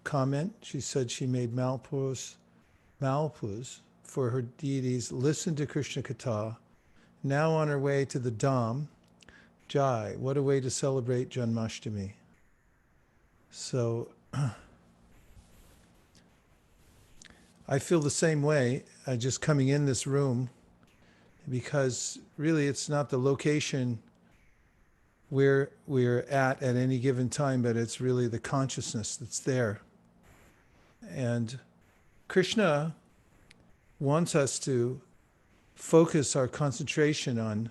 comment. She said she made Malpuas for her deities. Listen to Krishna Katha. Now on her way to the Dham. Jai, what a way to celebrate Janmāṣṭamī. So I feel the same way just coming in this room, because really it's not the location where we're at any given time, but it's really the consciousness that's there. And Krishna wants us to focus our concentration on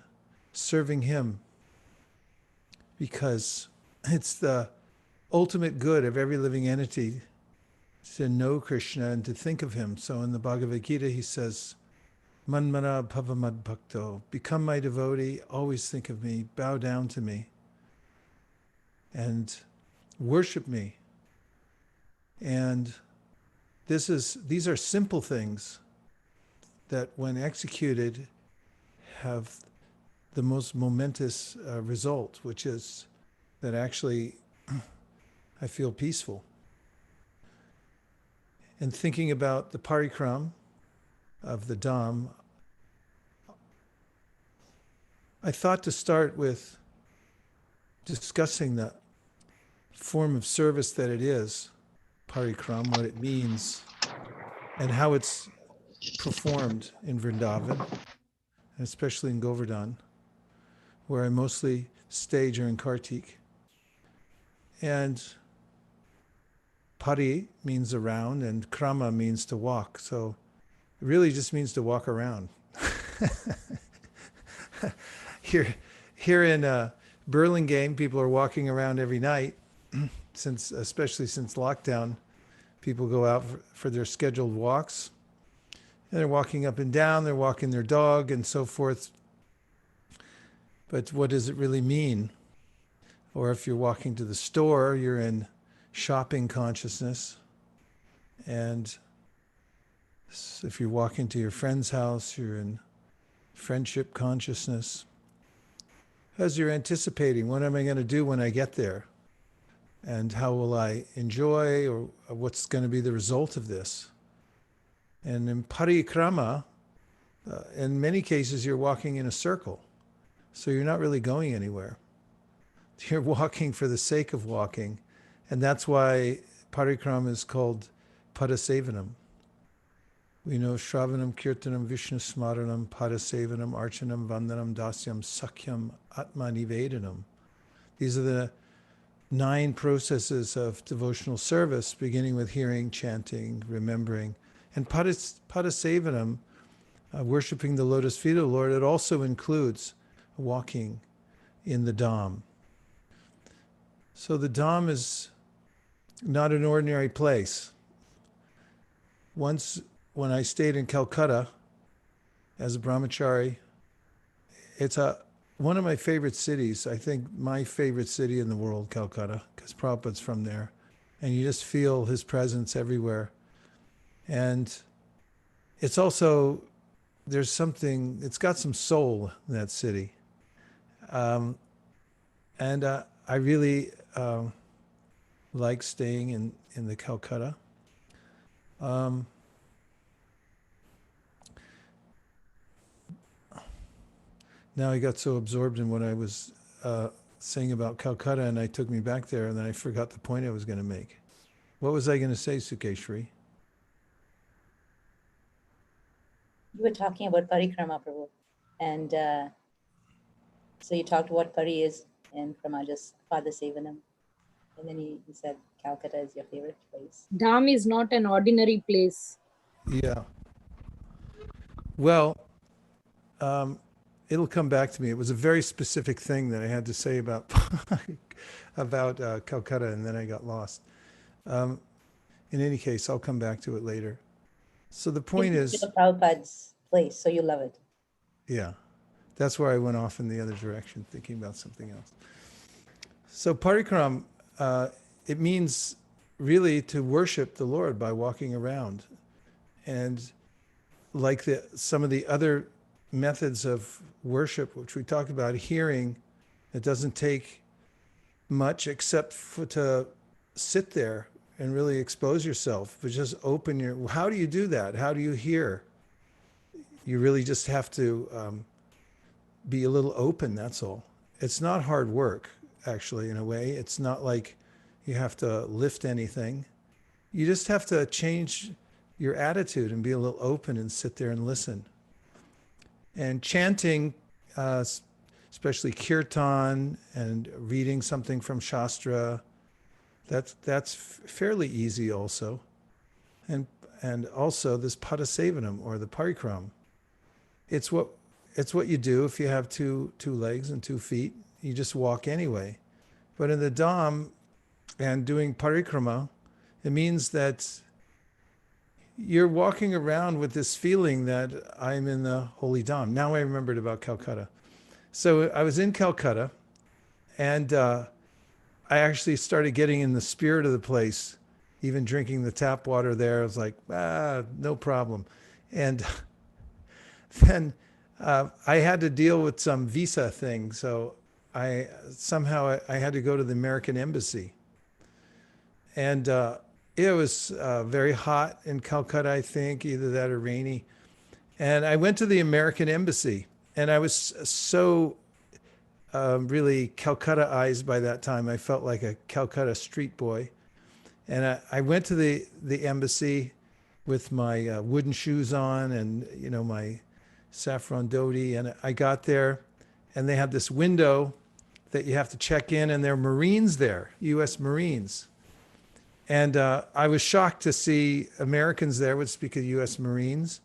serving him, because it's the ultimate good of every living entity to know Krishna and to think of him. So in the Bhagavad Gita he says, Manmana bhavamad bhakto, become my devotee, always think of me, bow down to me, and worship me. And these are simple things that when executed have the most momentous result, which is that actually I feel peaceful. And thinking about the Parikrama of the Dham, I thought to start with discussing the form of service that it is, Parikrama, what it means, and how it's performed in Vrindavan, and especially in Govardhan, where I mostly stay during Kartik. And Pari means around, and Krama means to walk. So it really just means to walk around. Here in Burlingame, people are walking around every night, especially since lockdown. People go out for their scheduled walks, and they're walking up and down, they're walking their dog and so forth. But what does it really mean? Or if you're walking to the store, you're in shopping consciousness. And if you're walking to your friend's house, you're in friendship consciousness. As you're anticipating, what am I going to do when I get there? And how will I enjoy, or what's going to be the result of this? And in Parikrama, in many cases, you're walking in a circle. So you're not really going anywhere. You're walking for the sake of walking. And that's why Parikrama is called Padasevanam. We know Shravanam, Kirtanam, Vishnu Smaranam, Padasevanam, Archanam, Vandanam, Dasyam, Sakhyam, Atma Nivedanam. These are the 9 processes of devotional service, beginning with hearing, chanting, remembering. And Padasevanam, worshipping the lotus feet of the Lord, it also includes walking in the Dham. So the Dham is not an ordinary place. Once, when I stayed in Calcutta as a brahmachari, it's one of my favorite cities. I think my favorite city in the world, Calcutta, because Prabhupada's from there. And you just feel his presence everywhere. And it's also, there's something, it's got some soul in that city. I really like staying in the Calcutta. Now I got so absorbed in what I was saying about Calcutta, and I took me back there, and then I forgot the point I was going to make. What was I going to say, Sukeshri? You were talking about Parikrama, Prabhu. And so you talked what Pari is, and Krama just Father Sevanam. And then you said Calcutta is your favorite place. Dham is not an ordinary place. Yeah. Well, it'll come back to me. It was a very specific thing that I had to say about Calcutta, and then I got lost. In any case, I'll come back to it later. So the point is, Prabhupada's place, so you love it. Yeah, that's where I went off in the other direction, thinking about something else. So Parikram, it means really to worship the Lord by walking around. And like some of the other methods of worship, which we talked about, hearing, it doesn't take much except to sit there and really expose yourself, but just open your, how do you do that? How do you hear? You really just have to be a little open, that's all. It's not hard work, actually, in a way. It's not like you have to lift anything. You just have to change your attitude and be a little open and sit there and listen. And chanting, especially Kirtan and reading something from Shastra, that's fairly easy also. And also this Padasevanam, or the Parikram. It's what you do if you have two legs and 2 feet. You just walk anyway. But in the Dham and doing Parikrama, it means that you're walking around with this feeling that I'm in the Holy Dham. Now I remembered about Calcutta. So I was in Calcutta, and I actually started getting in the spirit of the place, even drinking the tap water there. I was like, no problem. And then I had to deal with some visa thing. So I had to go to the American Embassy. And it was very hot in Calcutta, I think, either that or rainy. And I went to the American Embassy, and I was so really Calcutta-ized by that time. I felt like a Calcutta street boy. And I went to the embassy with my wooden shoes on and, my saffron dhoti. And I got there, and they had this window that you have to check in, and there are Marines there, U.S. Marines. And I was shocked to see Americans there would speak of U.S. Marines.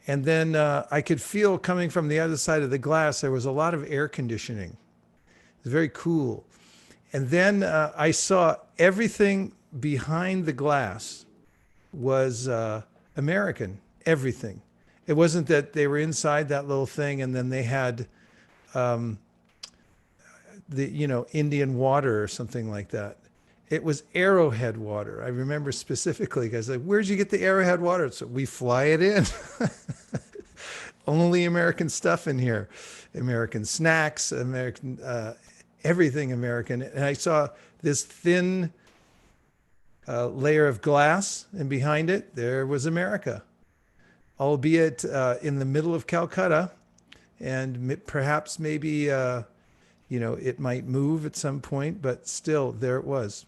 And then I could feel coming from the other side of the glass, there was a lot of air conditioning. It was very cool. And then I saw everything behind the glass was American, everything. It wasn't that they were inside that little thing and then they had Indian water or something like that. It was Arrowhead water. I remember specifically, because like, where'd you get the Arrowhead water? So we fly it in. Only American stuff in here. American snacks, American, everything American. And I saw this thin layer of glass, and behind it, there was America. Albeit in the middle of Calcutta, and perhaps maybe, it might move at some point, but still, there it was.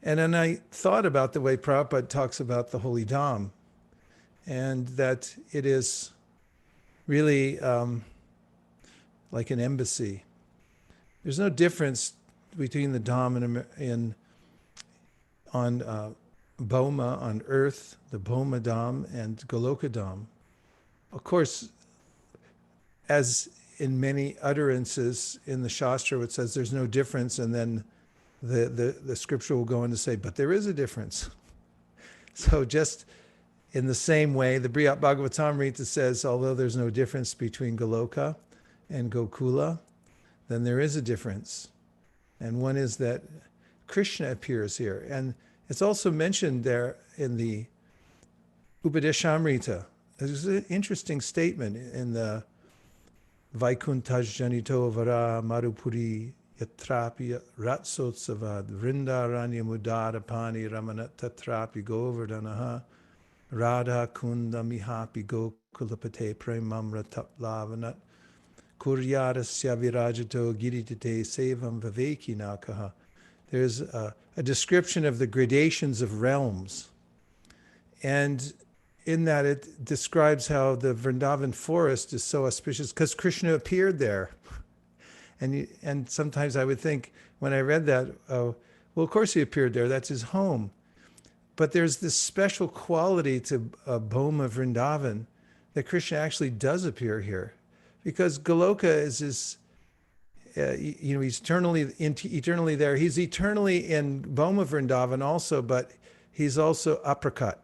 And then I thought about the way Prabhupada talks about the Holy Dham, and that it is really like an embassy. There's no difference between the Dham on Bhoma, on earth, the Bhoma Dham, and Goloka Dham. Of course, as in many utterances in the Shastra, it says there's no difference, and then the scripture will go on to say, but there is a difference. So just in the same way, the Brihad Bhagavatamrita says, although there's no difference between Goloka and Gokula, then there is a difference. And one is that Krishna appears here. And it's also mentioned there in the Upadeshamrita. There's an interesting statement in the Vaikuntaj Janito Vara Marupuri Yatrapi Ratsotsavad Vrindaranya Mudara Pani Ramanat Tatrapi Govardhanaha Radha Kunda Mihapi Gokulapate Premamra Taplavanat Kuryarasya Virajato Giritate Sevam Viveki Nakaha. There's a description of the gradations of realms. And in that it describes how the Vrindavan forest is so auspicious because Krishna appeared there. And sometimes I would think when I read that, well, of course he appeared there, that's his home. But there's this special quality to Bhoma Vrindavan that Krishna actually does appear here. Because Goloka is his, he's eternally there. He's eternally in Bhoma Vrindavan also, but he's also aprakat.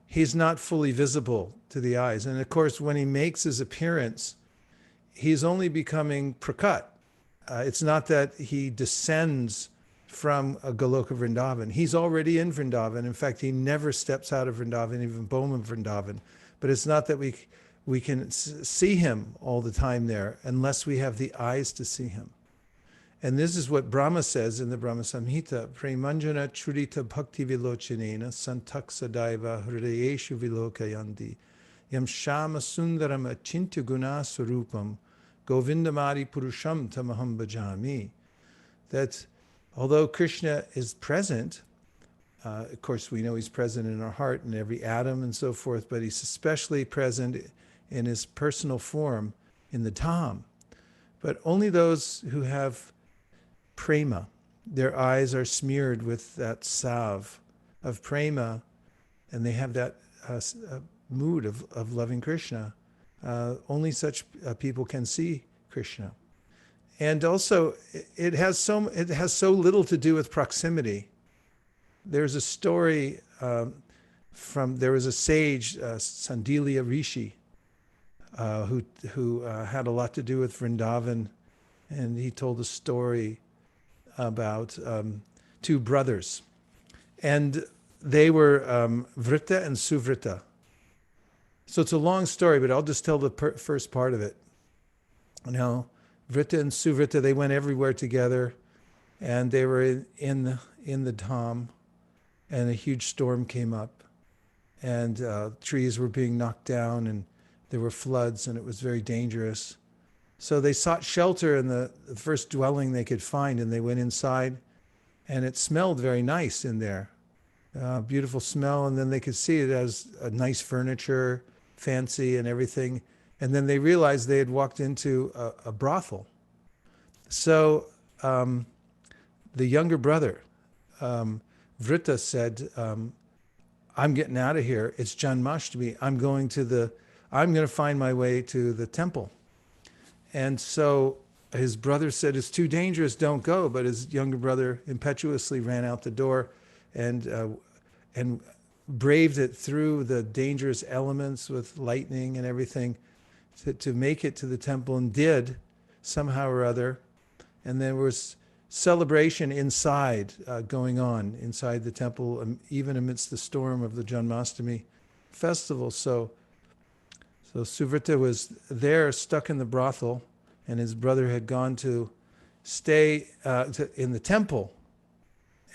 He's not fully visible to the eyes. And of course, when he makes his appearance, he's only becoming prakat. It's not that he descends from a Goloka Vrindavan. He's already in Vrindavan. In fact, he never steps out of Vrindavan, even Bhoma Vrindavan. But it's not that we can see him all the time there unless we have the eyes to see him. And this is what Brahma says in the Brahma Samhita, Premanjana Churita Bhakti Vilochanena Santaksadaiva Hridayeshu Vilokayandi Yam Shama Sundaram Achinta Guna Sarupam Govindamari Purusham Tamaham Bhajami. That although Krishna is present, of course we know he's present in our heart and every atom and so forth, but he's especially present in his personal form in the Dham. But only those who have prema, their eyes are smeared with that salve of prema, and they have that mood of loving Krishna. Only such people can see Krishna. And also, it has so little to do with proximity. There's a story there was a sage, Sandilya Rishi, who had a lot to do with Vrindavan, and he told a story about two brothers, and they were Vrita and Suvrita. So it's a long story, but I'll just tell the first part of it. Now, Vrita and Suvrita, they went everywhere together, and they were in the Dham, and a huge storm came up, and trees were being knocked down, and there were floods, and it was very dangerous. So they sought shelter in the first dwelling they could find, and they went inside, and it smelled very nice in there. Beautiful smell, and then they could see it as a nice furniture, fancy and everything. And then they realized they had walked into a brothel. So the younger brother, Vrita, said, I'm getting out of here. It's Janmāṣṭamī. I'm going to find my way to the temple. And so his brother said, it's too dangerous, don't go. But his younger brother impetuously ran out the door and braved it through the dangerous elements with lightning and everything to make it to the temple, and did somehow or other. And there was celebration inside going on inside the temple, even amidst the storm of the Janmāṣṭamī festival. So Suvrita was there, stuck in the brothel, and his brother had gone to stay in the temple.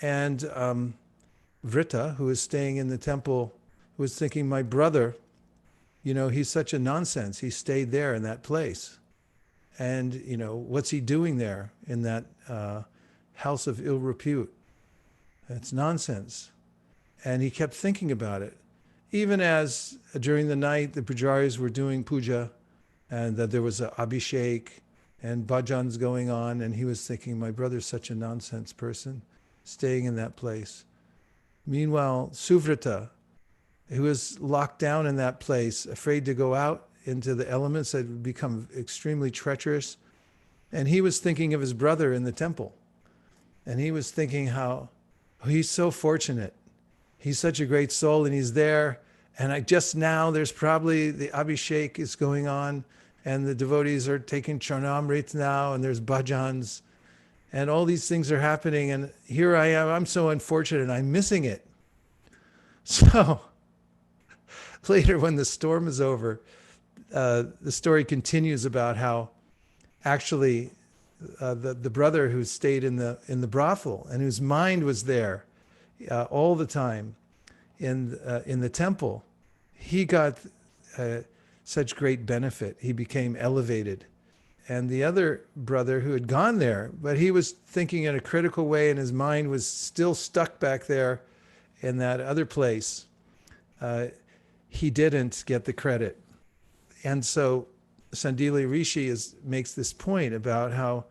And Vrita, who was staying in the temple, was thinking, my brother, he's such a nonsense. He stayed there in that place. And, what's he doing there in that house of ill repute? It's nonsense. And he kept thinking about it. Even as during the night the pujaris were doing puja and that there was an abhishek and bhajans going on, and he was thinking, my brother's such a nonsense person, staying in that place. Meanwhile, Suvrata, who was locked down in that place, afraid to go out into the elements that would become extremely treacherous, and he was thinking of his brother in the temple. And he was thinking how he's so fortunate. He's such a great soul, and he's there. And just now, there's probably the Abhishek is going on, and the devotees are taking Charnamrit now, and there's bhajans, and all these things are happening. And here I am, I'm so unfortunate, I'm missing it. So later, when the storm is over, the story continues about how actually the brother who stayed in the brothel and whose mind was there all the time in the temple, he got such great benefit. He became elevated. And the other brother who had gone there, but he was thinking in a critical way and his mind was still stuck back there in that other place, he didn't get the credit. And so Sandili Rishi makes this point about how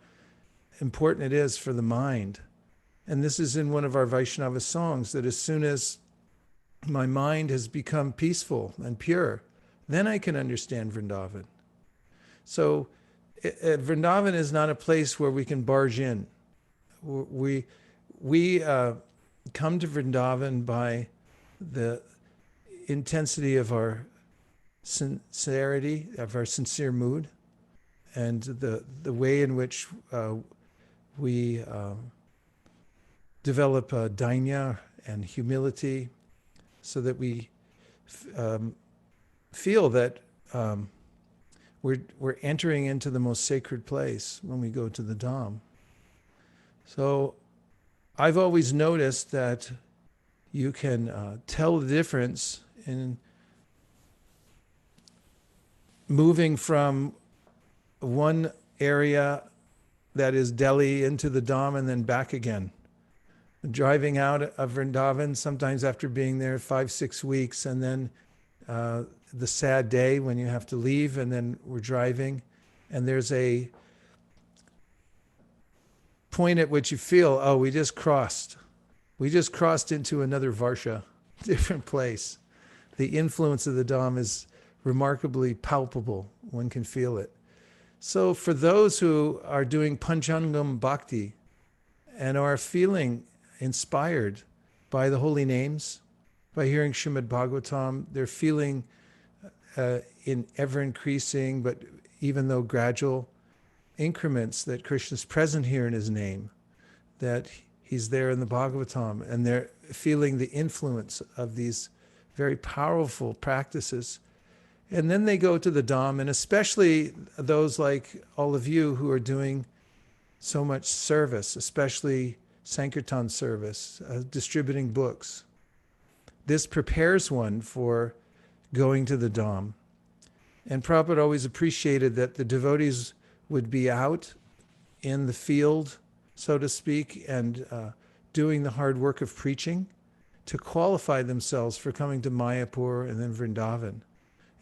important it is for the mind. And this is in one of our Vaishnava songs, that as soon as my mind has become peaceful and pure, then I can understand Vrindavan. So Vrindavan is not a place where we can barge in. We come to Vrindavan by the intensity of our sincerity, of our sincere mood, and the way in which we develop dainya and humility, so that we feel that we're entering into the most sacred place when we go to the Dham. So I've always noticed that you can tell the difference in moving from one area that is Delhi into the Dham and then back again. Driving out of Vrindavan, sometimes after being there 5-6 weeks, and then the sad day when you have to leave, and then we're driving, and there's a point at which you feel, oh, we just crossed into another Varsha, different place. The influence of the Dham is remarkably palpable. One can feel it. So for those who are doing Panchangam Bhakti and are feeling inspired by the holy names, by hearing Srimad Bhagavatam, they're feeling in ever increasing, but even though gradual increments, that Krishna is present here in his name, that he's there in the Bhagavatam, and they're feeling the influence of these very powerful practices. And then they go to the Dham, and especially those like all of you who are doing so much service, especially Sankirtan service, distributing books. This prepares one for going to the Dham. And Prabhupada always appreciated that the devotees would be out in the field, so to speak, and doing the hard work of preaching to qualify themselves for coming to Mayapur and then Vrindavan.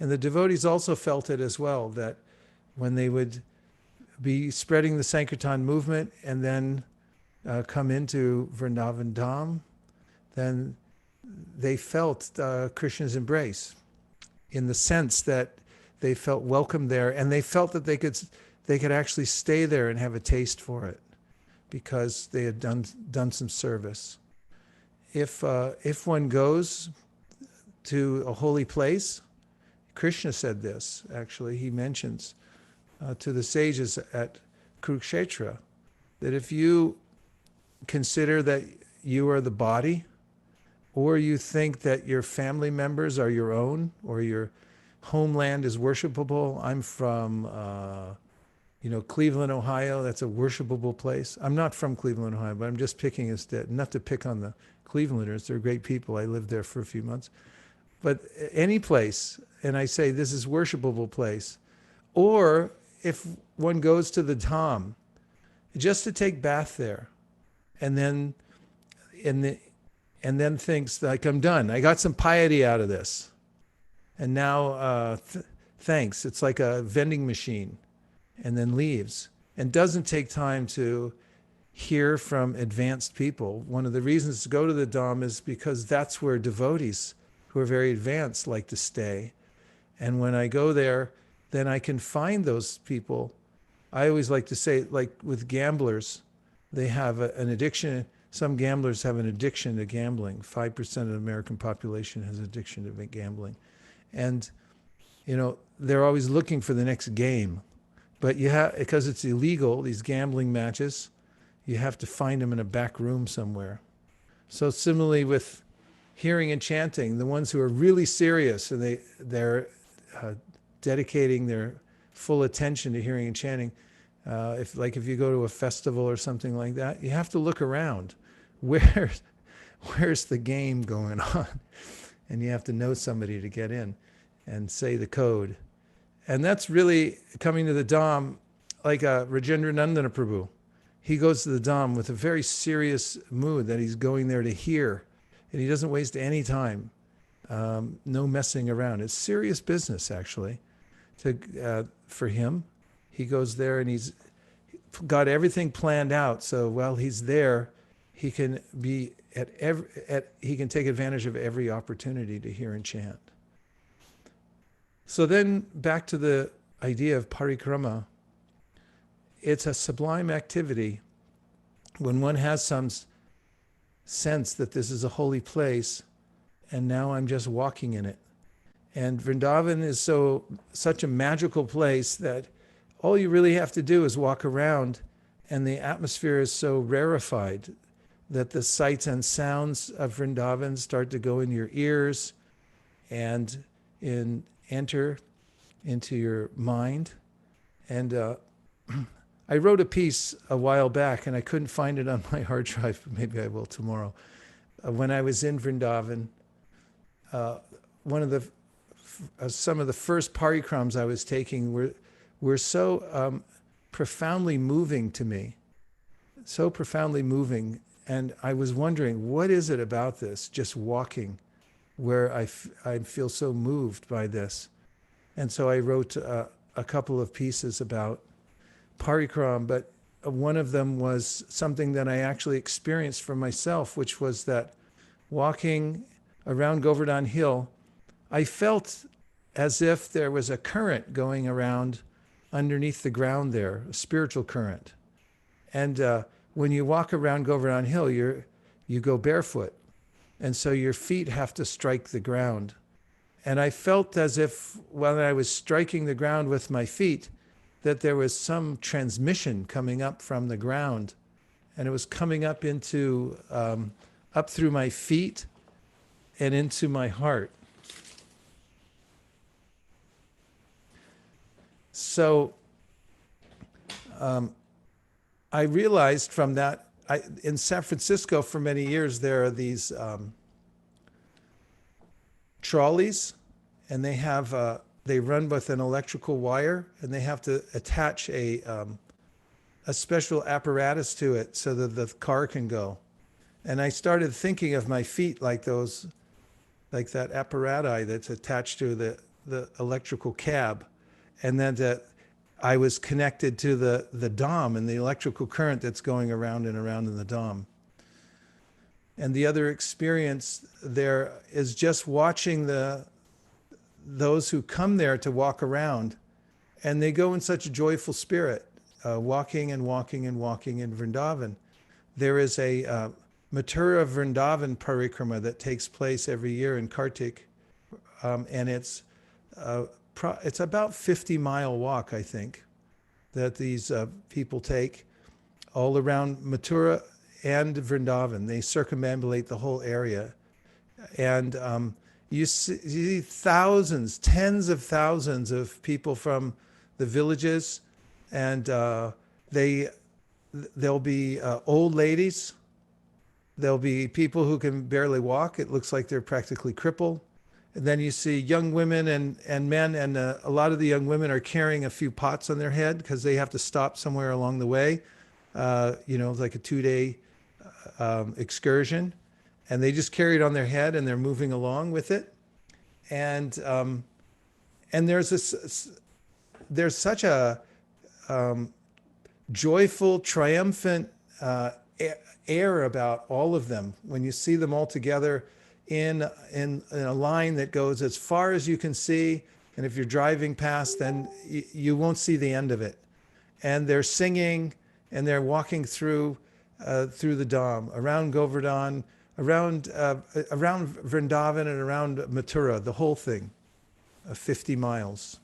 And the devotees also felt it as well, that when they would be spreading the Sankirtan movement and then come into Vrindavan Dham, then they felt Krishna's embrace, in the sense that they felt welcome there, and they felt that they could actually stay there and have a taste for it because they had done some service. If one goes to a holy place, Krishna said this, actually, he mentions to the sages at Kurukshetra, that if you consider that you are the body, or you think that your family members are your own, or your homeland is worshipable. I'm from, Cleveland, Ohio. That's a worshipable place. I'm not from Cleveland, Ohio, but I'm just picking instead, not to pick on the Clevelanders. They're great people. I lived there for a few months. But any place, and I say this is worshipable place, or if one goes to the Dham, just to take bath there, and then and then thinks like, I'm done. I got some piety out of this. And now, thanks. It's like a vending machine, and then leaves and doesn't take time to hear from advanced people. One of the reasons to go to the Dham is because that's where devotees who are very advanced like to stay. And when I go there, then I can find those people. I always like to say, like with gamblers, they have an addiction. Some gamblers have an addiction to gambling. 5% of the American population has addiction to gambling. And, you know, they're always looking for the next game. But you have, because it's illegal, these gambling matches, you have to find them in a back room somewhere. So similarly with hearing and chanting, the ones who are really serious and they're dedicating their full attention to hearing and chanting, if you go to a festival or something like that, you have to look around. Where's the game going on? And you have to know somebody to get in and say the code. And that's really coming to the Dham, like Rajendra Nandana Prabhu. He goes to the Dham with a very serious mood that he's going there to hear, and he doesn't waste any time. No messing around. It's serious business, actually. For him, he goes there and he's got everything planned out. So while he's there, he can be he can take advantage of every opportunity to hear and chant. So then back to the idea of parikrama. It's a sublime activity when one has some sense that this is a holy place and now I'm just walking in it. And Vrindavan is such a magical place that all you really have to do is walk around, and the atmosphere is so rarefied that the sights and sounds of Vrindavan start to go in your ears and enter into your mind. And I wrote a piece a while back, and I couldn't find it on my hard drive, but maybe I will tomorrow. When I was in Vrindavan, some of the first parikrams I was taking were so profoundly moving to me, so profoundly moving. And I was wondering, what is it about this, just walking, where I feel so moved by this? And so I wrote a couple of pieces about parikram, but one of them was something that I actually experienced for myself, which was that walking around Govardhan Hill, I felt as if there was a current going around underneath the ground there, a spiritual current. And when you walk around Govardhan Hill, you go barefoot. And so your feet have to strike the ground. And I felt as if when I was striking the ground with my feet, that there was some transmission coming up from the ground. And it was coming up up through my feet and into my heart. So I realized from that, in San Francisco for many years, there are these trolleys, and they run with an electrical wire, and they have to attach a special apparatus to it so that the car can go. And I started thinking of my feet like that apparatus that's attached to the electrical cab, and then that I was connected to the Dham and the electrical current that's going around and around in the Dham. And the other experience there is just watching those who come there to walk around, and they go in such a joyful spirit, walking and walking and walking in Vrindavan. There is a Mathura Vrindavan Parikrama that takes place every year in Kartik, and it's about 50-mile walk, I think, that these people take all around Mathura and Vrindavan. They circumambulate the whole area. And you see thousands, tens of thousands of people from the villages, and there'll be old ladies. There'll be people who can barely walk. It looks like they're practically crippled. And then you see young women and men, and a lot of the young women are carrying a few pots on their head because they have to stop somewhere along the way. It's like a 2-day excursion, and they just carry it on their head and they're moving along with it. And there's such a joyful, triumphant air about all of them when you see them all together in a line that goes as far as you can see. And if you're driving past, then you won't see the end of it. And they're singing and they're walking through the Dham, around Govardhan, around Vrindavan and around Mathura, the whole thing, 50 miles.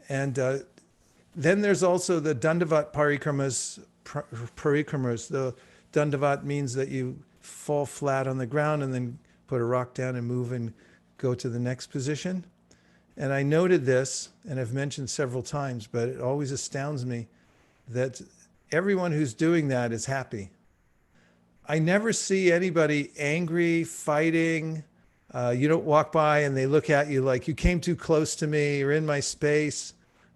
And then there's also the Dandavat parikramas. The Dandavat means that you fall flat on the ground and then put a rock down and move and go to the next position. And I noted this, and I've mentioned several times, but it always astounds me that everyone who's doing that is happy. I never see anybody angry, fighting. You don't walk by and they look at you like, you came too close to me, you're in my space.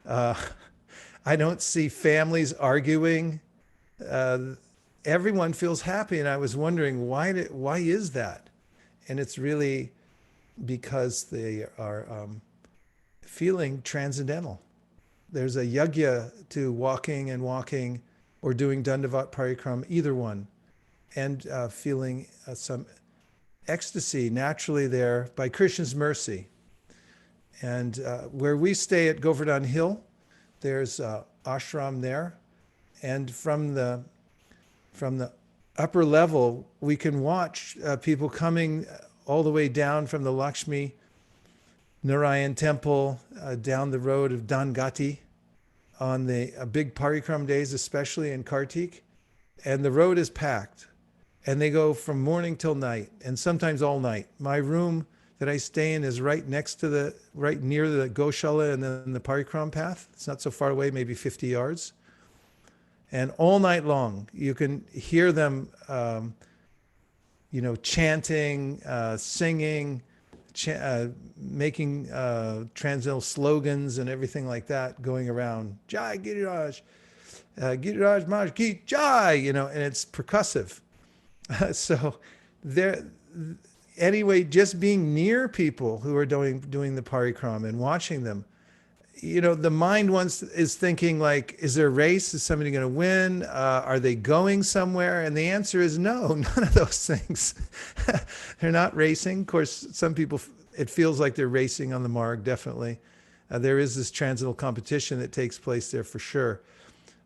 I don't see families arguing. Everyone feels happy, and I was wondering why is that? And it's really because they are feeling transcendental. There's a yagya to walking or doing Dandavat Parikrama, either one, and feeling some ecstasy naturally there by Krishna's mercy. And where we stay at Govardhan Hill, there's ashram there, and from the upper level, we can watch people coming all the way down from the Lakshmi Narayan temple down the road of Dangati on the big Parikram days, especially in Kartik. And the road is packed. And they go from morning till night, and sometimes all night. My room that I stay in is right near the Goshala and then the Parikram path. It's not so far away, maybe 50 yards. And all night long, you can hear them, chanting, singing, making transcendental slogans and everything like that going around. Jai Giriraj, Giriraj Maharaj Ki Jai, and it's percussive. So anyway, just being near people who are doing the Parikrama and watching them, the mind once is thinking like, is there a race? Is somebody going to win? Are they going somewhere? And the answer is no, none of those things. They're not racing. Of course, some people, it feels like they're racing on the marg, definitely. There is this transcendental competition that takes place there for sure.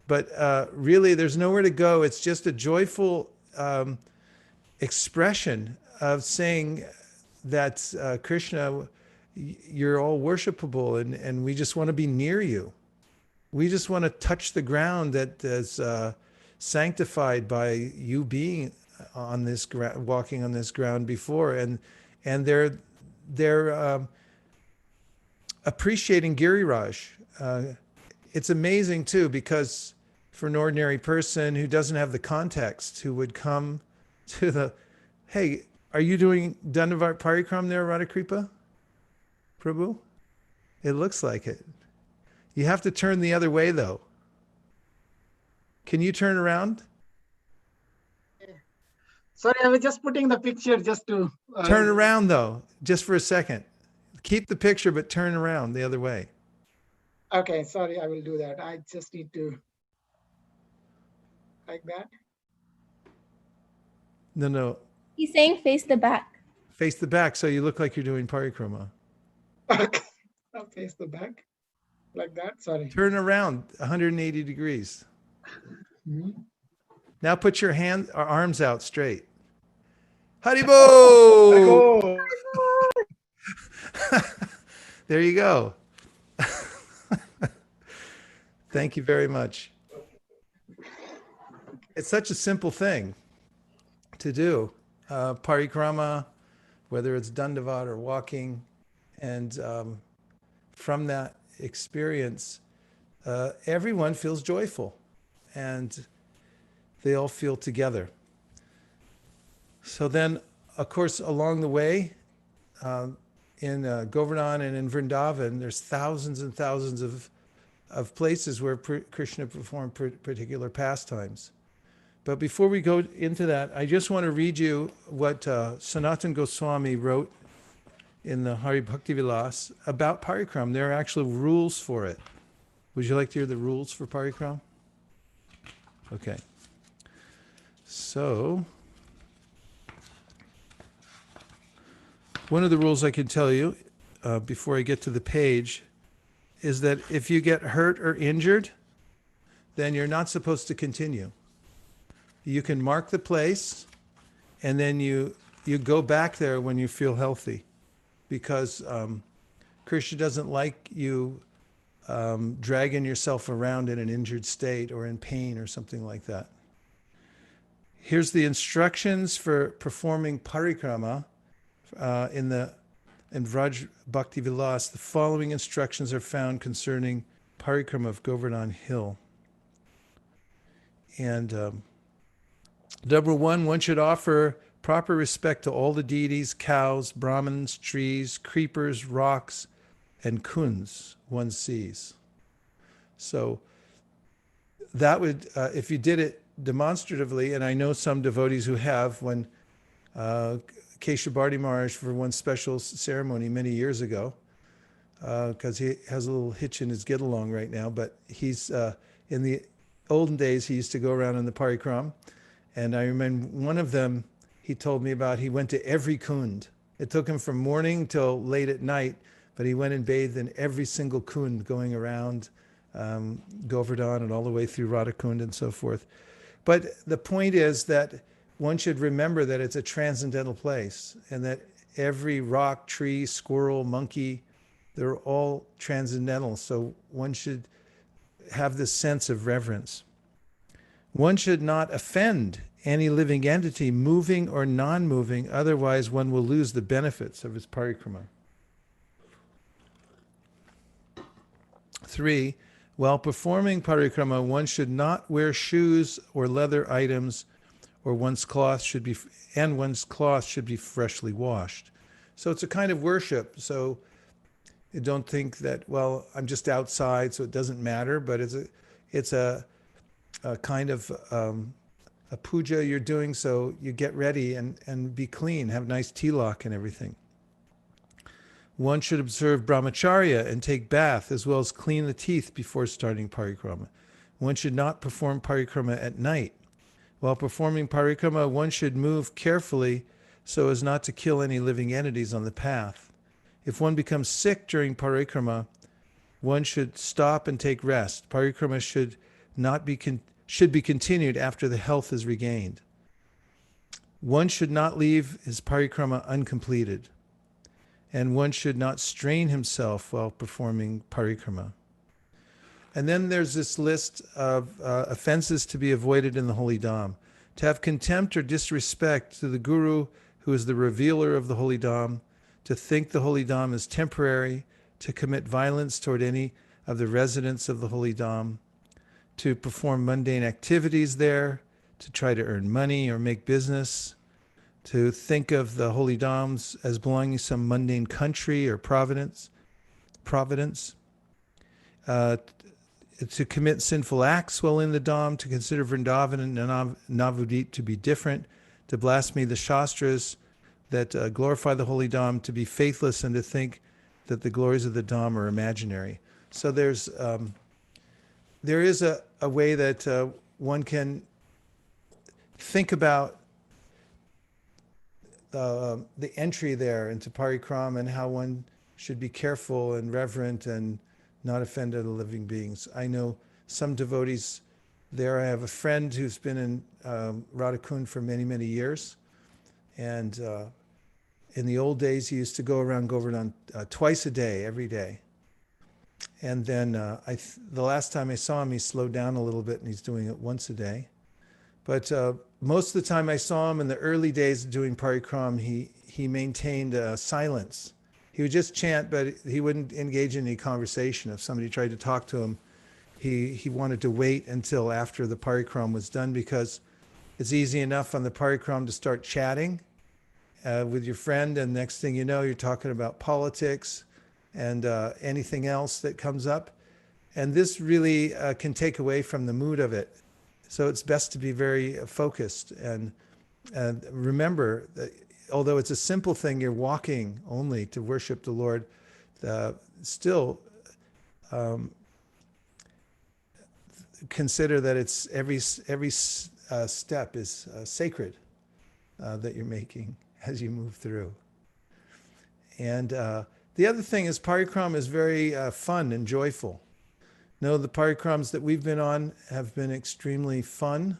But really, there's nowhere to go. It's just a joyful expression of saying that Krishna, you're all worshipable, and we just want to be near you. We just want to touch the ground that is sanctified by you being on this ground, walking on this ground before, and they're appreciating Giriraj. It's amazing too, because for an ordinary person who doesn't have the context, who would come to the, hey, are you doing Dandavat Parikram there, Radhakripa? Prabhu? It looks like it. You have to turn the other way though. Can you turn around? Sorry, I was just putting the picture just to... Turn around though, just for a second. Keep the picture, but turn around the other way. Okay, sorry, I will do that. I just need to... Like that? No. He's saying face the back. Face the back so you look like you're doing Parikrama. Okay, I'll face the back. Like that, sorry. Turn around 180 degrees. Mm-hmm. Now put your arms out straight. Haribo! There you go. Thank you very much. It's such a simple thing to do. Parikrama, whether it's Dandavat or walking, and from that experience, everyone feels joyful, and they all feel together. So then, of course, along the way, in Govardhan and in Vrindavan, there's thousands and thousands of places where Krishna performed particular pastimes. But before we go into that, I just want to read you what Sanatana Goswami wrote in the Hari Bhakti Vilas about Parikrama. There are actual rules for it. Would you like to hear the rules for Parikrama? Okay. So, one of the rules I can tell you before I get to the page is that if you get hurt or injured, then you're not supposed to continue. You can mark the place, and then you go back there when you feel healthy, because Krishna doesn't like you dragging yourself around in an injured state or in pain or something like that. Here's the instructions for performing Parikrama in Vraj Bhakti Vilas. The following instructions are found concerning Parikrama of Govardhan Hill. And number one should offer proper respect to all the deities, cows, brahmins, trees, creepers, rocks, and kunds one sees. So that would, if you did it demonstratively, and I know some devotees who have, when Keshavarti Maharaj, for one special ceremony many years ago, because he has a little hitch in his get-along right now, but he's, in the olden days, he used to go around in the Parikrama, and I remember one of them, he told me about, he went to every kund. It took him from morning till late at night, but he went and bathed in every single kund going around Govardhan and all the way through Radhakund and so forth. But the point is that one should remember that it's a transcendental place, and that every rock, tree, squirrel, monkey, they're all transcendental. So one should have this sense of reverence. One should not offend any living entity, moving or non-moving, otherwise one will lose the benefits of his parikrama. 3, while performing parikrama, one should not wear shoes or leather items, or one's cloth should be freshly washed. So it's a kind of worship. So you don't think that, well, I'm just outside, so it doesn't matter. But it's a kind of a puja you're doing, so you get ready and be clean, have nice tilak and everything. One should observe brahmacharya and take bath, as well as clean the teeth before starting parikrama. One should not perform parikrama at night. While performing parikrama, one should move carefully so as not to kill any living entities on the path. If one becomes sick during parikrama, one should stop and take rest. Parikrama should be continued after the health is regained. One should not leave his parikrama uncompleted, and one should not strain himself while performing parikrama. And then there's this list of offenses to be avoided in the holy dham. To have contempt or disrespect to the guru, who is the revealer of the holy dham, to think the holy dham is temporary, to commit violence toward any of the residents of the holy dham, to perform mundane activities there, to try to earn money or make business, to think of the holy dhams as belonging to some mundane country or providence, to commit sinful acts while in the dham, to consider Vrindavan and Navadvip to be different, to blaspheme the shastras that glorify the holy dham, to be faithless, and to think that the glories of the dham are imaginary. So there is a way that one can think about the entry there into parikrama and how one should be careful and reverent and not offend other living beings. I know some devotees there. I have a friend who's been in Radhakund for many, many years. And in the old days, he used to go around Govardhan twice a day, every day. And then the last time I saw him, he slowed down a little bit and he's doing it once a day. But most of the time I saw him in the early days of doing parikram, he maintained silence. He would just chant, but he wouldn't engage in any conversation. If somebody tried to talk to him, he wanted to wait until after the parikram was done, because it's easy enough on the parikram to start chatting with your friend, and next thing you know, you're talking about politics and anything else that comes up. And this really can take away from the mood of it. So it's best to be very focused and remember that although it's a simple thing, you're walking only to worship the Lord, still consider that it's every step is sacred that you're making as you move through. And the other thing is Parikrama is very fun and joyful. No, the Parikrams that we've been on have been extremely fun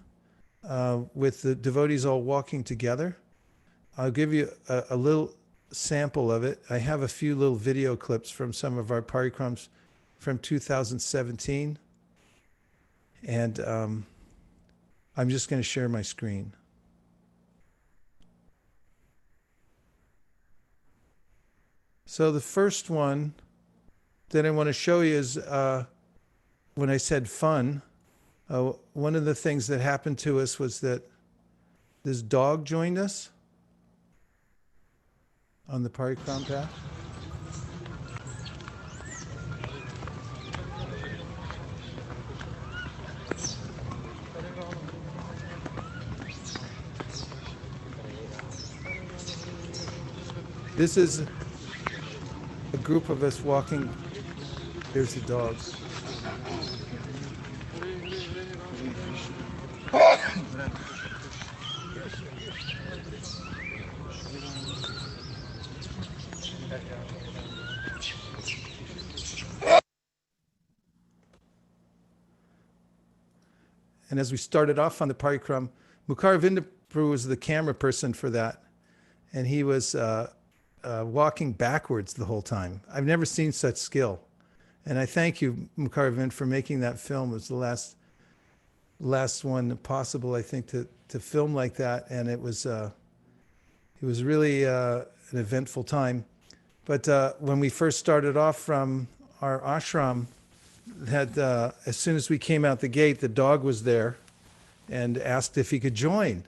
with the devotees all walking together. I'll give you a little sample of it. I have a few little video clips from some of our Parikrams from 2017. And I'm just going to share my screen. So the first one that I want to show you is when I said fun, one of the things that happened to us was that this dog joined us on the Parikrama path. This is a group of us walking. There's the dog. And as we started off on the Parikrama, Vrinda was the camera person for that. And he was walking backwards the whole time. I've never seen such skill. And I thank you, Vrinda, for making that film. It was the last one possible, I think, to film like that. And it was really an eventful time. But when we first started off from our ashram, as soon as we came out the gate, the dog was there and asked if he could join.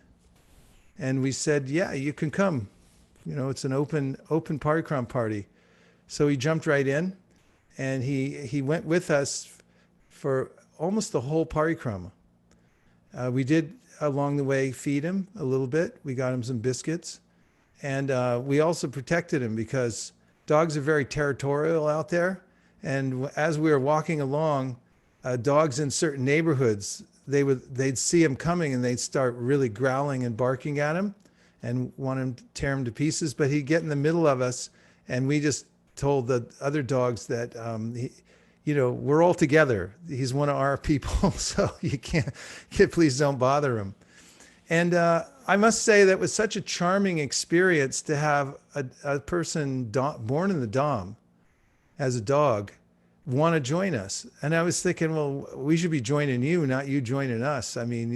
And we said, yeah, you can come. You know, it's an open Parikrama party. So he jumped right in, and he went with us for almost the whole Parikrama. We did, along the way, feed him a little bit. We got him some biscuits. And we also protected him because dogs are very territorial out there. And as we were walking along, dogs in certain neighborhoods, they'd see him coming and they'd start really growling and barking at him and want him to tear him to pieces. But he'd get in the middle of us, and we just told the other dogs that, we're all together. He's one of our people, so you can't, please don't bother him. And I must say that was such a charming experience to have a person born in the Dham as a dog want to join us. And I was thinking, well, we should be joining you, not you joining us. I mean,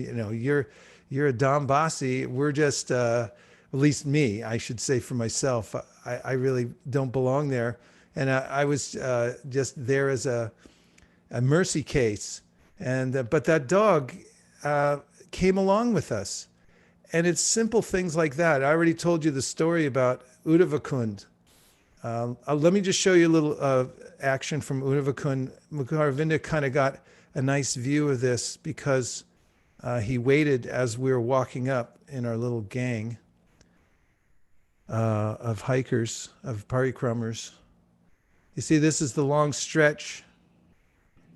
you're a Dhambasi. We're just, at least me, I should say for myself, I really don't belong there. And I was just there as a mercy case. And but that dog came along with us. And it's simple things like that. I already told you the story about Uddhavakund. Let me just show you a little action from Uddhavakund. Vrinda kind of got a nice view of this because he waited as we were walking up in our little gang of hikers, of parikramers. You see, this is the long stretch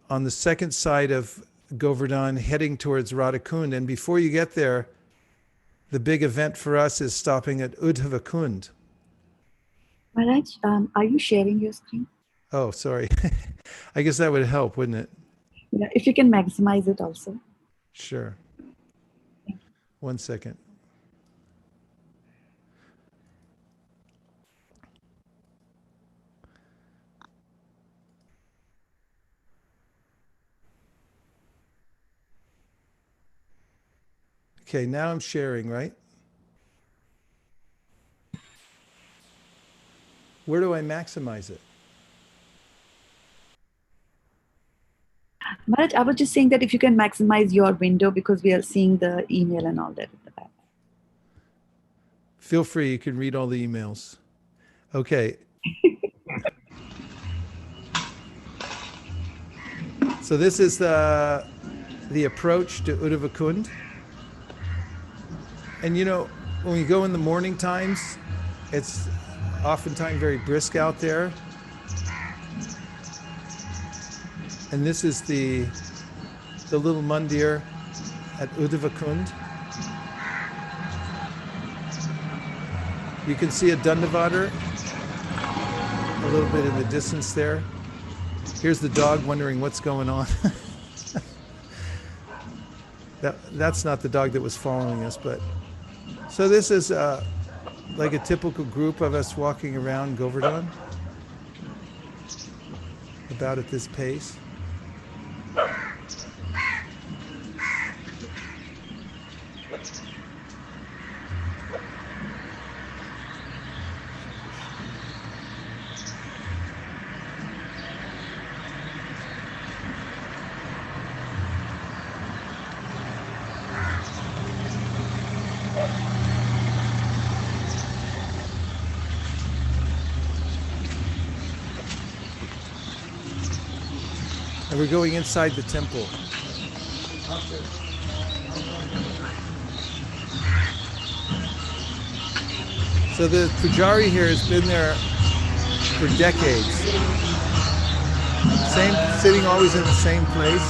on the second side of Govardhan heading towards Radhakund. And before you get there, the big event for us is stopping at Uddhavakund. Maharaj, are you sharing your screen? Oh, sorry. I guess that would help, wouldn't it? Yeah, if you can maximize it also. Sure. 1 second. Okay, now I'm sharing, right? Where do I maximize it? Maharaj, I was just saying that if you can maximize your window because we are seeing the email and all that at the back. Feel free, you can read all the emails. Okay. So this is the the approach to Uddhavakund. And you know, when we go in the morning times, it's oftentimes very brisk out there. And this is the little mandir at Uddhavakund. You can see a Dandavatar a little bit in the distance there. Here's the dog wondering what's going on. That's not the dog that was following us, but so this is like a typical group of us walking around Govardhan, about at this pace. And we're going inside the temple. So the pujari here has been there for decades. Sitting always in the same place.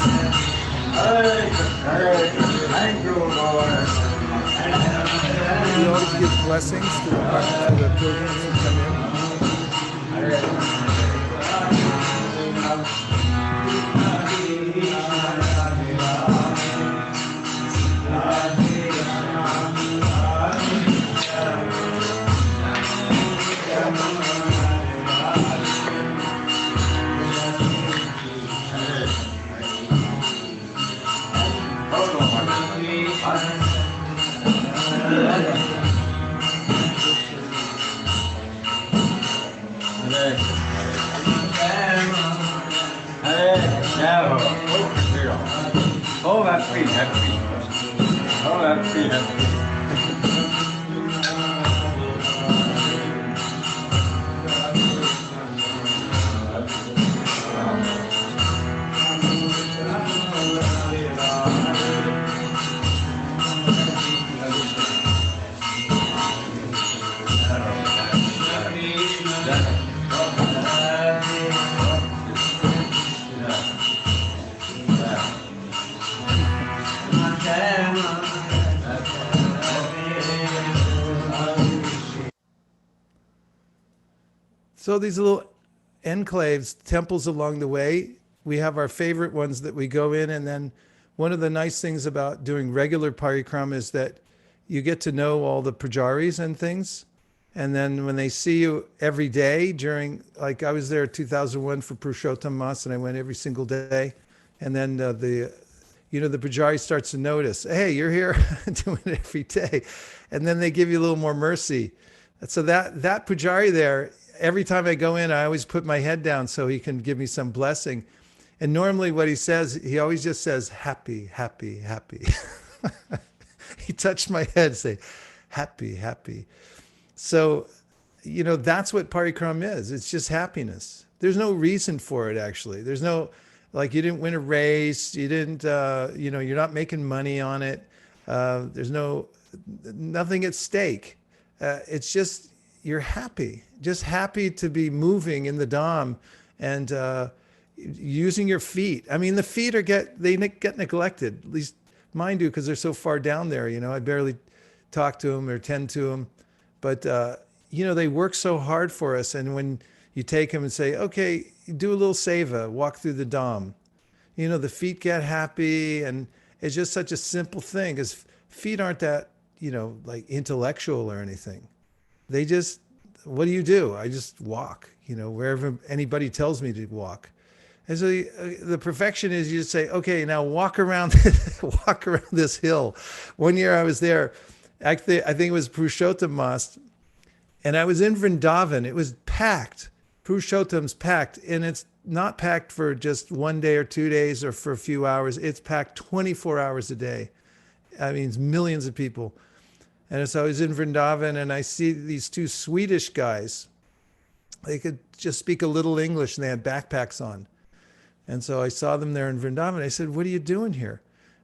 He always gives blessings to the pilgrims who come in. Oh, that's sweet, that's sweet. Oh, that's sweet, that's sweet. So these little enclaves, temples along the way, we have our favorite ones that we go in, and then one of the nice things about doing regular parikrama is that you get to know all the pujaris and things. And then when they see you every day during, like I was there in 2001 for Purushottam Mas, and I went every single day. And then the pujari starts to notice, hey, you're here doing it every day. And then they give you a little more mercy. So that pujari there, every time I go in, I always put my head down so he can give me some blessing. And normally what he says, he always just says, happy, happy, happy. He touched my head, say, happy, happy. So, that's what parikrama is. It's just happiness. There's no reason for it, actually. There's no, like, you didn't win a race. You didn't, you're not making money on it. There's nothing at stake. It's just, you're happy, just happy to be moving in the Dham and using your feet. I mean, the feet they get neglected, at least mine do, because they're so far down there. I barely talk to them or tend to them. But, they work so hard for us. And when you take them and say, okay, do a little seva, walk through the Dham, the feet get happy. And it's just such a simple thing, because feet aren't that, like intellectual or anything. They just, what do? I just walk, wherever anybody tells me to walk. And so the perfection is you just say, okay, now walk around this hill. One year I was there, actually, I think it was Purushottam Mas, and I was in Vrindavan. It was packed. Purushottam's packed, and it's not packed for just 1 day or 2 days or for a few hours. It's packed 24 hours a day. I mean, it's millions of people. And so I was in Vrindavan, and I see these two Swedish guys. They could just speak a little English, and they had backpacks on. And so I saw them there in Vrindavan. I said, what are you doing here?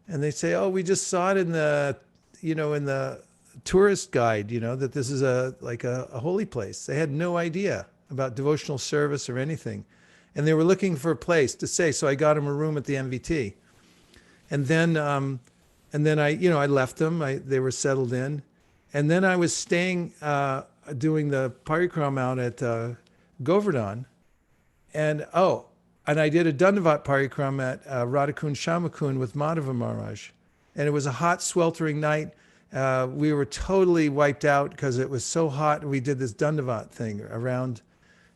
And they say, oh, we just saw it in the, in the tourist guide, that this is a holy place. They had no idea about devotional service or anything. And they were looking for a place to stay. So I got them a room at the MVT. And then I left them. They were settled in. And then I was staying, doing the Parikrama out at Govardhan. And I did a Dandavat Parikrama at Radhakund Shyamakund with Madhava Maharaj. And it was a hot, sweltering night. We were totally wiped out because it was so hot. We did this Dandavat thing around.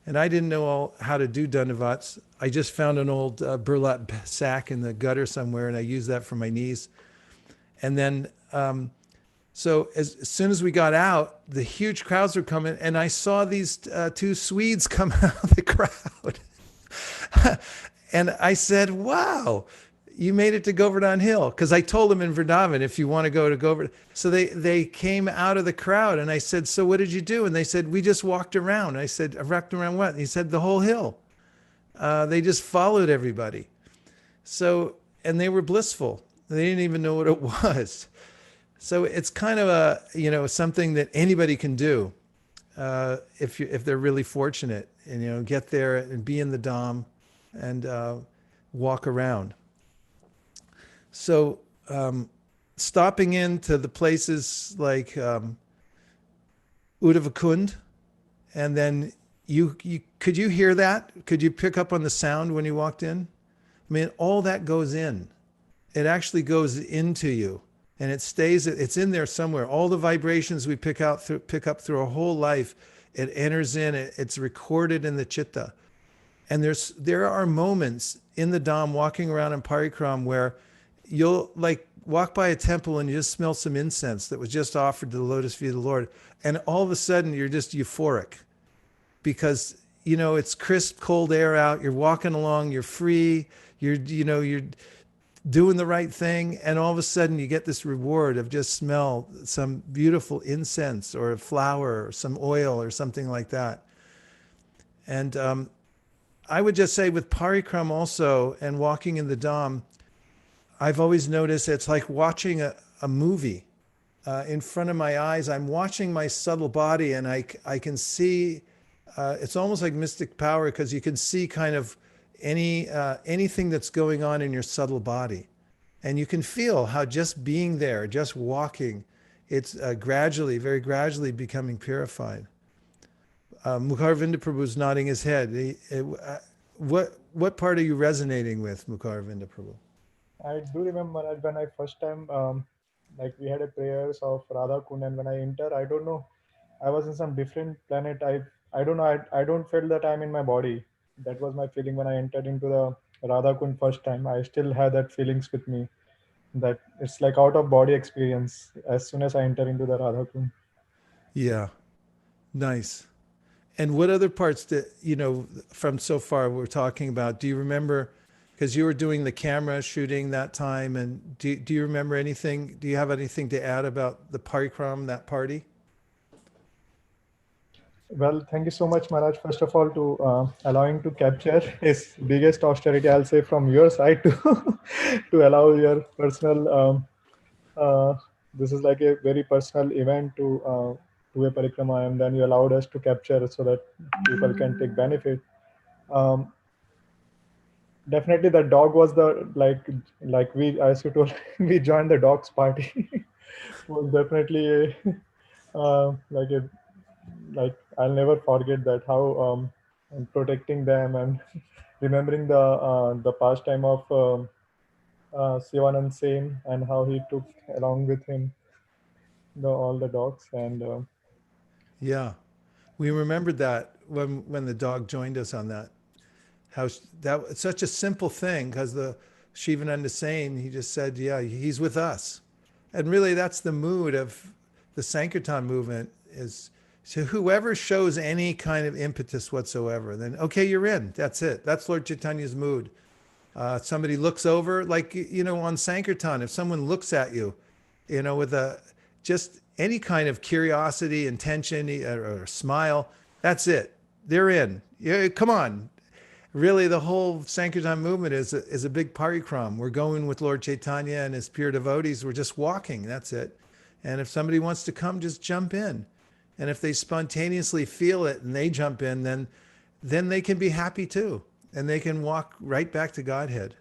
And I didn't know how to do Dandavats. I just found an old burlap sack in the gutter somewhere, and I used that for my knees. And then, so as soon as we got out, the huge crowds were coming, and I saw these two Swedes come out of the crowd. And I said, wow, you made it to Govardhan Hill. Because I told them in Vrindavan, if you want to go to Govardhan. So they came out of the crowd, and I said, so what did you do? And they said, we just walked around. I said, walked around what? And he said, the whole hill. They just followed everybody. So, and they were blissful. They didn't even know what it was. So it's kind of a, something that anybody can do if they're really fortunate, and, get there and be in the Dham and walk around. So stopping into the places like Uddhavakund, and then could you hear that? Could you pick up on the sound when you walked in? I mean, all that goes in. It actually goes into you, and it stays. It's in there somewhere. All the vibrations we pick up through our whole life, it enters in. It's recorded in the chitta. And there are moments in the Dham walking around in Parikrama where you'll walk by a temple and you just smell some incense that was just offered to the lotus feet of the Lord. And all of a sudden you're just euphoric because, it's crisp, cold air out. You're walking along, you're free, you're doing the right thing. And all of a sudden you get this reward of just smell some beautiful incense or a flower or some oil or something like that. And I would just say with Parikrama also and walking in the Dham, I've always noticed it's like watching a movie in front of my eyes. I'm watching my subtle body, and I can see, it's almost like mystic power because you can see kind of anything that's going on in your subtle body. And you can feel how just being there, just walking, it's very gradually becoming purified. Mukharvinda Prabhu's nodding his head. What part are you resonating with, Mukharvinda Prabhu? I do remember when I first time, we had a prayers of Radha Kund, and when I enter, I don't know, I was in some different planet. I don't know, I don't feel that I'm in my body. That was my feeling when I entered into the Radha Kund first time. I still have that feelings with me, that it's like out of body experience as soon as I enter into the Radha Kund. Yeah, nice. And what other parts that, from so far we're talking about, do you remember, because you were doing the camera shooting that time, and do you remember anything, do you have anything to add about the Parikrama, that party? Well, thank you so much, Maharaj, first of all, to allowing to capture his biggest austerity, I'll say, from your side to allow your personal, this is like a very personal event to a Parikrama, and then you allowed us to capture so that people can take benefit. Definitely the dog was the, like we, as you told, we joined the dogs party. Was definitely I'll never forget that, how protecting them and remembering the pastime of Sivanand Sen, and how he took along with him all the dogs. And yeah, we remembered that when the dog joined us on that. How that it's such a simple thing, because the Shivananda Sen, he just said, yeah, he's with us. And really that's the mood of the Sankirtan movement, is so whoever shows any kind of impetus whatsoever, then okay, you're in. That's it. That's Lord Chaitanya's mood. Somebody looks over, like, on Sankirtan, if someone looks at you, with just any kind of curiosity, intention, or a smile, that's it. They're in. Yeah, come on. really the whole Sankirtan movement is a big parikram. We're going with Lord Chaitanya and his pure devotees. We're just walking. That's it. And if somebody wants to come, just jump in. And if they spontaneously feel it and they jump in, then they can be happy too. And they can walk right back to Godhead.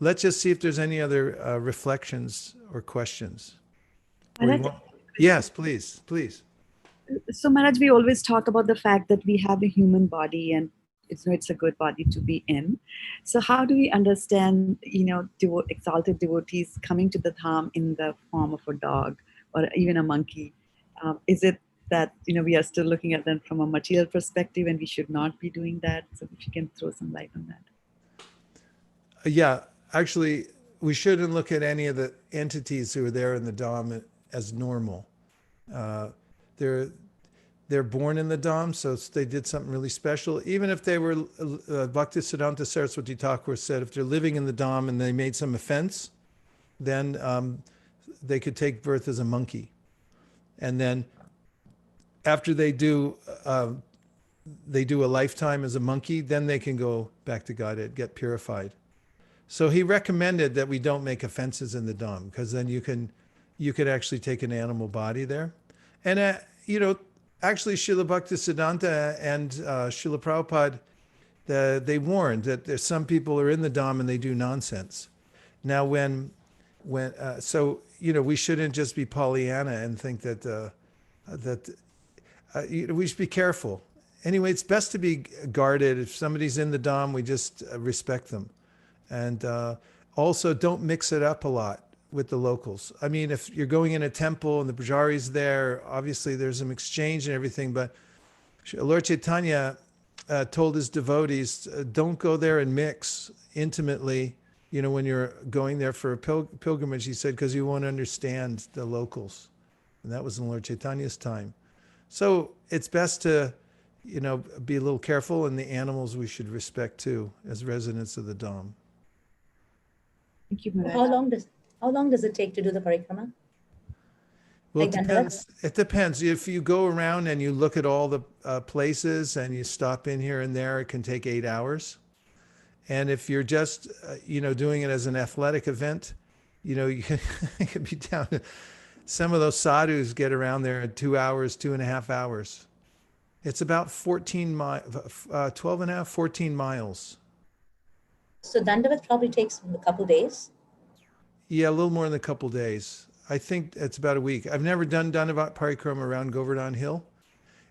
Let's just see if there's any other reflections or questions. Yes, please. So Maharaj, we always talk about the fact that we have a human body and it's a good body to be in. So how do we understand, exalted devotees coming to the dham in the form of a dog or even a monkey? Is it that, we are still looking at them from a material perspective and we should not be doing that? So if you can throw some light on that. Yeah, actually, we shouldn't look at any of the entities who are there in the dham as normal. They're born in the dham, so they did something really special. Even if they were, Bhaktisiddhanta Saraswati Thakur said, if they're living in the dham and they made some offense, then they could take birth as a monkey. And then after they do a lifetime as a monkey, then they can go back to Godhead, get purified. So he recommended that we don't make offenses in the dham, because then you could actually take an animal body there. And actually, Srila Bhaktisiddhanta and Srila Prabhupada, they warned that there's some people are in the dham and they do nonsense. Now, we shouldn't just be Pollyanna and think that we should be careful. Anyway, it's best to be guarded. If somebody's in the dham, we just respect them, and also don't mix it up a lot with the locals. I mean, if you're going in a temple and the pujari's there, obviously there's some exchange and everything, but Lord Chaitanya told his devotees, don't go there and mix intimately, when you're going there for a pilgrimage, he said, because you won't understand the locals. And that was in Lord Chaitanya's time. So it's best to, be a little careful, and the animals we should respect too, as residents of the dham. Thank you, Maharaj. How long does it take to do the parikrama? Well, it depends. If you go around and you look at all the places and you stop in here and there, it can take 8 hours. And if you're just, doing it as an athletic event, you can be down. Some of those sadhus get around there in 2 hours, 2.5 hours. It's about 14 miles. So Dandavat probably takes a couple days. Yeah, a little more than a couple days. I think it's about a week. I've never done Dandavat Parikrama around Govardhan Hill.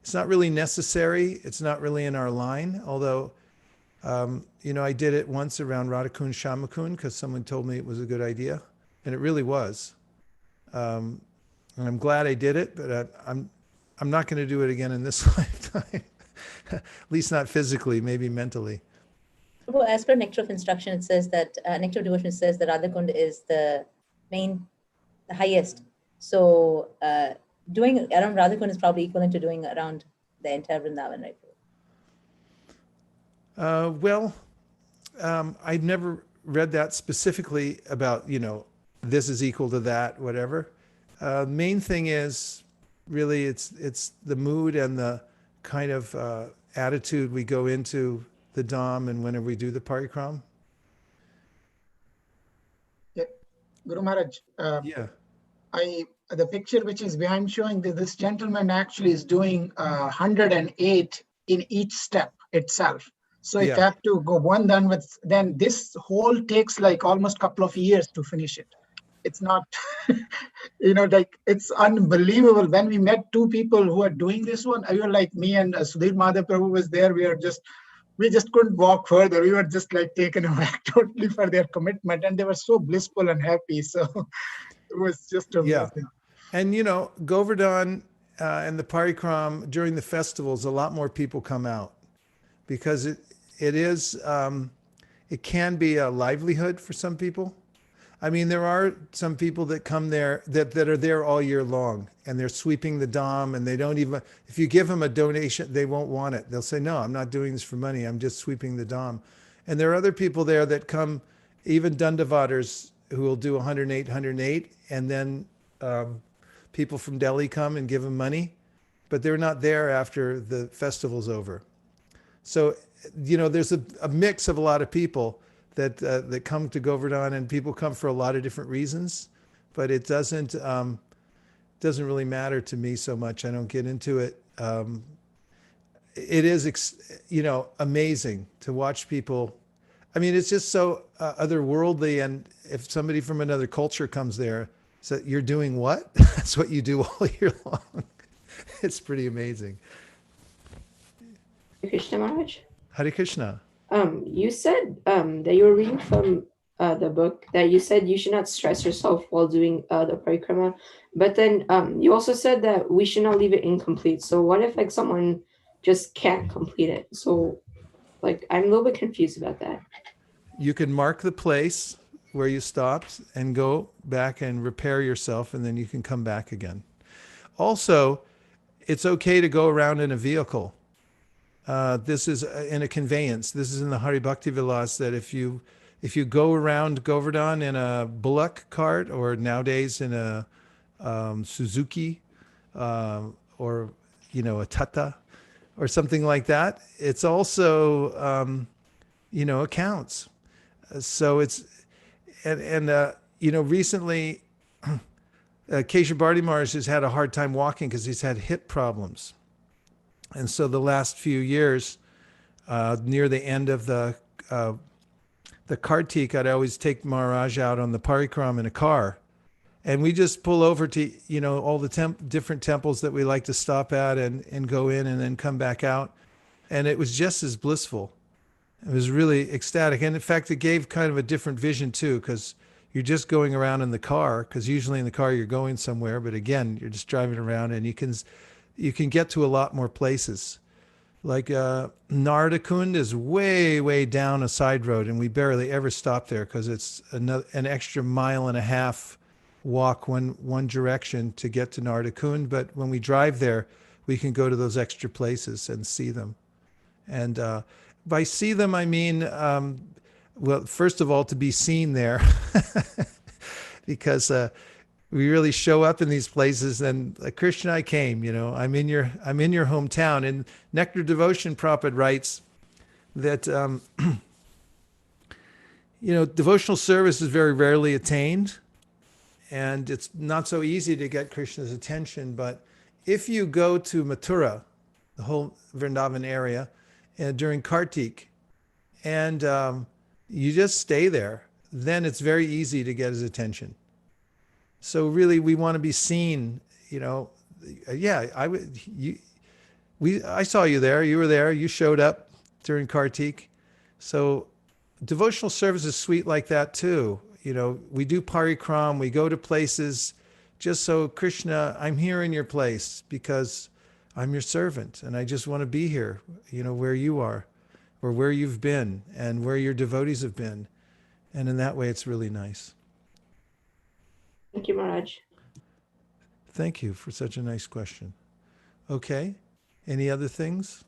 It's not really necessary. It's not really in our line. Although, I did it once around Radhakund Shyamakund because someone told me it was a good idea, and it really was. And I'm glad I did it, but I'm not going to do it again in this lifetime. At least not physically, maybe mentally. Well, as per Nectar of Instruction, it says that Nectar of Devotion says that Radhakund is the highest. So doing around Radhakund is probably equivalent to doing around the entire Vrindavan, right? I've never read that specifically about, this is equal to that, whatever. Main thing is really it's the mood and the kind of attitude we go into the dham and whenever we do the parikram. Yeah, Guru Maharaj. The picture which is behind showing that this gentleman actually is doing 108 in each step itself. So if you have to go one done with, then this whole takes like almost a couple of years to finish it. It's not, it's unbelievable. When we met two people who are doing this one, you were like me and Sudhir Madhav Prabhu was there. We just couldn't walk further. We were just like taken aback totally for their commitment, and they were so blissful and happy. So it was just amazing. And Govardhan and the Parikram during the festivals, a lot more people come out because it can be a livelihood for some people. I mean, there are some people that come there that are there all year long, and they're sweeping the dham, and they don't even, if you give them a donation, they won't want it. They'll say, no, I'm not doing this for money. I'm just sweeping the dham. And there are other people there that come, even Dandavatars, who will do 108, and then people from Delhi come and give them money, but they're not there after the festival's over. So, there's a mix of a lot of people that come to Govardhan, and people come for a lot of different reasons, but it doesn't really matter to me so much. I don't get into it. It is, amazing to watch people. I mean, it's just so otherworldly. And if somebody from another culture comes there, so you're doing what? That's what you do all year long. It's pretty amazing. Krishna Maharaj. Hare Krishna. You said that you were reading from the book that you said you should not stress yourself while doing the parikrama, but then you also said that we should not leave it incomplete. So what if like someone just can't complete it? So like I'm a little bit confused about that. You can mark the place where you stopped and go back and repair yourself, and then you can come back again. Also, it's okay to go around in a vehicle. This is in a conveyance. This is in the Hari Bhakti Vilas, that if you go around Govardhan in a bullock cart, or nowadays in a Suzuki or a Tata or something like that, it's also accounts. So it's recently Keshav Bharti Maharaj has had a hard time walking because he's had hip problems. And so the last few years, near the end of the Kartik, I'd always take Maharaj out on the Parikrama in a car. And we just pull over to, all the different temples that we like to stop at and go in and then come back out. And it was just as blissful. It was really ecstatic. And in fact, it gave kind of a different vision too, because you're just going around in the car, because usually in the car you're going somewhere. But again, you're just driving around, and you can get to a lot more places. Like Nardakund is way, way down a side road, and we barely ever stop there because it's an extra 1.5 miles walk one direction to get to Nardakund. But when we drive there, we can go to those extra places and see them. And by see them, I mean, well, first of all, to be seen there, because we really show up in these places. And Krishna, I came, I'm in your hometown. And Nectar Devotion Prabhupada writes that, devotional service is very rarely attained, and it's not so easy to get Krishna's attention. But if you go to Mathura, the whole Vrindavan area, during Kartik, and you just stay there, then it's very easy to get his attention. So really, we want to be seen. Yeah, I saw you there. You were there. You showed up during Kartik. So devotional service is sweet like that too. We do Parikrama. We go to places just so, Krishna, I'm here in your place because I'm your servant, and I just want to be here, where you are, or where you've been, and where your devotees have been. And in that way, it's really nice. Thank you, Maharaj. Thank you for such a nice question. Okay. Any other things?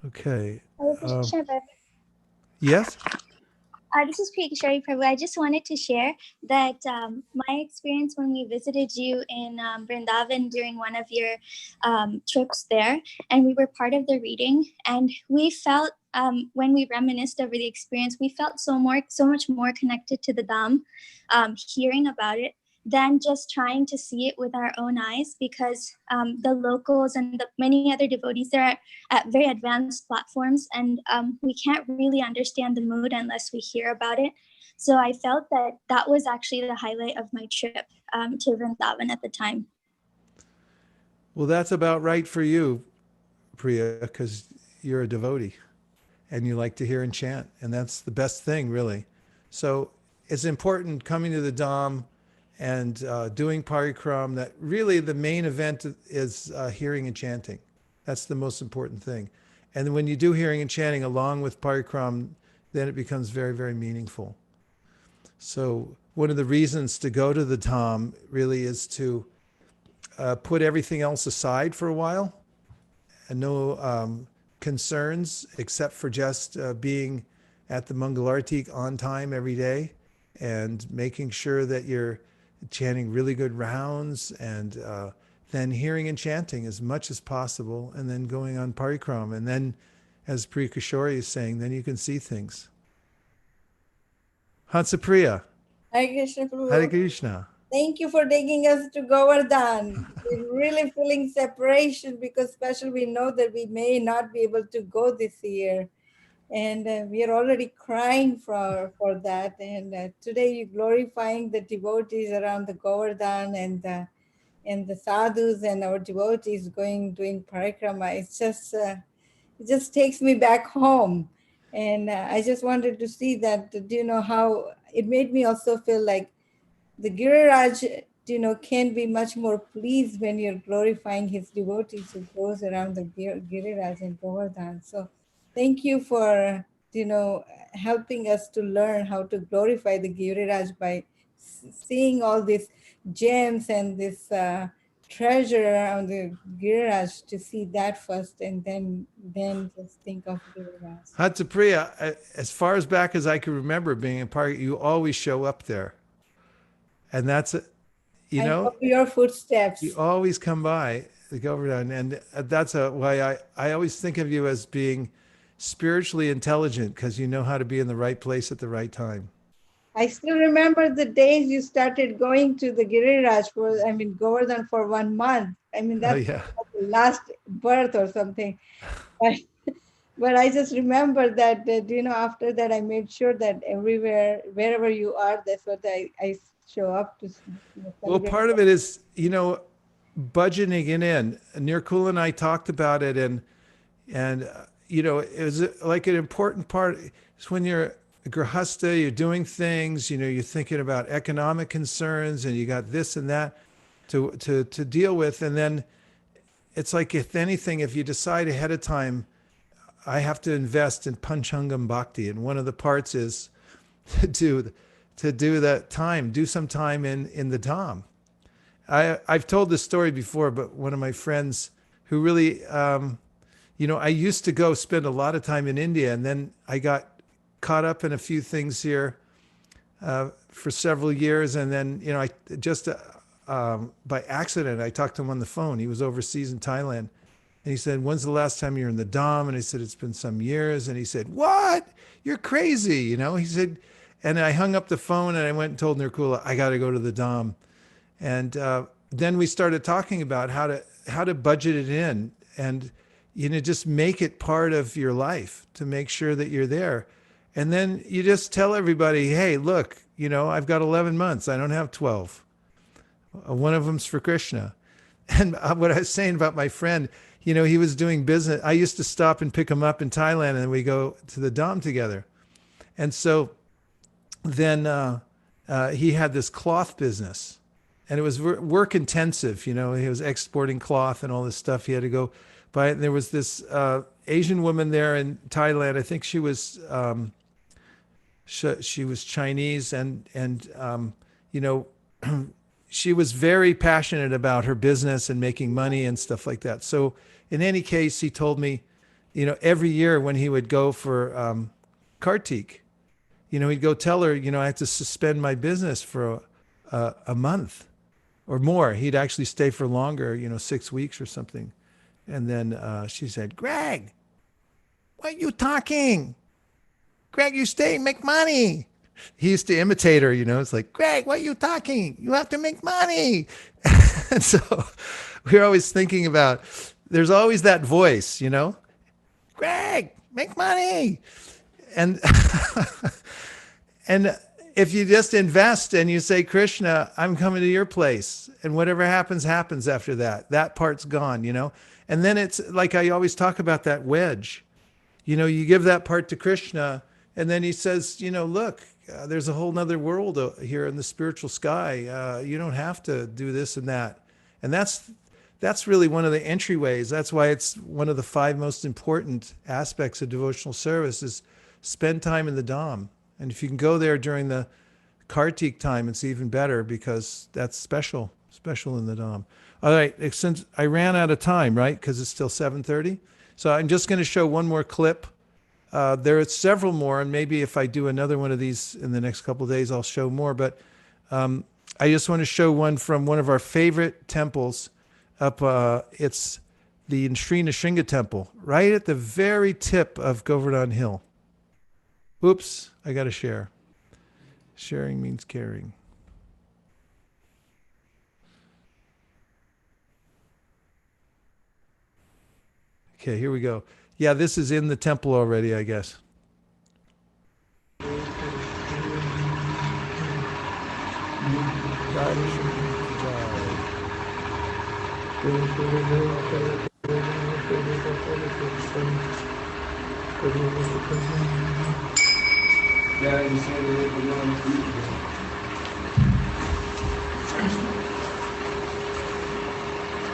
Okay. Yes? This is Srivatsa, Prabhu. I just wanted to share that my experience when we visited you in Vrindavan during one of your trips there, and we were part of the reading, and we felt when we reminisced over the experience, we felt so much more connected to the Dham, hearing about it, than just trying to see it with our own eyes, because the locals and the many other devotees there are at very advanced platforms, and we can't really understand the mood unless we hear about it. So I felt that was actually the highlight of my trip to Vrindavan at the time. Well, that's about right for you, Priya, because you're a devotee and you like to hear and chant, and that's the best thing, really. So it's important coming to the Dham and doing Parikrama, that really the main event is hearing and chanting. That's the most important thing. And then when you do hearing and chanting along with Parikrama, then it becomes very, very meaningful. So one of the reasons to go to the Dham really is to put everything else aside for a while, and no concerns except for just being at the Mangalarti on time every day, and making sure that you're chanting really good rounds, and then hearing and chanting as much as possible, and then going on Parikrama. And then, as Priya Kishori is saying, then you can see things. Hansapriya. Hare Krishna, Prabhu. Hare Krishna. Thank you for taking us to Govardhan. We're really feeling separation because especially we know that we may not be able to go this year. And we are already crying for that. And today you're glorifying the devotees around the Govardhan and the sadhus and our devotees doing parikrama. It just takes me back home. And I just wanted to see that, how it made me also feel like the Giriraj, can be much more pleased when you're glorifying his devotees who goes around the Giriraj and Govardhan. So thank you for, helping us to learn how to glorify the Giriraj by seeing all these gems and this treasure around the Giriraj, to see that first and then just think of Giriraj. Hansapriya, as far as back as I can remember being in Park, you always show up there. And that's, I follow your footsteps. You always come by the Govardhan, and that's why I always think of you as being spiritually intelligent, because you know how to be in the right place at the right time. I still remember the days you started going to the Giriraj Govardhan for 1 month. That's like the last birth or something. But I just remember that, after that, I made sure that everywhere, wherever you are, that's what I show up to. Well, part of it is, budgeting it in. Nirkula and I talked about it, and it was like an important part. It's when you're a grihasta, you're doing things, you're thinking about economic concerns, and you got this and that to deal with. And then it's like, if anything, if you decide ahead of time, I have to invest in Panchangam Bhakti, and one of the parts is to do that time, do some time in the Dham. I've told this story before, but one of my friends who really, I used to go spend a lot of time in India, and then I got caught up in a few things here for several years. And then, I just by accident, I talked to him on the phone. He was overseas in Thailand. And he said, "When's the last time you were in the Dham?" And I said, "It's been some years." And he said, "What? You're crazy." He said, and I hung up the phone and I went and told Nirkula, "I got to go to the Dham." And then we started talking about how to budget it in, and just make it part of your life, to make sure that you're there. And then you just tell everybody, "Hey, look, I've got 11 months. I don't have 12. One of them's for Krishna." And what I was saying about my friend, he was doing business. I used to stop and pick him up in Thailand, and then we go to the Dham together. And so then he had this cloth business, and it was work intensive. He was exporting cloth and all this stuff. He had to go buy it. And there was this Asian woman there in Thailand. I think she was Chinese, and she was very passionate about her business and making money and stuff like that. So in any case, he told me, every year when he would go for Kartik, he'd go tell her, I have to suspend my business for a month or more. He'd actually stay for longer, 6 weeks or something. And then she said, "Greg, what are you talking? Greg, you stay, make money." He used to imitate her, it's like, "Greg, what are you talking? You have to make money." And so we're always thinking about, there's always that voice, "Greg, make money." And and if you just invest and you say, "Krishna, I'm coming to your place," and whatever happens, happens after that. That part's gone, And then it's like I always talk about that wedge. You give that part to Krishna, and then he says, "Look, there's a whole nother world here in the spiritual sky. You don't have to do this and that." And that's really one of the entryways. That's why it's one of the 5 most important aspects of devotional service is spend time in the Dham. And if you can go there during the Kartik time, it's even better, because that's special in the Dham. All right, since I ran out of time, right? Because it's still 7:30. So I'm just going to show one more clip. There are several more, and maybe if I do another one of these in the next couple of days, I'll show more. But I just want to show one from one of our favorite temples up. It's the Sri Nisringa temple, right at the very tip of Govardhan Hill. Oops, I got to share. Sharing means caring. Okay, here we go. Yeah, this is in the temple already, I guess.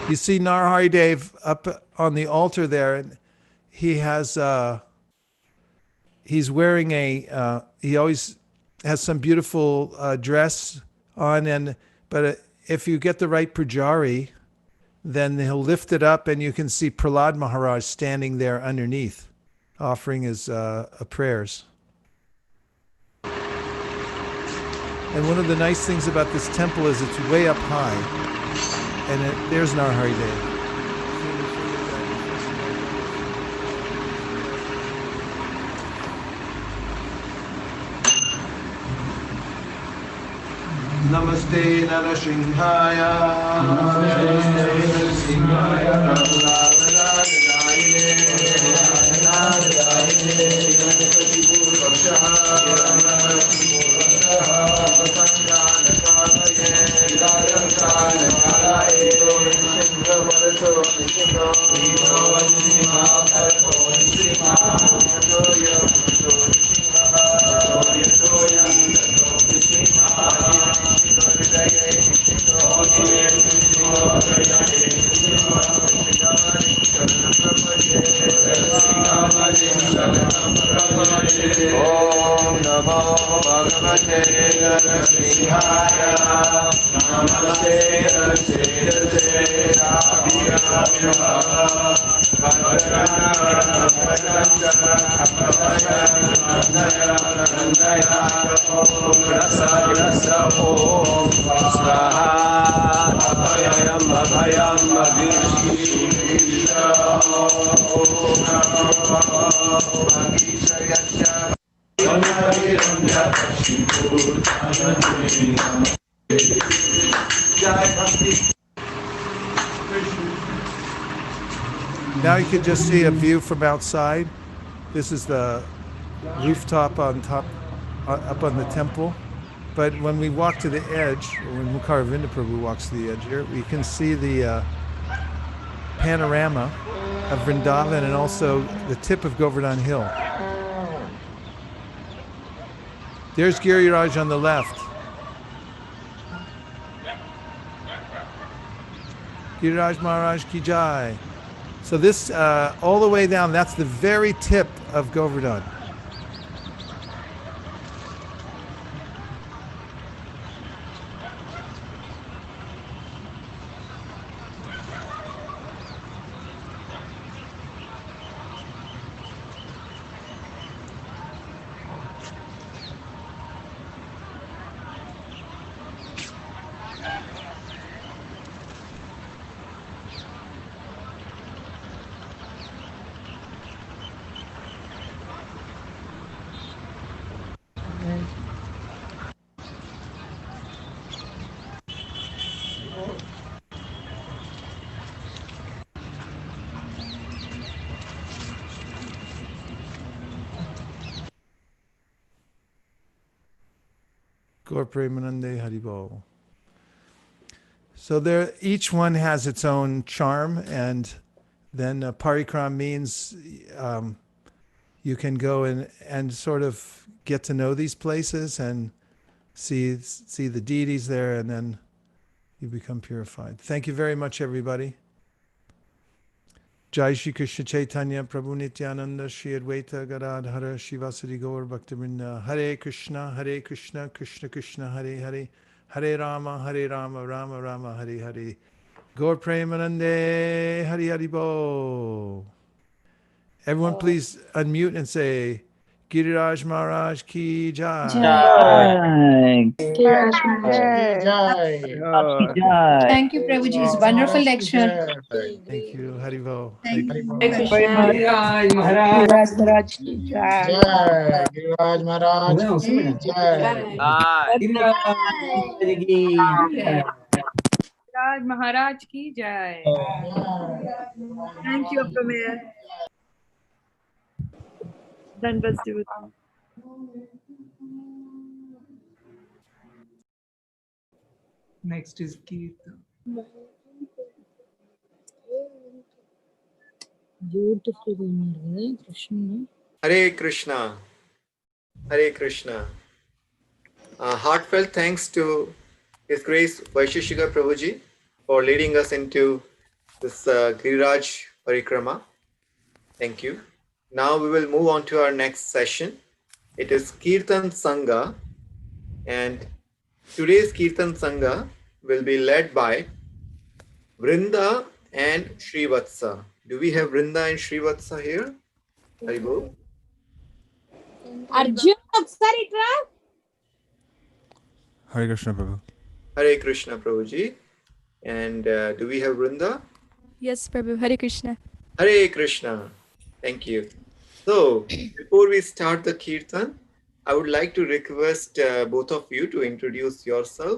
You see Narhari Dev up on the altar there, and he has he's wearing he always has some beautiful dress on, but if you get the right pujari, then he'll lift it up and you can see Prahlad Maharaj standing there underneath, offering his prayers. And one of the nice things about this temple is it's way up high. And there's Narhari Dev. Namaste Narashinghaya. Namaste Narashinghaya. Om Namo Bhagavate Narashinghaya. Namaste Now you can just see a view from outside. This is the rooftop on top, up on the temple. But when we walk to the edge, or when Mukara Vrinda Prabhu walks to the edge here, we can see the panorama of Vrindavan and also the tip of Govardhan Hill. There's Giriraj on the left. Giriraj Maharaj Ki Jai. So this, all the way down, that's the very tip of Govardhan. Gaur Premanande Haribol. So there, each one has its own charm, and then Parikrama means you can go and sort of get to know these places and see the deities there, and then you become purified. Thank you very much, everybody. Jai Shri Krishna Chaitanya Prabhu Nityananda Shri Advaita Gadadhara Srivasadi Gaur Bhaktivinoda. Hare Krishna Krishna Krishna Hare Hare, Hare Rama Rama Rama Hare Hare. Gaur Premanande Hari Hari Bo. Everyone please unmute and say Giriraj Maharaj ki jai. Giriraj Maharaj ki jai. Thank you, Prabhuji. Wonderful lecture. Thank you. Haribo. Thank Hare you. Krishna. Giriraj Maharaj ki jai. Giriraj Maharaj ki jai. Raj Maharaj ki jai. Thank you, Premier. Then let's do it. Next is Kirtan. Beautiful, Krishna. Hare Krishna. Hare Krishna. Heartfelt thanks to His Grace Vaisesika Prabhuji for leading us into this Giriraj Parikrama. Thank you. Now we will move on to our next session. It is Kirtan Sanga, and today's Kirtan Sanga will be led by Vrinda and Srivatsa. Do we have Vrinda and Srivatsa here? Haribo. Arjun, ఒకసారి రా. Hare Krishna Prabhu. Hare Krishna Prabhuji. And do we have Vrinda? Yes, Prabhu. Hare Krishna. Hare Krishna. Thank you. So, before we start the Kirtan, I would like to request both of you to introduce yourself.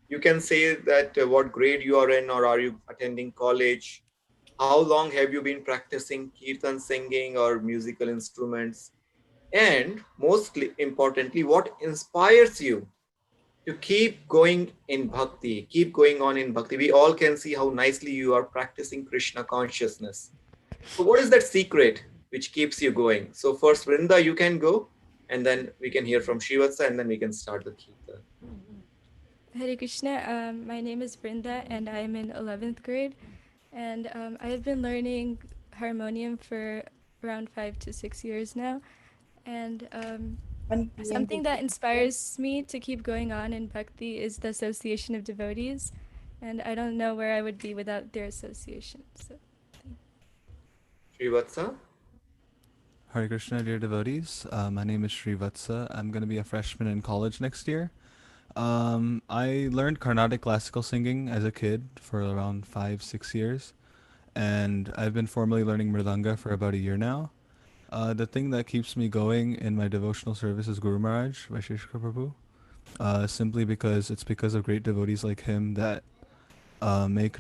You can say that what grade you are in, or are you attending college? How long have you been practicing Kirtan singing or musical instruments? And most importantly, what inspires you to keep going in bhakti, keep going on in bhakti? We all can see how nicely you are practicing Krishna consciousness. So what is that secret which keeps you going? So first, Vrinda, you can go, and then we can hear from Srivatsa, and then we can start the Kirtan. Hare Krishna. My name is Vrinda, and I am in 11th grade. And I have been learning harmonium for around 5 to 6 years now. And something that inspires me to keep going on in bhakti is the association of devotees. And I don't know where I would be without their association. So. Srivatsa. Hare Krishna, dear devotees. My name is Srivatsa. I'm going to be a freshman in college next year. I learned Carnatic classical singing as a kid for around 5-6 years. And I've been formally learning Mridanga for about a year now. The thing that keeps me going in my devotional service is Guru Maharaj, Vaisesika Prabhu. Simply because it's because of great devotees like him that make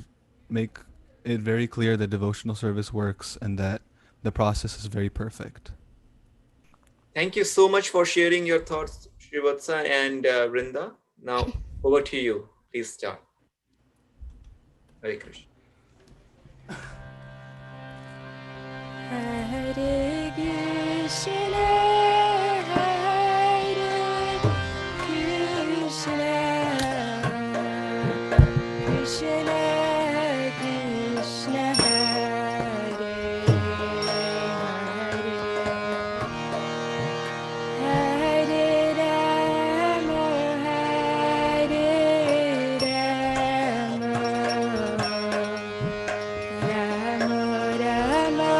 it very clear that devotional service works and that the process is very perfect. Thank you so much for sharing your thoughts, Srivatsa and Vrinda. Now, over to you. Please start. Hare Krishna. Hare Krishna, Hare Krishna, Krishna Krishna, Hare Hare, Hare Rama, Hare Rama, Rama Rama,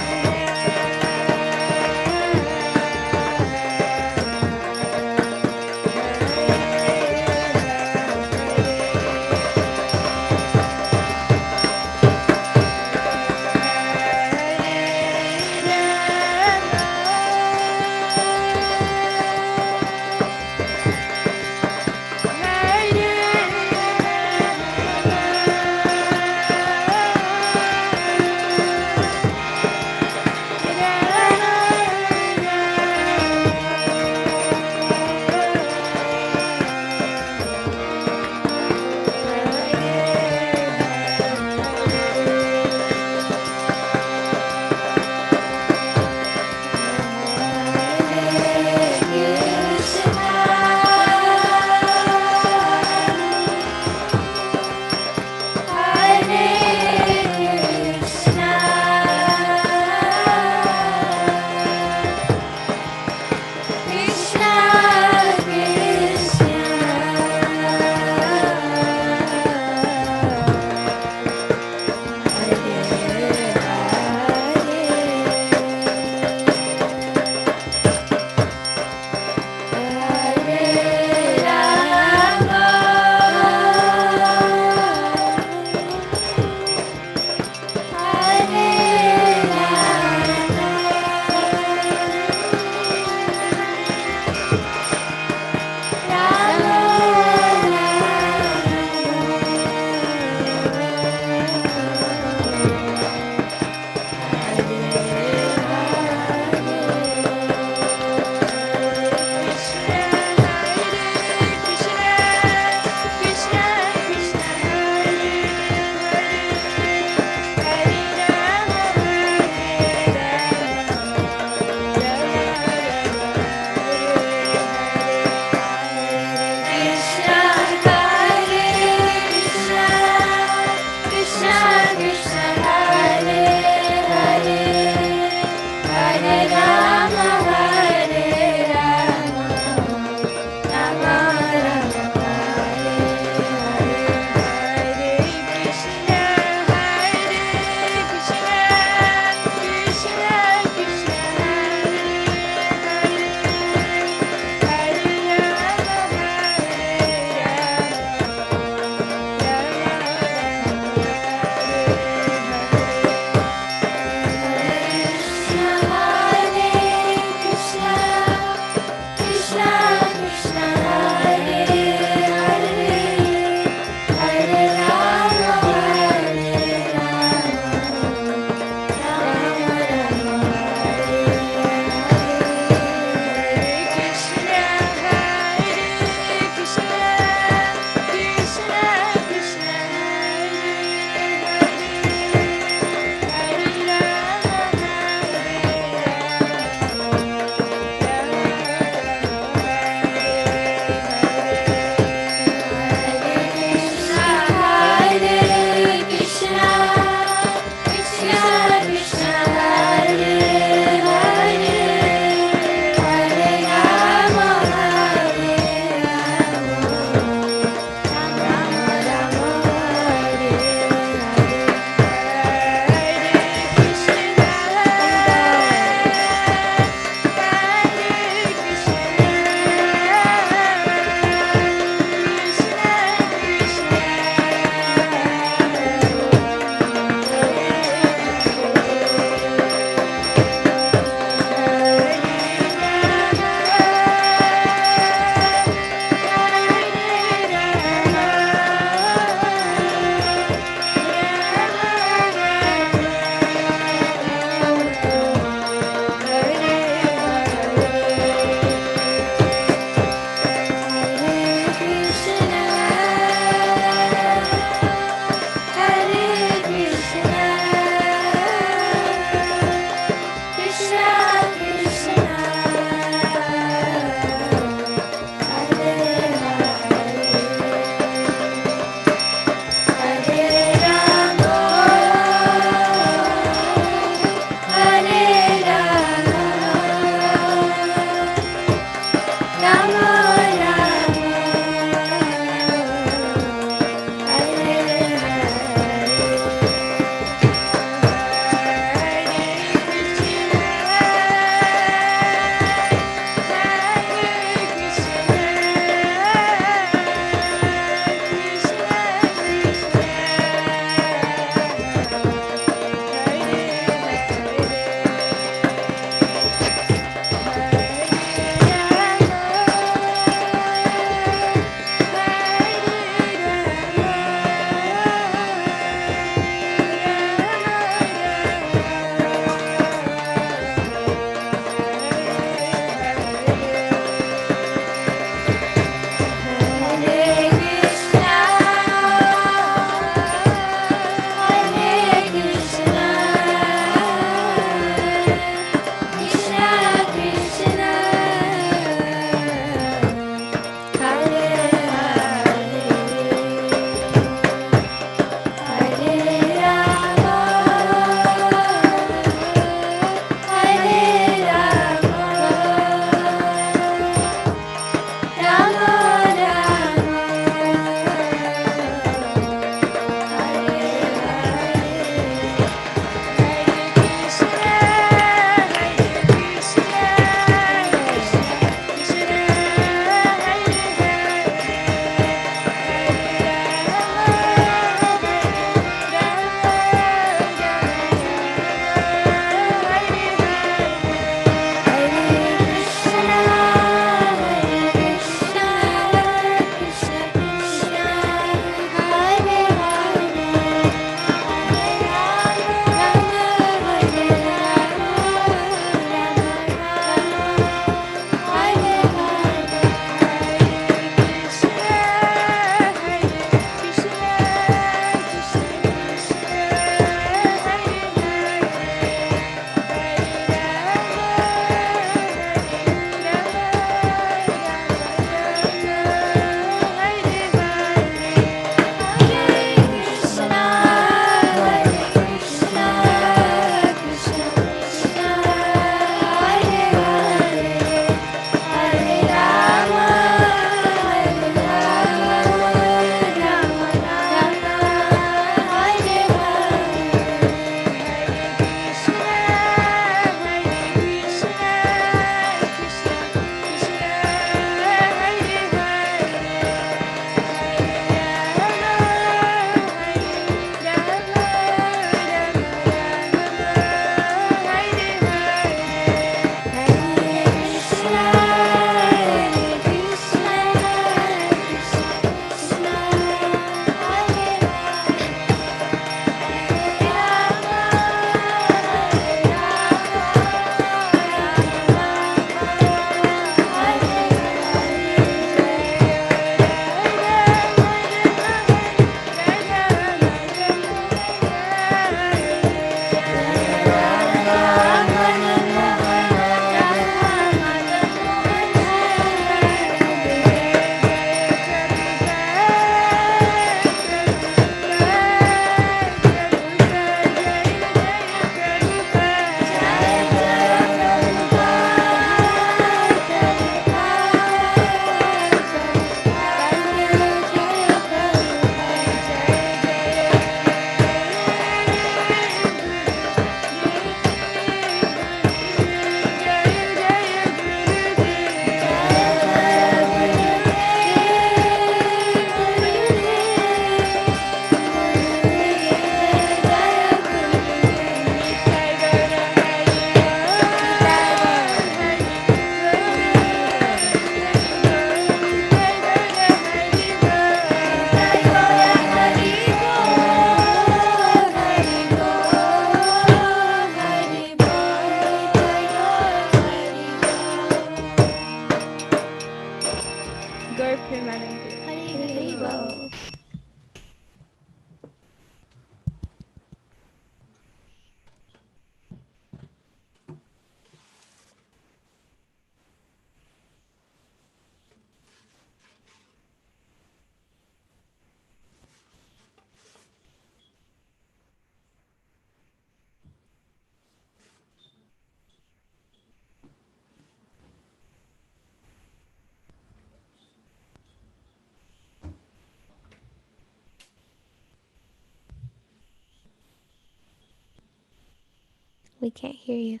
We can't hear you.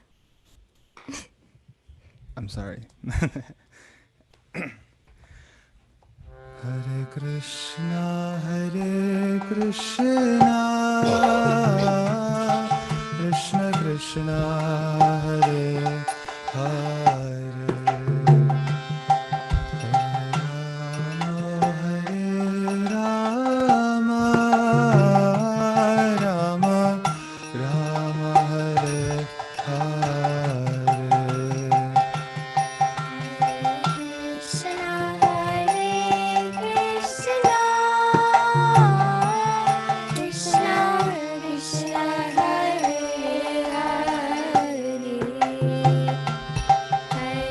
I'm sorry. Hare Krishna, Krishna Krishna, Hare Hare. Hare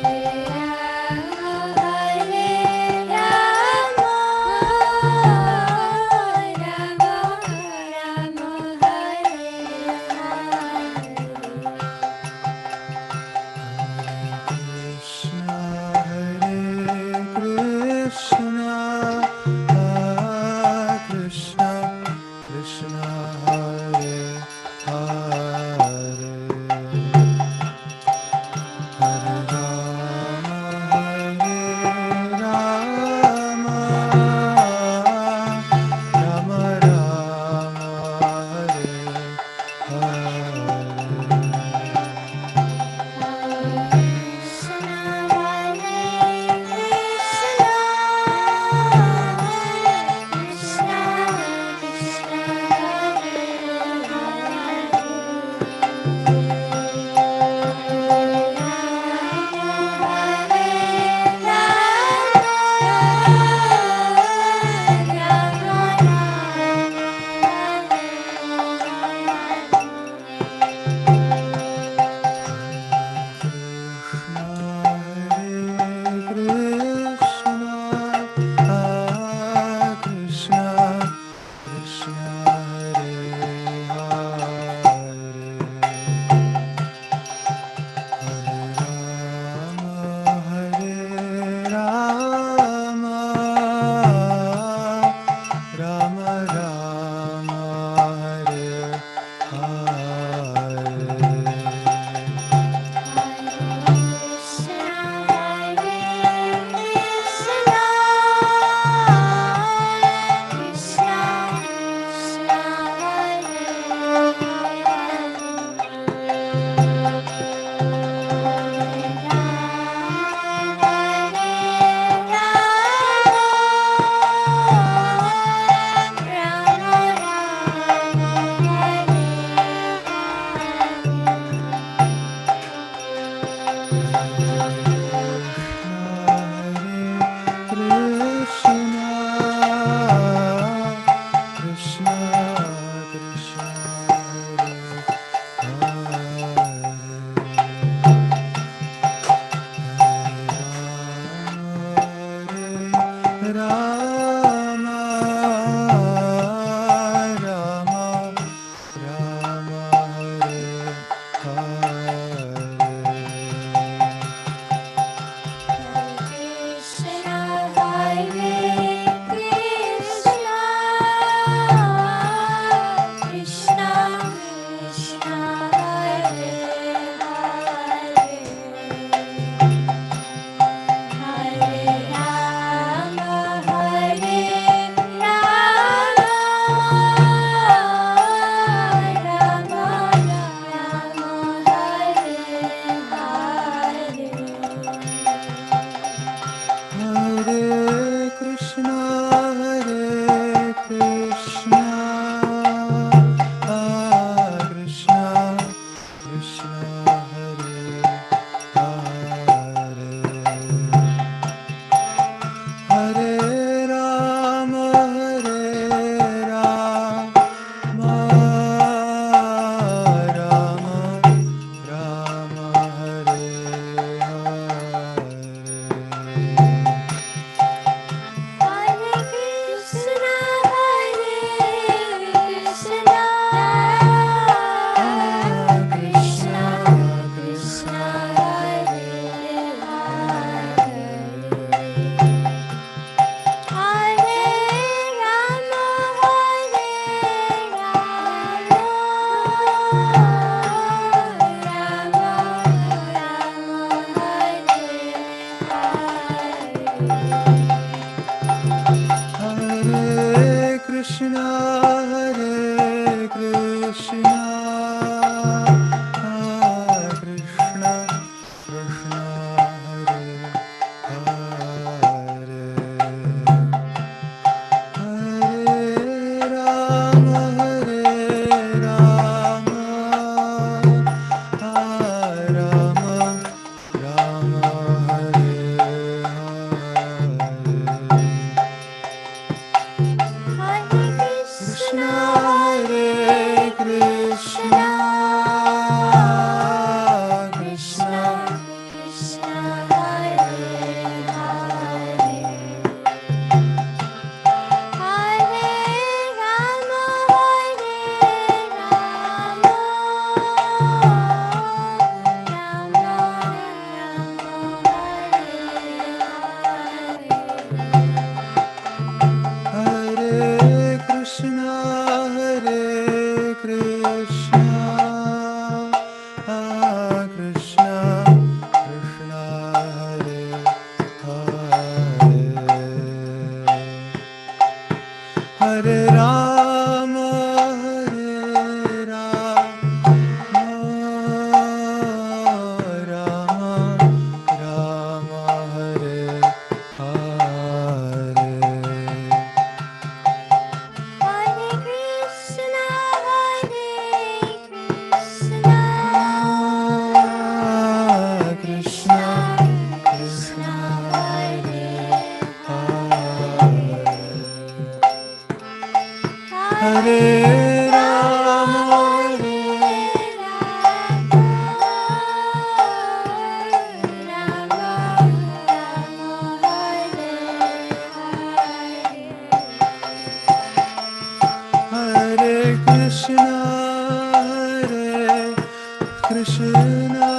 Krishna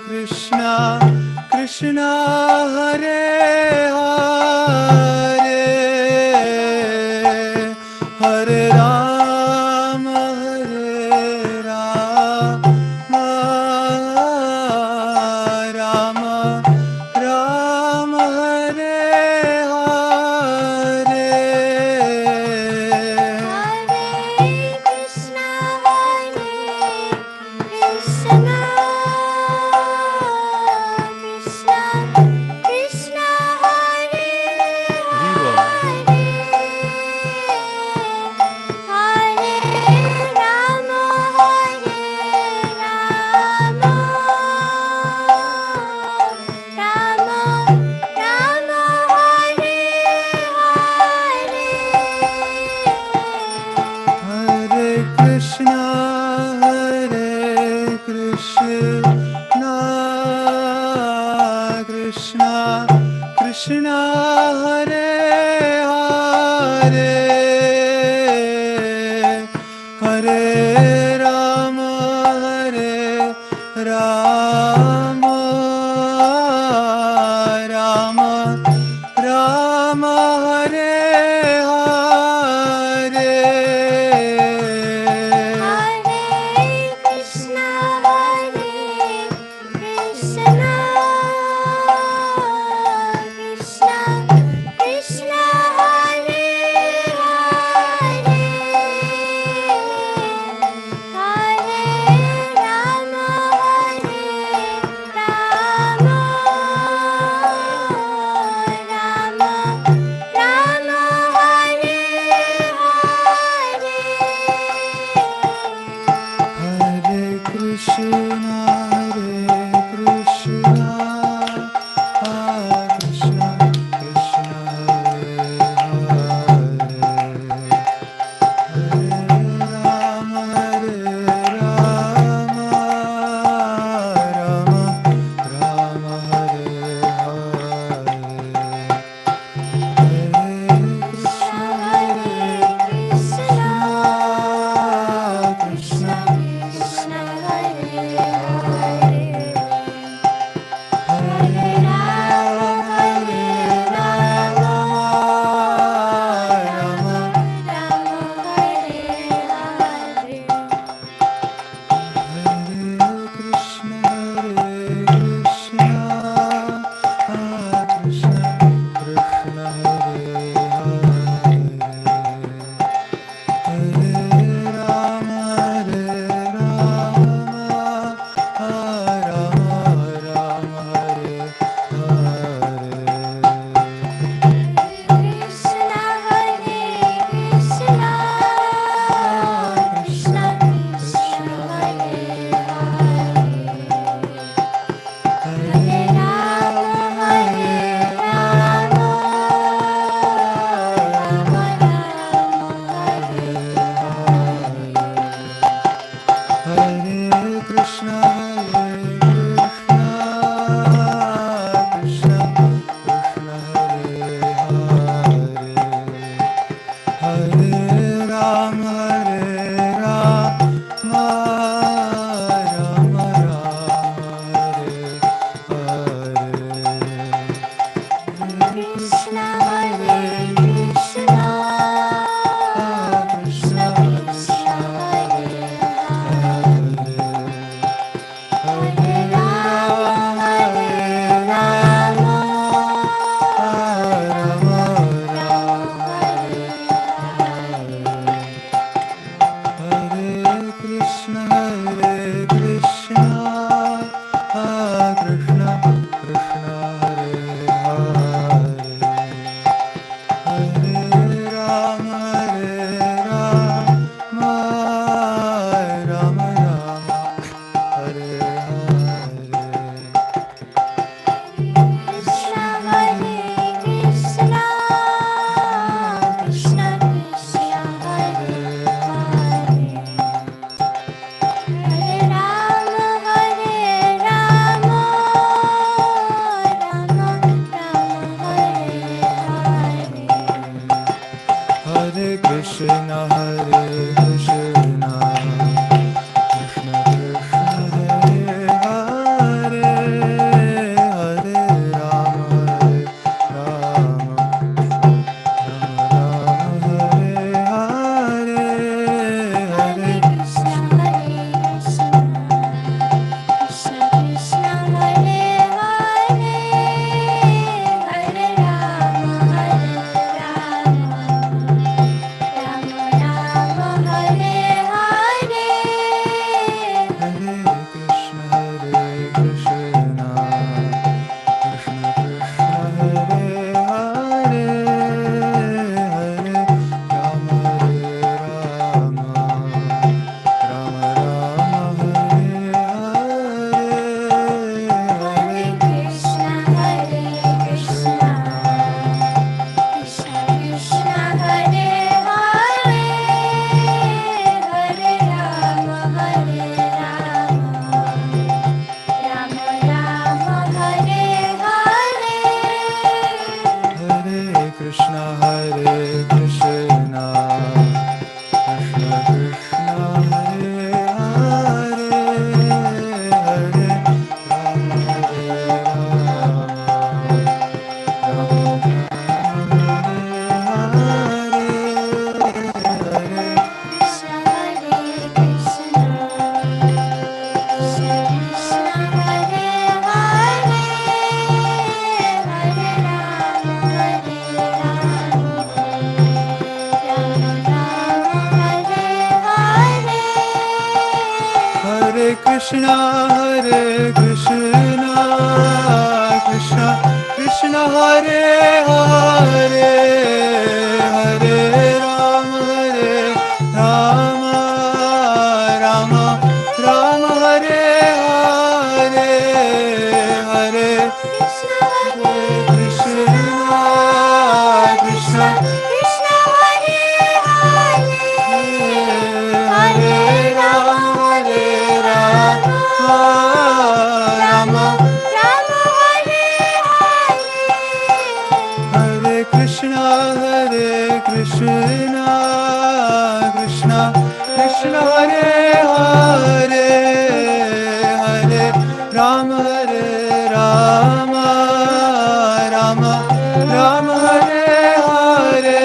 Krishna Krishna Hare Hare Hare Rama Rama Rama Hare Hare Krishna Krishna Krishna Hare Hare Hare Rama Rama Rama Hare Hare Krishna Krishna Krishna Hare Hare Hare Rama Rama Rama Hare Hare Krishna Krishna Krishna Hare Hare Rama Rama Hare Hare Krishna Krishna Krishna Hare Hare Rama Rama Hare Hare Krishna Krishna, Hare Krishna, Krishna Krishna, Hare Hare, Hare Rama, Rama Rama, Hare Hare, Hare Krishna, Krishna Krishna, Hare Hare, Hare Rama, Rama Hare Hare, Krishna, Krishna Krishna, Hare Hare, Hare Rama, Rama Hare Hare.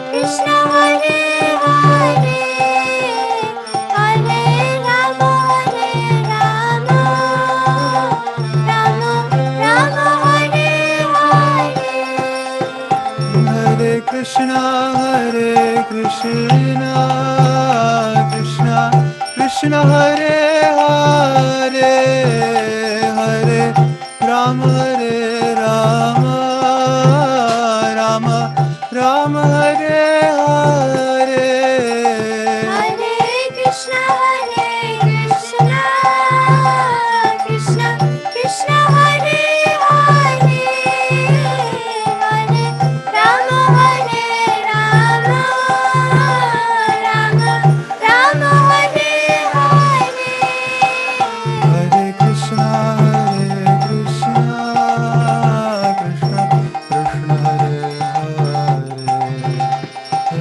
Krishna Hare Hare, Hare Rama, Rama Hare Hare. Hare Krishna, Krishna Krishna, Hare Hare, Hare Rama, Rama Hare Hare. Hare Krishna, Krishna Krishna, Hare Hare, Hare Rama, Rama Hare Hare. Hare Krishna, Krishna Krishna Hare Hare,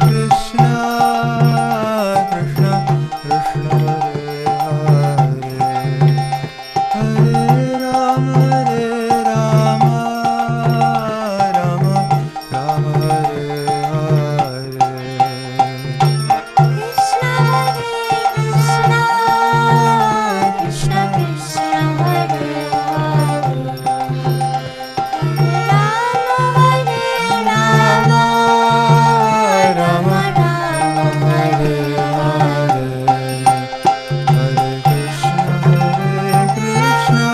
Krishna, Krishna Krishna Hare Rama, Rama Rama Hare Hare. Krishna Krishna Krishna Hare Hare, Rama Rama Hare Hare, Hare Krishna,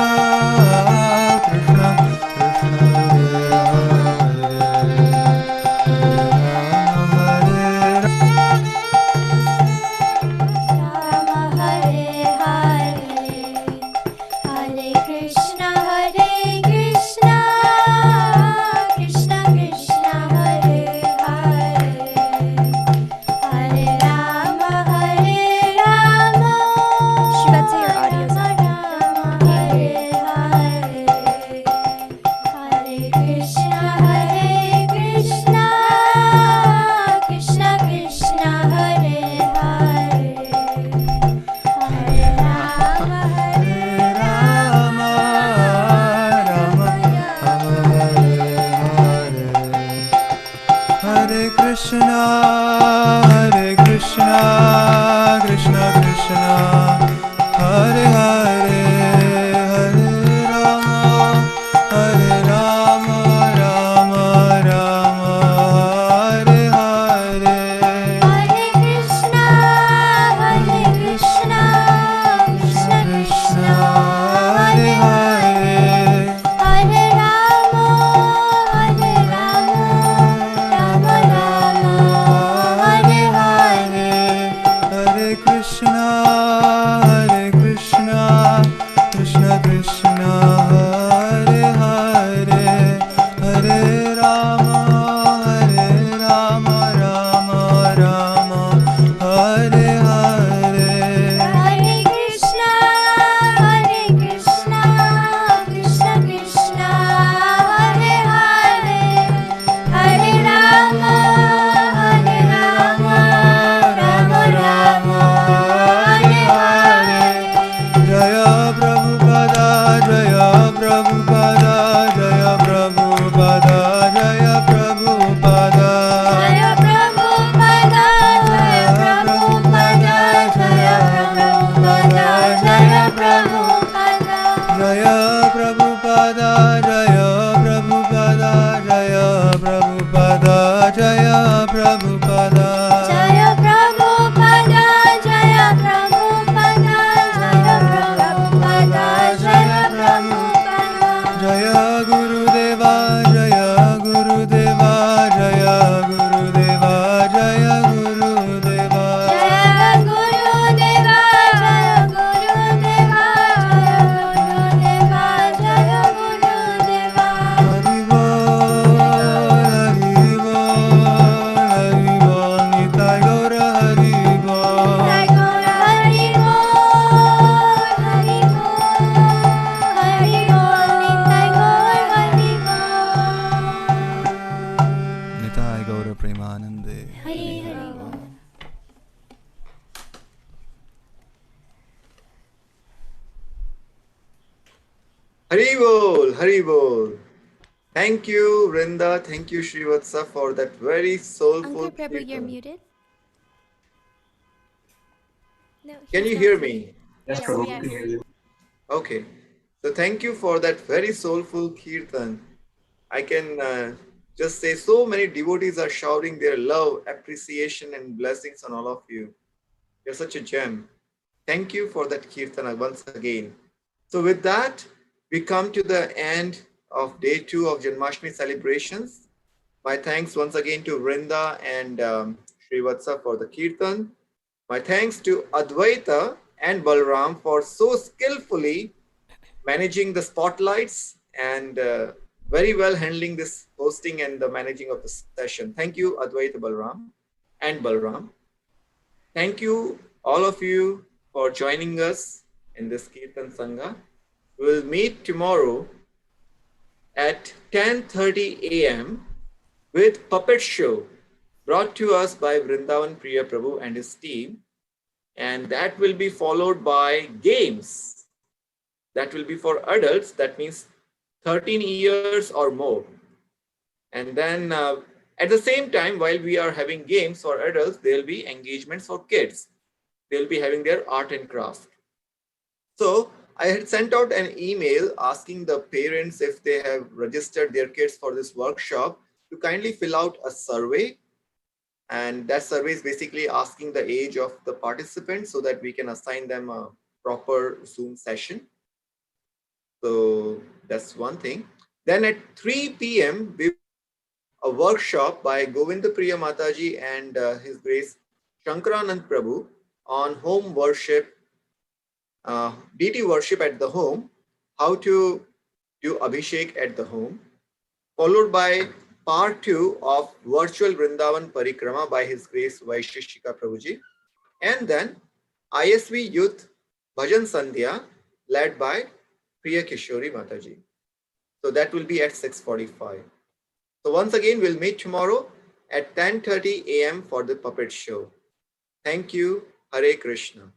Krishna Krishna Hare Rama Hare Hare, Hare Krishna Krishna Krishna Hare Hare, Hare Rama Srivatsa, your audio's on. Hare Hare, Hare Krishna Krishna Krishna Hare Hare, Hare Rama Hare Krishna, Krishna Krishna Hare Hare, Hare Rama, Rama Rama Hare Hare. Hare Krishna Krishna Krishna Hare Hare, Hare Rama, Rama Rama Hare Hare. Hare Krishna, Krishna Krishna Hare Hare, Hare Rama, Rama Rama Hare Hare. Hare Krishna Krishna Krishna Hare Hare, Hare Rama, Rama Rama Hare Hare. Jaya Prabhupada, Jaya Prabhupada, Jaya Prabhupada, Jaya Prabhupada. Jaya Prabhupada, Jaya Prabhupada, Jaya Prabhupada, Jaya Prabhupada. Jaya Prabhupada, Jaya Prabhupada, Jaya Prabhupada, Jaya Prabhupada. Jaya Prabhupada, Jaya Prabhupada, Jaya Prabhupada, Jaya Prabhupada. Jaya Gurudeva, Jaya Gurudeva, Jaya Gurudeva, Jaya Gurudeva. Jaya Gurudeva, Jaya Gurudeva, Jaya Gurudeva, Jaya Gurudeva. Hari Bol, Nitai Gaura Hari Bol. Hari Bol, Hari Bol, Hari Bol, Nitai Gaur Hari Bol. Nitai Gaura Premanande. Hari Hari Bol. Haribol, Haribol. Thank you, Vrinda. Thank you, Srivatsa, for that very soulful Uncle Prabhu, you're kirtan. muted. No, Can he's you not. hear me? Yes, Prabhu, we can hear you. Okay. So thank you for that very soulful kirtan. I can just say so many devotees are shouting their love, appreciation, and blessings on all of you. You're such a gem. Thank you for that kirtan once again. So with that, we come to the end of day 2 of Janmāṣṭamī celebrations. My thanks once again to Vrinda and Srivatsa for the kirtan. My thanks to Advaita and Balram for so skillfully managing the spotlights and very well handling this hosting and the managing of the session. Thank you, Advaita Balram and Balram. Thank you, all of you, for joining us in this Kirtan Sanga. We will meet tomorrow at 10:30 a.m. with Puppet Show brought to us by Vrindavan Priya Prabhu and his team. And that will be followed by games. That will be for adults. That means 13 years or more. And then at the same time, while we are having games for adults, there will be engagements for kids. They'll be having their art and craft. So I had sent out an email asking the parents if they have registered their kids for this workshop to kindly fill out a survey. And that survey is basically asking the age of the participants so that we can assign them a proper Zoom session. So that's one thing. Then at 3 p.m., we a workshop by Govinda Priya Mataji and His Grace Shankaranand Prabhu on home worship, deity worship at the home, how to do Abhishek at the home, followed by part 2 of virtual Vrindavan Parikrama by His Grace Vaisesika Prabhuji, and then ISV Youth Bhajan Sandhya led by Priya Kishori Mataji. So that will be at 6:45. So once again, we'll meet tomorrow at 10:30 a.m. for the puppet show. Thank you. Hare Krishna.